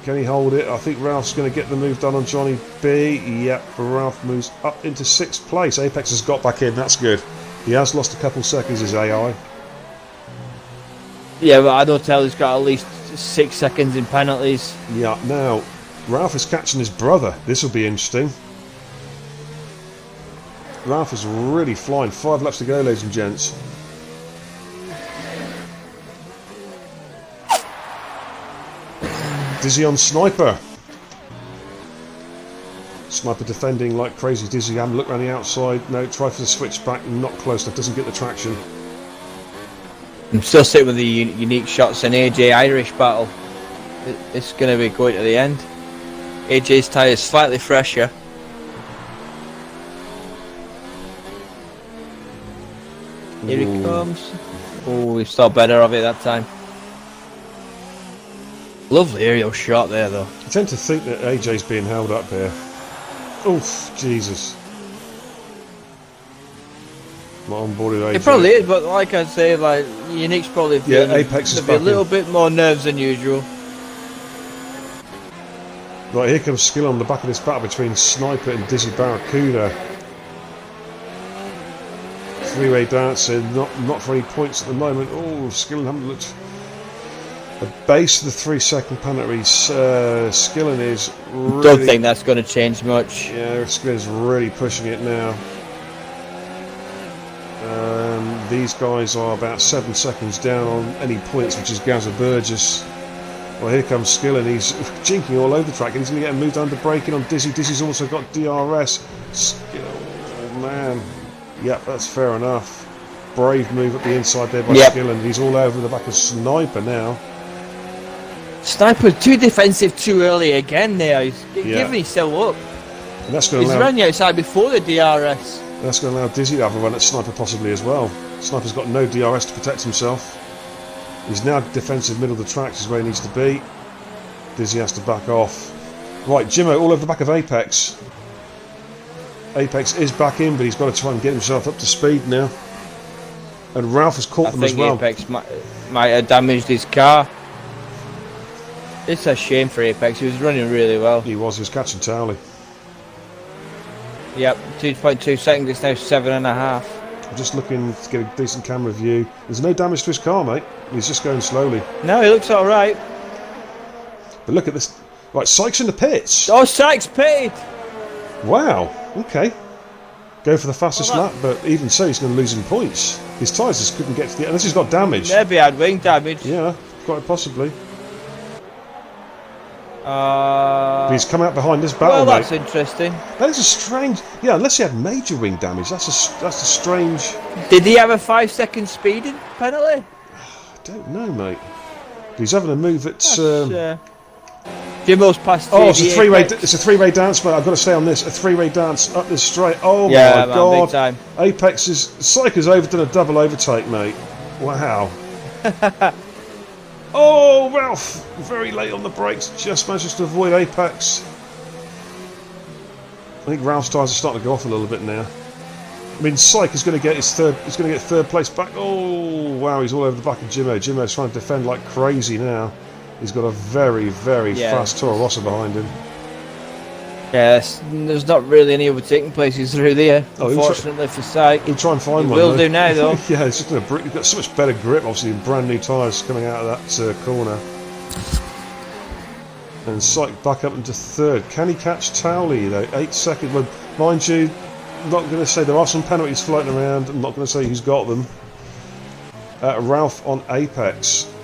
Can he hold it? I think Ralph's going to get the move done on Johnny B. Yep, Ralph moves up into 6th place. Apex has got back in. That's good. He has lost a couple seconds, his AI. Yeah, but I don't tell he's got at least 6 seconds in penalties. Yeah, now Ralph is catching his brother. This will be interesting. Ralph is really flying. 5 laps to go, ladies and gents. Dizzy on Sniper. Sniper defending like crazy. Dizzy, have a look around the outside. No, try for the switch back. Not close enough. Doesn't get the traction. I'm still sitting with the Unique Shots and AJ Irish battle. It's going to be going to the end. AJ's tyre is slightly fresher. Here he comes. Oh, we saw better of it that time. Lovely aerial shot there, though. I tend to think that AJ's being held up here. Oof, Jesus. Not on board with It probably is, but like I say, like Unique's probably feeling Apex is maybe a back little in. bit more nerves than usual. Right, here comes Skill on the back of this battle between Sniper and Dizzy Barracuda. Three-way dancing, not for any points at the moment. Oh, Skillen haven't looked. The base of the 3-second penalty. Skillen is really. Don't think that's going to change much. Yeah, Skillen is really pushing it now. These guys are about 7 seconds down on any points, which is Gaza Burgess. Well, here comes Skillen. He's jinking all over the track, and he's going to get moved under braking on Dizzy. Dizzy's also got DRS. Oh man. Yep, that's fair enough. Brave move at the inside there by Skillen. He's all over the back of Sniper now. Sniper too defensive too early again there. He's giving himself up. And that's going to He's allow, ran the outside before the DRS. that's going to allow Dizzy to have a run at Sniper possibly as well. Sniper's got no DRS to protect himself. He's now defensive middle of the track, is where he needs to be. Dizzy has to back off. Right, Jimmo all over the back of Apex. Apex is back in, but he's got to try and get himself up to speed now. And Ralph has caught them as well. I think Apex might have damaged his car. It's a shame for Apex. He was running really well. He was catching Towley. Yep, 2.2 seconds. It's now 7.5. I'm just looking to get a decent camera view. There's no damage to his car, mate. He's just going slowly. No, he looks all right. But look at this. Right, Sykes in the pits. Oh, Sykes pitted. Wow. Okay. Go for the fastest lap, but even so, he's going to lose in points. His tyres just couldn't get to the. Unless he's got damage. Maybe had wing damage. Yeah, quite possibly. But he's come out behind this battle, Well, that's mate. interesting. That is a strange. Yeah, unless he had major wing damage, that's a strange. Did he have a 5-second speeding penalty? I don't know, mate. He's having a move at. Jimbo's past. Oh, it's a three-way. It's a three-way dance, mate. I've got to stay on this. A three-way dance up this straight. Oh yeah, my god! Big time. Apex is. Psych has overdone a double overtake, mate. Wow. Oh, Ralph! Very late on the brakes. Just manages to avoid Apex. I think Ralph's tyres are starting to go off a little bit now. I mean, Psych is going to get his third. He's going to get third place back. Oh, wow! He's all over the back of Jimmo. Jimmo's trying to defend like crazy now. He's got a very, very fast Toro Rosso behind him. Yes, there's not really any overtaking places through there, unfortunately for Syke. He'll try and find one. Will do now, though. Yeah, it's just he's got so much better grip, obviously, and brand new tyres coming out of that corner. And Syke back up into third. Can he catch Towley, though? 8 seconds. Well, mind you, I'm not going to say there are some penalties floating around. I'm not going to say who's got them. Ralph on Apex.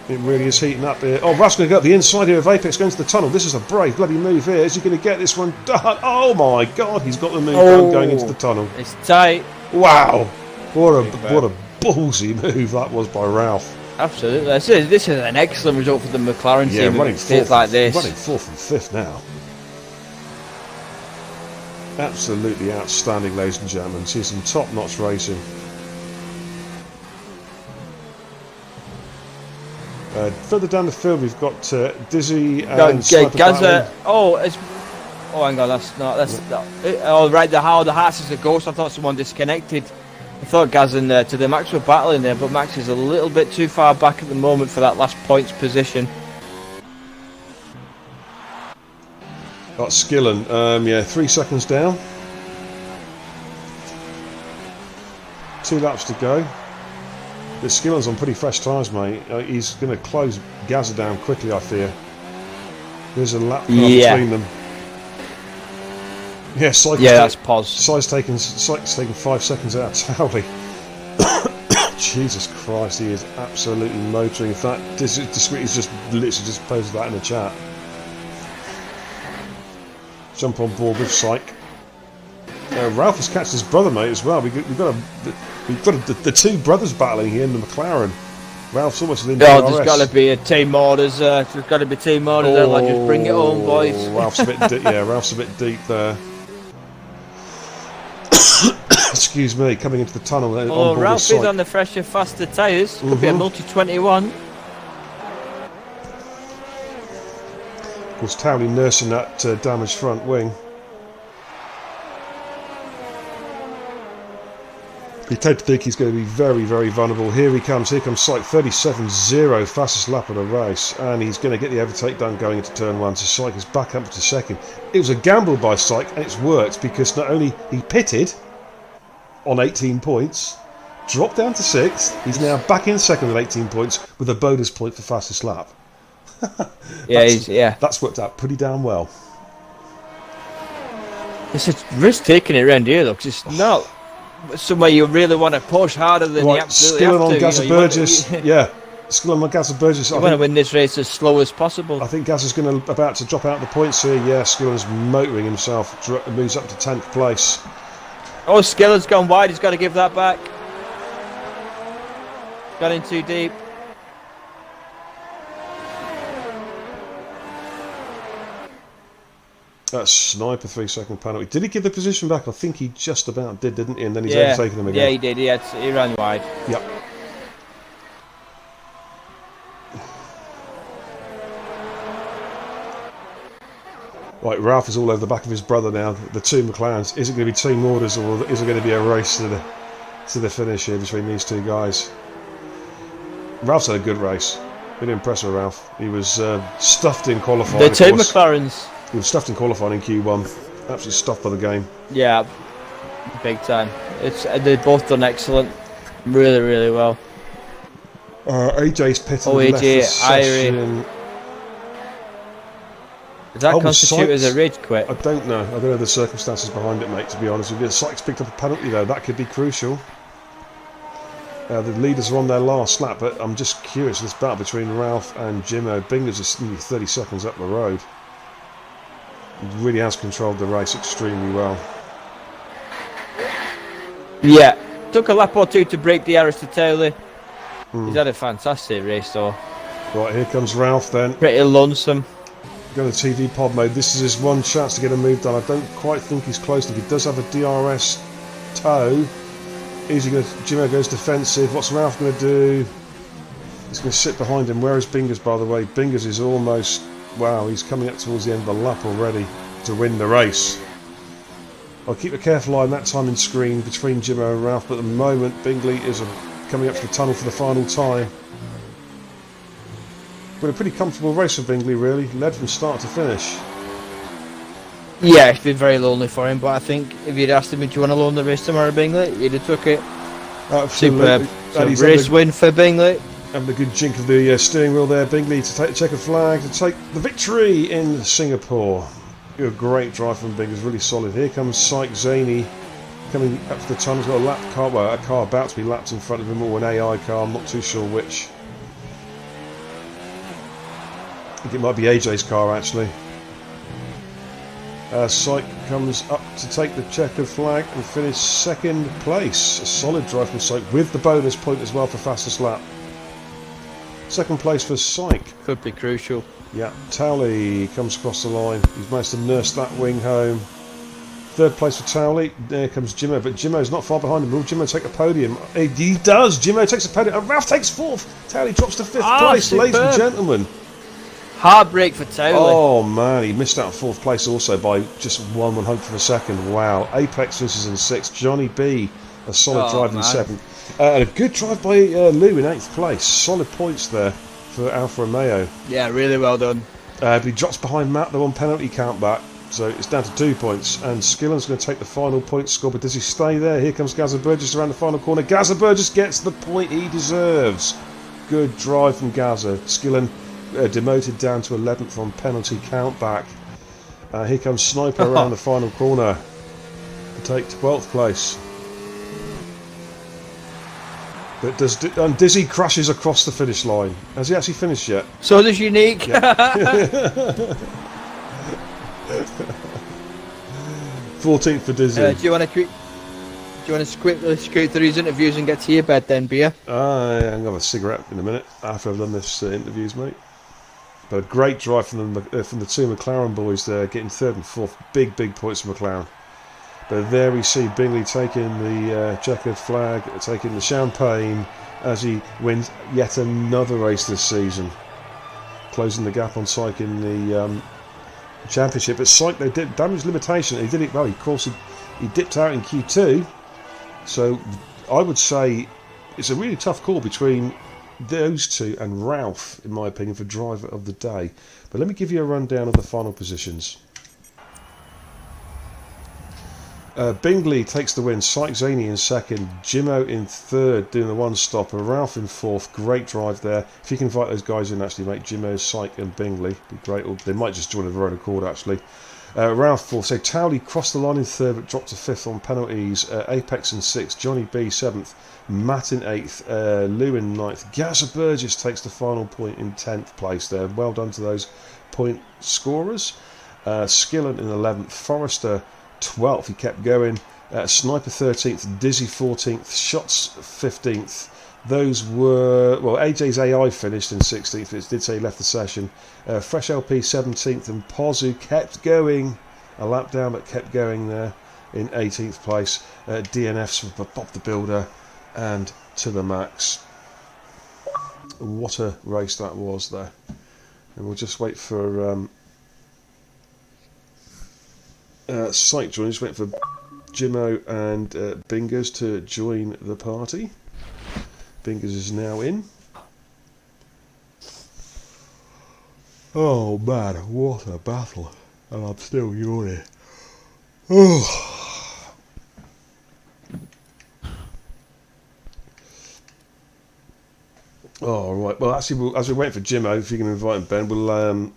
It really is heating up here. Oh, Ralph's going to go up the inside here of Apex, going to the tunnel. This is a brave bloody move here. Is he going to get this one done? Oh my god, he's got the move done going into the tunnel. It's tight. Wow. What a ballsy move that was by Ralph. Absolutely. This is an excellent result for the McLaren team. Running fourth, like this. Running fourth and fifth now. Absolutely outstanding, ladies and gentlemen. See some top-notch racing. Further down the field, we've got Dizzy and Gaza. Oh, hang on, that's not. Oh, right, the Hearts is a ghost. I thought someone disconnected. I thought Gaz and to the Max were battling there, but Max is a little bit too far back at the moment for that last points position. Got Skillen. 3 seconds down. 2 laps to go. But Skillen's on pretty fresh tyres, mate. He's going to close Gaza down quickly, I fear. There's a lap car between them. Yeah, that's pos. Syke's taking 5 seconds out of Towley. Jesus Christ, he is absolutely motoring. In fact, he's just literally just posted that in the chat. Jump on board with Syke. Ralph has catched his brother, mate, as well. We've got the two brothers battling here in the McLaren. Ralph's almost within DRS. There's got to be a team orders. There's got to be team orders. Just bring it on, boys. Ralph's a bit Ralph's a bit deep there. Excuse me, coming into the tunnel. Ralph is on the fresher, faster tyres. Could be a multi-21. Of course, Towley nursing that damaged front wing. You tend to think he's going to be very, very vulnerable. Here he comes. Here comes Syke. 37.0, fastest lap of the race. And he's going to get the overtake done going into turn 1. So Syke is back up to second. It was a gamble by Syke, and it's worked because not only he pitted on 18 points, dropped down to 6th, he's now back in second with 18 points with a bonus point for fastest lap. That's worked out pretty damn well. It's a risk taking it around here, though, because it's not somewhere you really want to push harder than you absolutely have to. Skillen on Gazza Burgess. Yeah, Skillen on Gazza Burgess. You want to win this race as slow as possible. I think Gazza's about to drop out the points here. Yeah, Skillen's motoring himself. Moves up to 10th place. Oh, Skillen's gone wide. He's got to give that back. Got in too deep. That sniper 3-second penalty. Did he give the position back? I think he just about did, didn't he? And then he's overtaken him again. Yeah, he did. He ran wide. Yep. Right, Ralph is all over the back of his brother now. The two McLarens. Is it going to be team orders, or is it going to be a race to the finish here between these two guys? Ralph's had a good race. Really impressed with Ralph. He was stuffed in qualifying. The two McLarens. He was stuffed in qualifying in Q1. Absolutely stuffed by the game. Yeah, big time. They've both done excellent. Really, really well. AJ's pitted. AJ, Irie. Does that constitute as a rage quit? I don't know. I don't know the circumstances behind it, mate, to be honest with you. Sykes picked up a penalty, though. That could be crucial. The leaders are on their last lap, but I'm just curious. This battle between Ralph and Jimmo. Binger's just nearly 30 seconds up the road. He really has controlled the race extremely well. Yeah, took a lap or two to break the Aristotele. He's had a fantastic race, though. Right, here comes Ralph then. Pretty lonesome. Going to TV pod mode. This is his one chance to get a move done. I don't quite think he's close enough. He does have a DRS toe. Is he going to? Jimmo goes defensive. What's Ralph going to do? He's going to sit behind him. Where is Bingers, by the way? Bingers is almost... Wow, he's coming up towards the end of the lap already to win the race. I'll keep a careful eye on that timing screen between Jimmo and Ralph, but at the moment Bingley is coming up to the tunnel for the final time. But a pretty comfortable race for Bingley, really. Led from start to finish. Yeah, it's been very lonely for him, but I think if you'd asked him, do you want to loan the race tomorrow, Bingley, he'd have took it. Absolutely. Superb. So race win for Bingley. Having a good jink of the steering wheel there, Bingley, to take the checkered flag, to take the victory in Singapore. A great drive from Bingley, really solid. Here comes Syke Zaney coming up to the tunnel. He's got a lap car, well, a car about to be lapped in front of him, or an AI car, I'm not too sure which. I think it might be AJ's car, actually. Syke comes up to take the checkered flag and finish second place. A solid drive from Syke with the bonus point as well for fastest lap. Second place for Syke. Could be crucial. Yeah, Towley comes across the line. He's managed to nurse that wing home. Third place for Towley. There comes Jimmo, but Jimmo's not far behind him. Will Jimmo take the podium? He does. Jimmo takes the podium, and Ralph takes fourth. Towley drops to fifth place, superb. ladies and gentlemen. Heartbreak for Towley. Oh man, he missed out on fourth place also by just 1/100th of a second. Wow. Apex finishes in sixth. Johnny B, a solid drive in seventh. And a good drive by Lou in 8th place. Solid points there for Alfa Romeo. Yeah, really well done. But he drops behind Matt though on penalty count back, so it's down to 2 points. And Skillen's going to take the final point score, but does he stay there? Here comes Gazza Burgess around the final corner. Gazza Burgess gets the point he deserves. Good drive from Gazza. Skillen demoted down to 11th on penalty count back. Here comes Sniper around the final corner to take 12th place. But Dizzy crashes across the finish line. Has he actually finished yet? So does Unique. Yeah. 14th for Dizzy. Do you want to quickly scoot through his interviews and get to your bed then, Beer? I'm going to have a cigarette in a minute after I've done this interviews, mate. But a great drive from the two McLaren boys there, getting third and fourth. Big points for McLaren. But there we see Bingley taking the checkered flag, taking the champagne as he wins yet another race this season, closing the gap on Syke in the championship. But Syke, they did damage limitation. He did it well. Of course, he dipped out in Q2, so I would say it's a really tough call between those two and Ralph, in my opinion, for driver of the day. But let me give you a rundown of the final positions. Bingley takes the win, Syke Zaney in second, Jimmo in third doing the one-stopper, Ralph in fourth. Great drive there. If you can invite those guys in, actually, mate, Jimmo, Syke and Bingley, be great. Or they might just join of their own accord, actually. Ralph fourth. So Towley crossed the line in third but dropped to fifth on penalties. Apex in sixth, Johnny B seventh, Matt in eighth, Lou in ninth. Gazza Burgess takes the final point in 10th place there. Well done to those point scorers. Skillen in 11th, Forrester 12th, he kept going. Sniper 13th, Dizzy 14th, Shots 15th. Those were, well, AJ's AI finished in 16th, it did say he left the session. Fresh LP 17th, and Pozu kept going, a lap down but kept going there in 18th place. DNFs for Bob the Builder and to the max. What a race that was there. And we'll just wait for Syke join, just wait for Jimmo and Bingers to join the party. Bingers is now in. Oh man, what a battle. And I'm still yawning. Oh. Oh, right. Well, actually, as we're waiting for Jimmo, if you can invite him, Ben,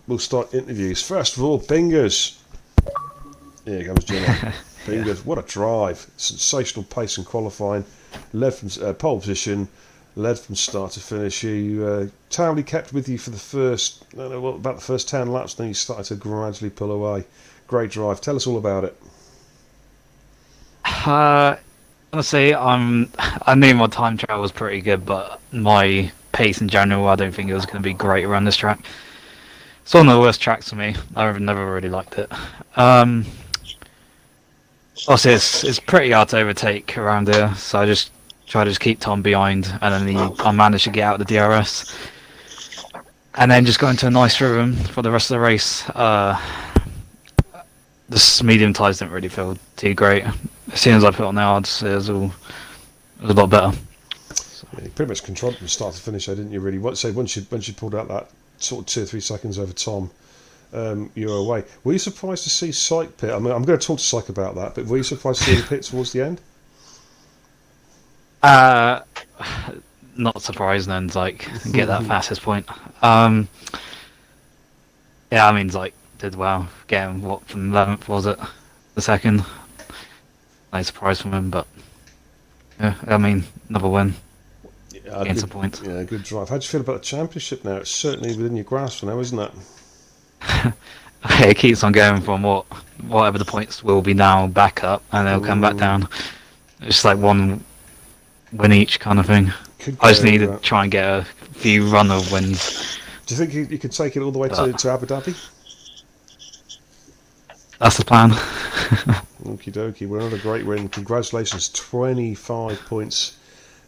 we'll start interviews. First of all, Bingers. Here comes Jimmo. Bingers, what a drive. Sensational pace and qualifying. Led from pole position, led from start to finish. You Townley kept with you for the first, I don't know, what, about the first 10 laps, then you started to gradually pull away. Great drive. Tell us all about it. Honestly, I knew my time trial was pretty good, but my pace in general, I don't think it was going to be great around this track. It's one of the worst tracks for me. I've never really liked it. Also, it's pretty hard to overtake around here, so I just try to keep Tom behind, and then I managed to get out of the DRS, and then just got into a nice rhythm for the rest of the race. The medium tyres didn't really feel too great. As soon as I put on the hards, it was a lot better. Yeah, you pretty much controlled from start to finish, didn't you? Really? So once you pulled out that sort of 2 or 3 seconds over Tom, you were away. Were you surprised to see Syke pit? I mean, I'm going to talk to Syke about that, but were you surprised to see him pit towards the end? Not surprised then, like, get that fastest point. Yeah, I mean, like, did well. Getting, what, from 11th, was it? The second? No surprise from him, but yeah, I mean, another win. Yeah, gain some points. Yeah, good drive. How do you feel about the championship now? It's certainly within your grasp now, isn't it? It keeps on going from whatever the points will be now back up, and they'll come back down. It's like one win each kind of thing. I just need to try and get a few run of wins. Do you think you could take it all the way to Abu Dhabi? That's the plan. Okie dokie. Well, another great win. Congratulations. 25 points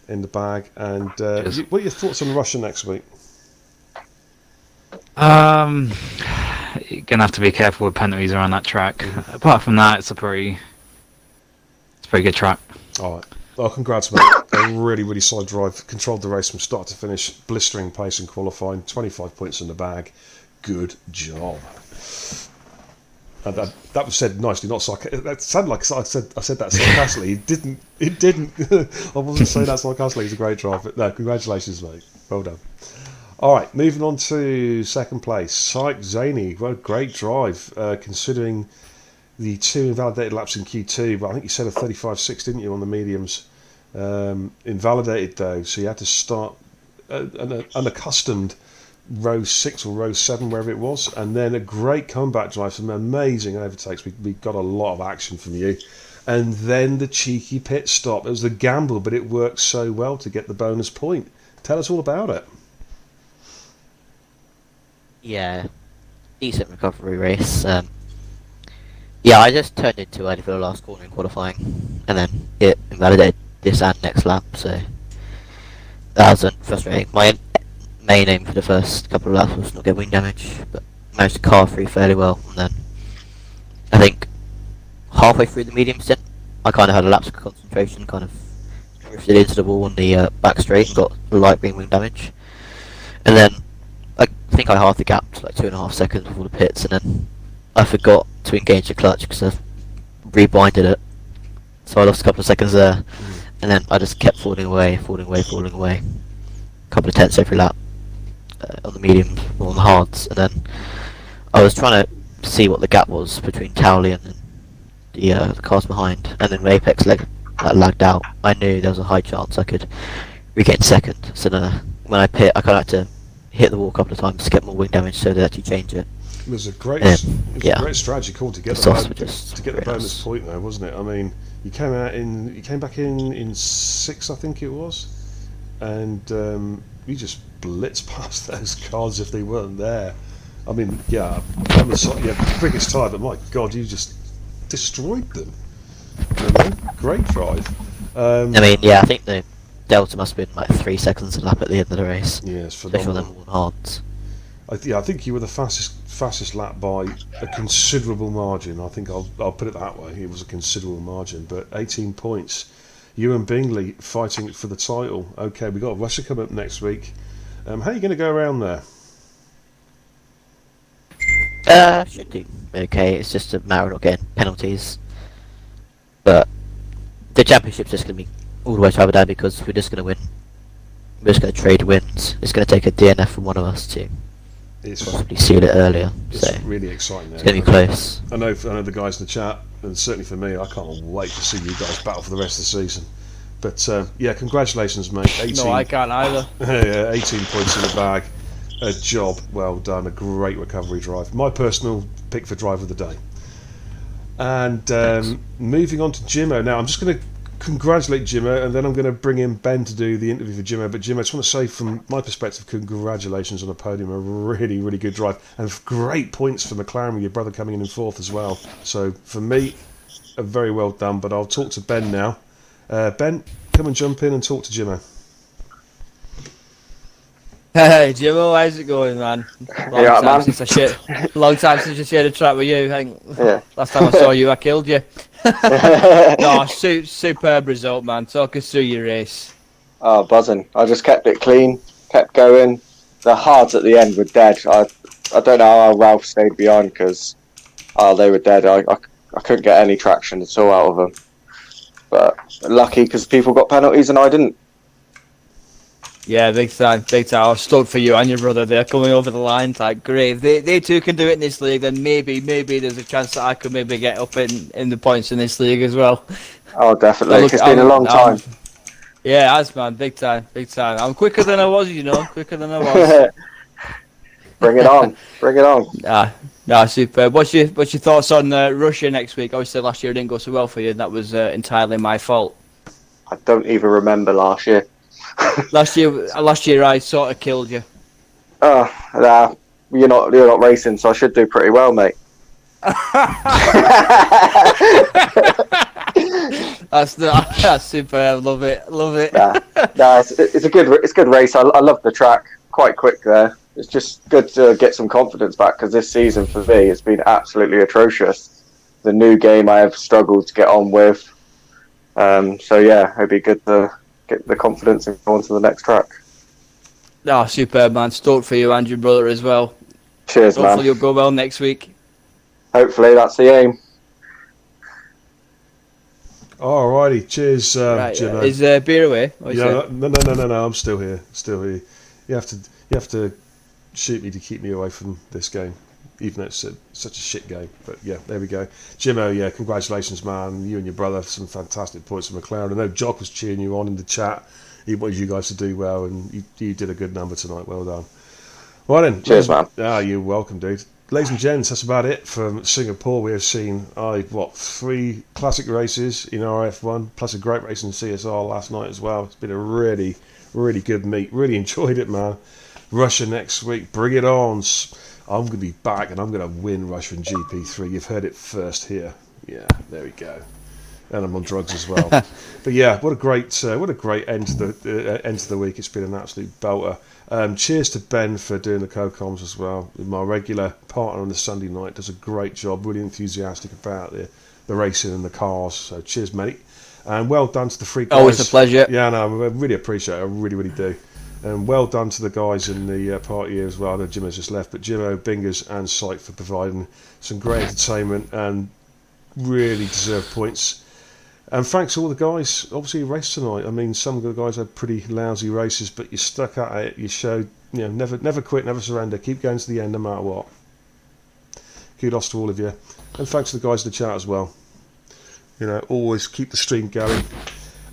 in the bag. And what are your thoughts on Russia next week? You're gonna have to be careful with penalties around that track. Apart from that, it's a pretty good track. All right. Well, congrats, mate. A really, really solid drive. Controlled the race from start to finish. Blistering pace in qualifying. 25 points in the bag. Good job. And that was said nicely, not sarcastically. That sounded like I said that sarcastically. It didn't. I wasn't saying that sarcastically. It's a great drive. But no, congratulations, mate. Well done. All right, moving on to second place. Syke Zaney. Well, great drive, considering the 2 invalidated laps in Q2. But I think you said a 35.6, didn't you, on the mediums? Invalidated, though, so you had to start an unaccustomed row 6 or row 7, wherever it was, and then a great comeback drive, some amazing overtakes. We got a lot of action from you, and then the cheeky pit stop. It was a gamble, but it worked so well to get the bonus point. Tell us all about it. Yeah, decent recovery race. Yeah, I just turned into early for the last corner in qualifying, and then it invalidated this and next lap, so that was frustrating. My main aim for the first couple of laps was not get wing damage, but managed to car through fairly well, and then I think halfway through the medium stint I kind of had a lapse of concentration, kind of drifted into the wall on the back straight and got light green wing damage. And then I think I halved the gap to like 2.5 seconds before the pits, and then I forgot to engage the clutch because I rebinded it. So I lost a couple of seconds there, and then I just kept falling away. A couple of tenths every lap on the mediums or on the hards, and then I was trying to see what the gap was between Cowley and the cars behind, and then when Apex lagged out, I knew there was a high chance I could regain second. So then when I pit, I kind of had to hit the wall a couple of times to get more wing damage so they actually change it. It was a great strategy call to get the bonus point though, wasn't it? I mean, you came back in 6, I think it was, and you just blitzed past those cars if they weren't there. I mean, yeah, on the side, the quickest time, but my God, you just destroyed them. You know, great drive. I mean, yeah, I think the delta must have been like 3 seconds a lap at the end of the race. Yeah, it's phenomenal. Especially on them hards. I think you were the fastest lap by a considerable margin. I think I'll put it that way. It was a considerable margin, but 18 points. You and Bingley fighting for the title. Okay, we got Russia coming up next week. How are you going to go around there? Should do okay. It's just a matter of not getting penalties. But the championship's just going to be all the way to Abu because we're just going to win. We're just going to trade wins. It's going to take a DNF from one of us to possibly seal it earlier. It's so really exciting. It's going to be close. I know the guys in the chat, and certainly for me, I can't wait to see you guys battle for the rest of the season. But yeah, congratulations, mate. 18, no, I can't either. Yeah, 18 points in the bag. A job well done. A great recovery drive. My personal pick for driver of the day. And moving on to Jimmo. Now, I'm just going to congratulate Jimmo, and then I'm going to bring in Ben to do the interview for Jimmo. But Jimmo, I just want to say from my perspective, congratulations on a podium. A really, really good drive. And great points for McLaren with your brother coming in 4th as well. So for me, a very well done. But I'll talk to Ben now. Ben, come and jump in and talk to Jimmo. Hey Jimmo, how's it going, man? Long time since I shared a track with you. I think last time I saw you, I killed you. No, superb result, man. Talk us through your race. Oh, buzzing! I just kept it clean, kept going. The hards at the end were dead. I don't know how Ralph stayed behind because they were dead. I couldn't get any traction at all out of them. But lucky because people got penalties and I didn't. Yeah, big time. I was stoked for you and your brother. They're coming over the line. Like, great. They too can do it in this league. Then maybe there's a chance that I could maybe get up in the points in this league as well. Oh, definitely. It's been a long time. Yeah, it has, man. Big time. I'm quicker than I was, quicker than I was. Bring it on. Nah, super. What's your thoughts on Russia next week? Obviously, last year it didn't go so well for you, and that was entirely my fault. I don't even remember last year. Last year I sort of killed you. Oh, nah, you're not racing, so I should do pretty well, mate. That's super. I love it. It's a good race. I love the track. Quite quick there. It's just good to get some confidence back because this season for me has been absolutely atrocious. The new game I have struggled to get on with. So yeah, it'd be good to get the confidence and go on to the next track. Oh, superb, man. Stoked for you and your brother as well. Cheers, man. Hopefully you'll go well next week. Hopefully, that's the aim. Alrighty, cheers, Jimmo. Is beer away? Yeah, no, I'm still here. You have to shoot me to keep me away from this game, even though it's such a shit game. But yeah, there we go. Jimmo, yeah, congratulations, man. You and your brother, some fantastic points from McLaren. I know Jock was cheering you on in the chat. He wanted you guys to do well, and you did a good number tonight. Well done. Right then. Cheers, man. You're welcome, dude. Ladies and gents, that's about it from Singapore. We have seen 3 classic races in RRF1, plus a great race in CSR last night as well. It's been a really, really good meet. Really enjoyed it, man. Russia next week. Bring it on. I'm going to be back and I'm going to win Russia in GP3. You've heard it first here. Yeah, there we go. And I'm on drugs as well. But yeah, what a great end to the week. It's been an absolute belter. Cheers to Ben for doing the co-coms as well. My regular partner on the Sunday night does a great job. Really enthusiastic about the racing and the cars. So cheers, mate. And well done to the three guys. Always a pleasure. Yeah, no, I really appreciate it. I really, really do. And well done to the guys in the party as well. I know Jim has just left, but Jimmo, Bingers, and Sight for providing some great entertainment and really deserved points. And thanks to all the guys. Obviously, you raced tonight. I mean, some of the guys had pretty lousy races, but you stuck at it. You showed, never quit, never surrender. Keep going to the end, no matter what. Kudos to all of you, and thanks to the guys in the chat as well. Always keep the stream going.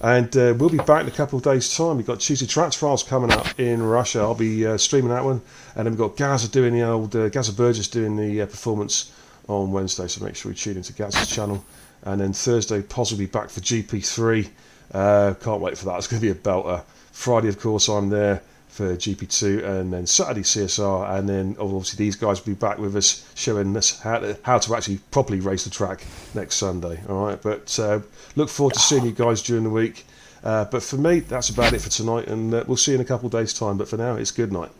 And we'll be back in a couple of days' time. We've got Tuesday Transfers coming up in Russia. I'll be streaming that one. And then we've got Gaza doing the old, Gaza Burgess doing the performance on Wednesday. So make sure you tune into Gaza's channel. And then Thursday, possibly back for GP3. Can't wait for that. It's going to be a belter. Friday, of course, I'm there for GP2. And then Saturday, CSR. And then obviously these guys will be back with us, showing us how to actually properly race the track next Sunday. All right, but look forward to seeing you guys during the week. But for me, that's about it for tonight. And we'll see you in a couple of days' time. But for now, it's good night.